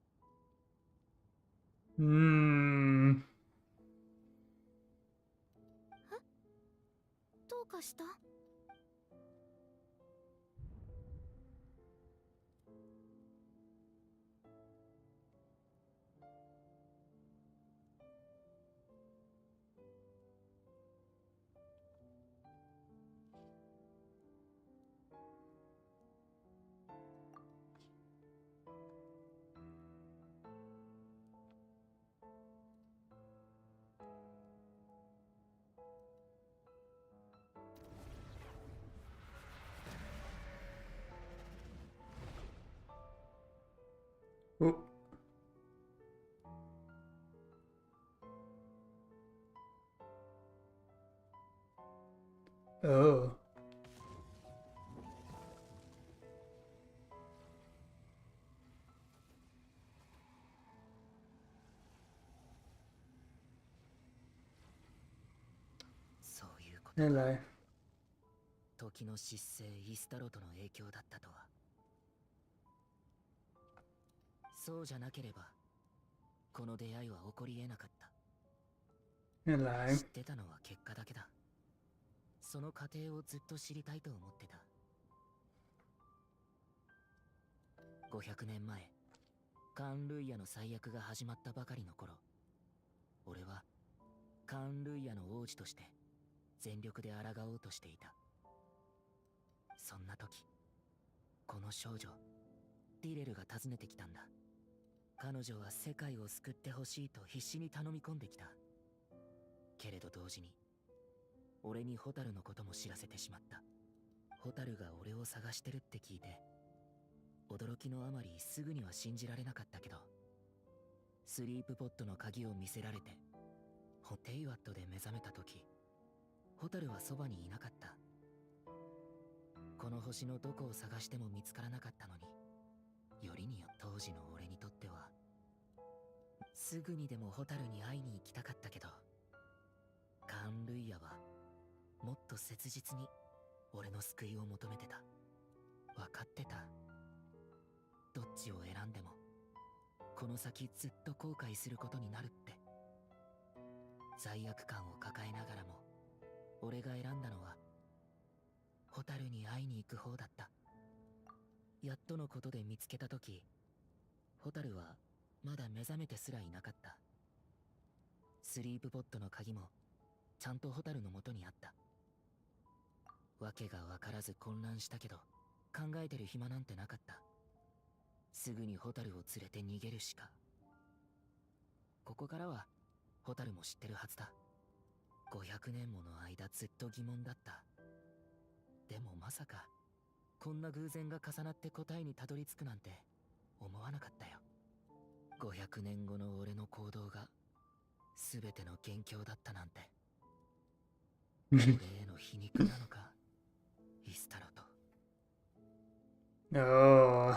Speaker 2: どうかした？
Speaker 1: お。Oh. Hello.
Speaker 12: 時の失勢イスタロとの影響だったとは。そうじゃなければこの出会いは起こり得なかった。
Speaker 1: Hello.
Speaker 12: 知ってたのは結果だけだ。その過程をずっと知りたいと思ってた。500年前、カーン・ルイヤの最悪が始まったばかりの頃、俺はカーン・ルイヤの王子として全力で抗おうとしていた。そんな時、この少女ディレルが訪ねてきたんだ。彼女は世界を救ってほしいと必死に頼み込んできた。けれど同時に俺にホタルのことも知らせてしまった。ホタルが俺を探してるって聞いて、驚きのあまりすぐには信じられなかったけど、スリープポットの鍵を見せられてテイワットで目覚めた時、ホタルはそばにいなかった。この星のどこを探しても見つからなかったのに、よりによ当時の俺にとってはすぐにでもホタルに会いに行きたかったけど、カーン・ルイヤはもっと切実に俺の救いを求めてた。分かってた。どっちを選んでもこの先ずっと後悔することになるって。罪悪感を抱えながらも俺が選んだのはホタルに会いに行く方だった。やっとのことで見つけた時、ホタルはまだ目覚めてすらいなかった。スリープポットの鍵もちゃんとホタルの元にあった。わけがわからず混乱したけど、考えてる暇なんてなかった。すぐにホタルを連れて逃げるしか。ここからはホタルも知ってるはずだ。500年もの間ずっと疑問だった。でもまさかこんな偶然が重なって答えにたどり着くなんて思わなかったよ。500年後の俺の行動が全ての元凶だったなんて。俺への皮肉なのか、イスタロと。
Speaker 1: Oh.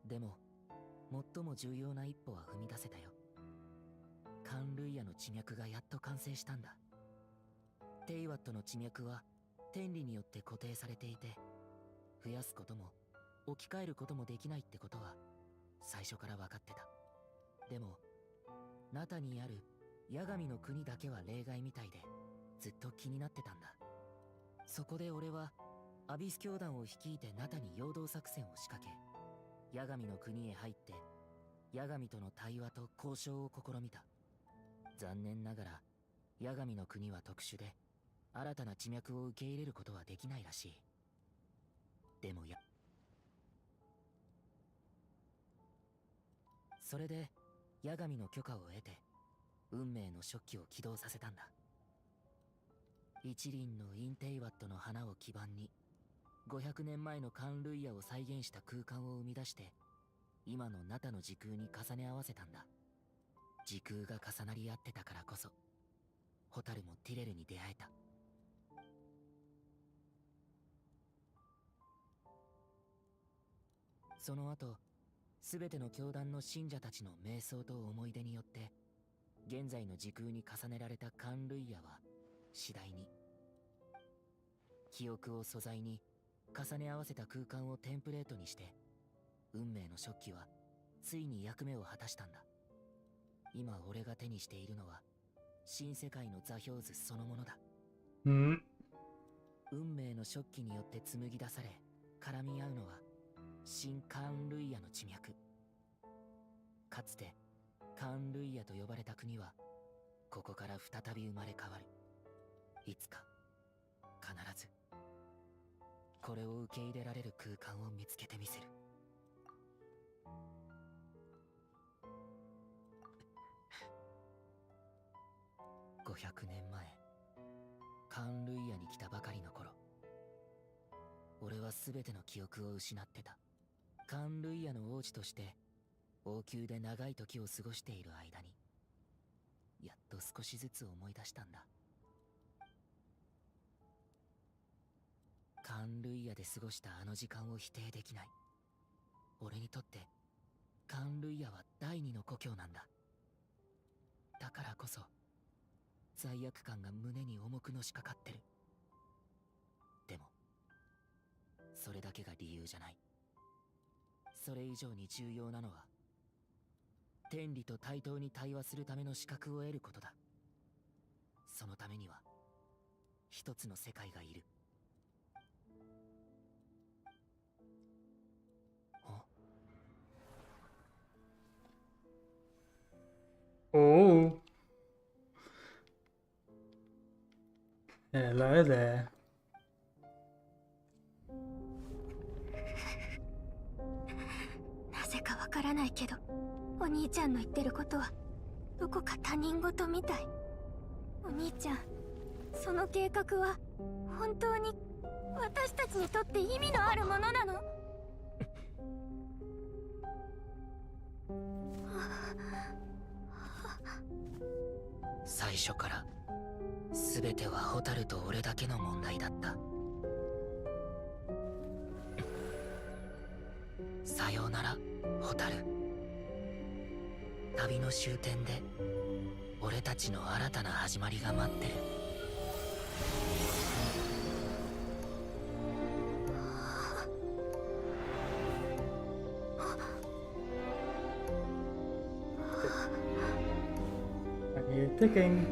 Speaker 12: でも最も重要な一歩は踏み出せたよ。カンルイヤの地脈がやっと完成したんだ。テイワットの地脈は天理によって固定されていて、増やすことも置き換えることもできないってことは最初から分かってた。でもナタにある八神の国だけは例外みたいで、ずっと気になってたんだ。そこで俺はアビス教団を率いてナタに陽動作戦を仕掛け、八神の国へ入って八神との対話と交渉を試みた。残念ながら八神の国は特殊で、新たな地脈を受け入れることはできないらしい。でもそれで八神の許可を得て運命の食器を起動させたんだ。一輪のインテイワットの花を基盤に500年前のカンルイヤを再現した空間を生み出して、今のナタの時空に重ね合わせたんだ。時空が重なり合ってたからこそ、ホタルもティレルに出会えた。その後、すべての教団の信者たちの瞑想と思い出によって、現在の時空に重ねられたカンルイヤは次第に、記憶を素材に重ね合わせた空間をテンプレートにして、運命の食器はついに役目を果たしたんだ。今俺が手にしているのは新世界の座標図そのものだ。
Speaker 1: うん
Speaker 12: 運命の食器によって紡ぎ出され絡み合うのは新カーンルイヤの地脈。かつてカーンルイヤと呼ばれた国はここから再び生まれ変わる。いつか必ずこれを受け入れられる空間を見つけてみせる。500年前、カーンルイヤに来たばかりの頃、俺は全ての記憶を失ってた。カーンルイヤの王子として王宮で長い時を過ごしている間に、やっと少しずつ思い出したんだ。カーンルイヤで過ごしたあの時間を否定できない。俺にとってカーンルイヤは第二の故郷なんだ。だからこそ罪悪感が胸に重くのしかかってる。でもそれだけが理由じゃない。それ以上に重要なのは天理と対等に対話するための資格を得ることだ。そのためには一つの世界がいる。
Speaker 1: Oh. Hello there.
Speaker 2: なぜかわからないけど、お兄ちゃんの言ってることはどこか他人事みたい。お兄ちゃん、その計画は本当に私たちにとって意味のあるものなの？
Speaker 12: 最初から全てはホタルと俺だけの問題だった。さようならホタル。旅の終点で俺たちの新たな始まりが待ってる。
Speaker 1: I hear ticking.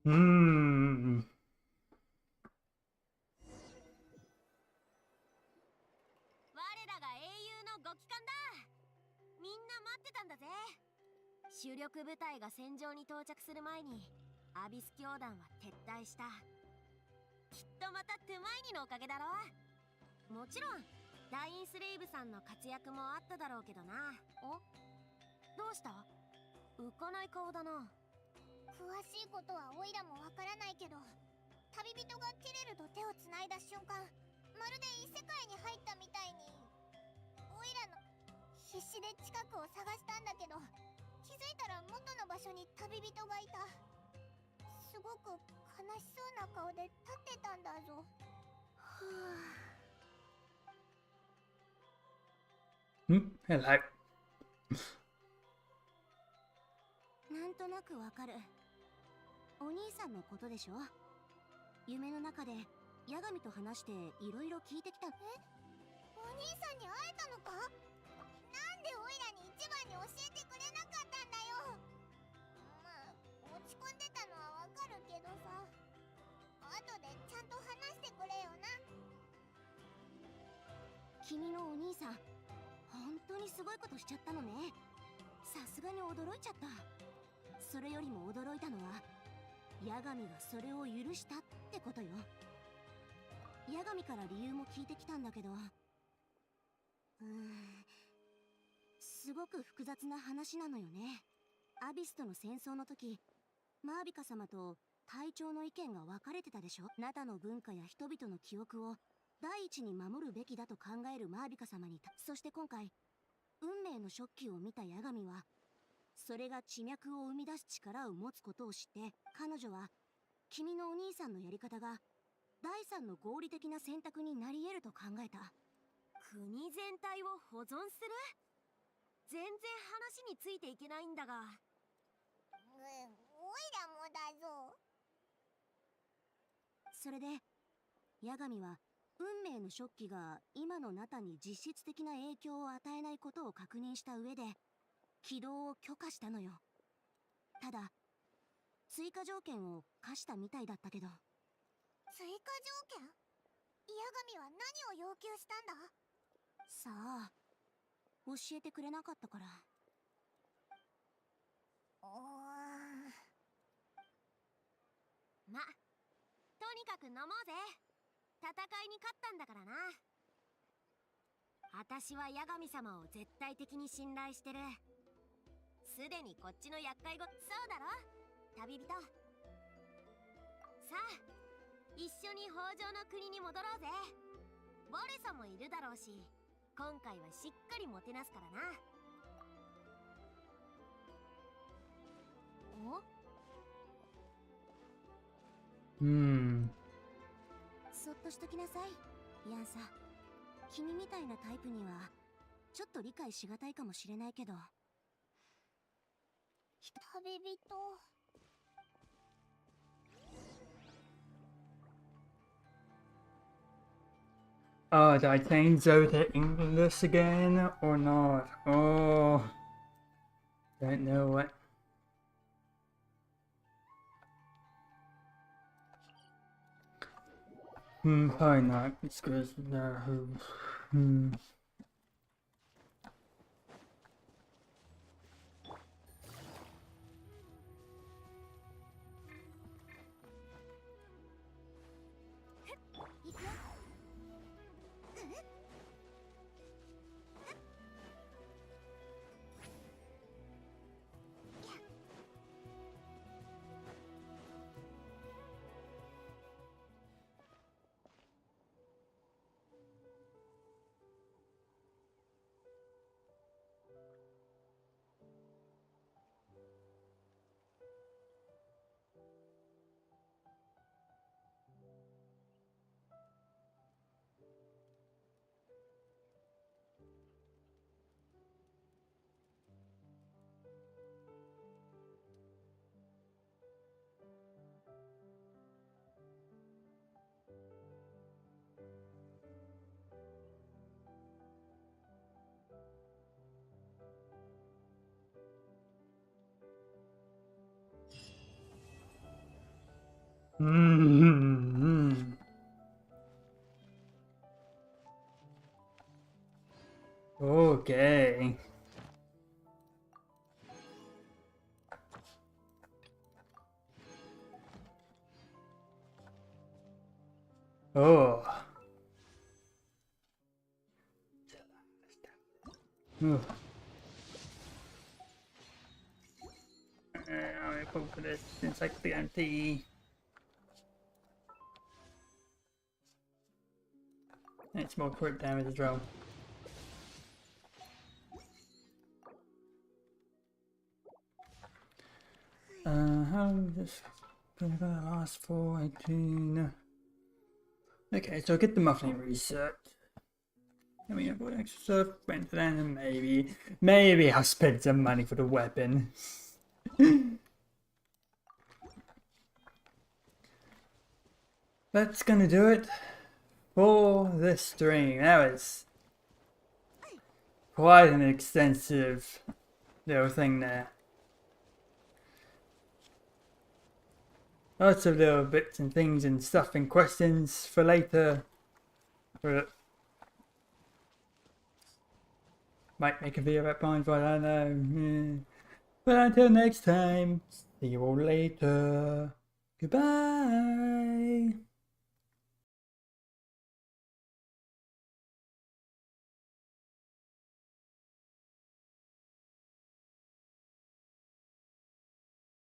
Speaker 1: Hmm.
Speaker 2: 我らが英雄のご帰還だ。みんな待ってたんだぜ。主力部隊が戦場に到着する前にアビス教団は撤退した。きっとまたトゥマイニのおかげだろ。もちろんダインスレイブさんの活躍もあっただろうけどな。お、どうした？浮かない顔だな。詳しいことはオイラもわからないけど、旅人がキレルと手をつないだ瞬間、まるで異世界に入ったみたいに、オイラの必死で近くを探したんだけど、気づいたら元の場所に旅人がいた。すごく悲しそうな顔で立ってたんだぞ。ふ
Speaker 1: Hmm? Hello.
Speaker 2: なんとなくわかる。お兄さんのことでしょ。夢の中でヤガミと話していろいろ聞いてきた。お兄さんに会えたのか？なんでオイラに一番に教えてくれなかったんだよ。まあ落ち込んでたのはわかるけどさ、後でちゃんと話してくれよな。君のお兄さん、本当にすごいことしちゃったのね。さすがに驚いちゃった。それよりも驚いたのは、ヤガミがそれを許したってことよ。ヤガミから理由も聞いてきたんだけど、すごく複雑な話なのよね。アビスとの戦争の時、マービカ様と隊長の意見が分かれてたでしょ。ナタの文化や人々の記憶を第一に守るべきだと考えるマービカ様に、そして今回運命のショッキを見たヤガミは、それが地脈を生み出す力を持つことを知って、彼女は君のお兄さんのやり方が第三の合理的な選択になり得ると考えた。
Speaker 13: 国全体を保存する？全然話についていけないんだが。
Speaker 2: おいらもだぞ。
Speaker 13: それでヤガミは運命のショッキが今のナタに実質的な影響を与えないことを確認した上で起動を許可したのよ。ただ追加条件を課したみたいだったけど。
Speaker 2: 追加条件？ヤガミは何を要求したんだ？
Speaker 13: さあ、教えてくれなかったから。ま、とにかく飲もうぜ。戦いに勝ったんだからな。私はヤガミ様を絶対的に信頼してる。すでにこっちの厄介ご、そうだろ旅人。さあ、一緒に北条の国に戻ろうぜ。ボレソもいるだろうし、今回はしっかりもてなすからな。お？
Speaker 2: そっとしときなさい、ヤンサ。君みたいなタイプにはちょっと理解しがたいかもしれないけど。旅人。
Speaker 1: Did I change over to English again or not? Oh, don't know what. Probably not. It's because Okay. Oh. purple for this encyclopedia. And it's more crit damage as well. How this gonna last for 18? Okay, so I'll get the muffling reset. I mean, I've got extra stuff, rent it, and maybe I'll spend some money for the weapon. That's gonna do it for this stream. That was quite an extensive little thing there. Lots of little bits and things and stuff and questions for later. Might make a video about blindfold, I don't know. But until next time, see you all later. Goodbye.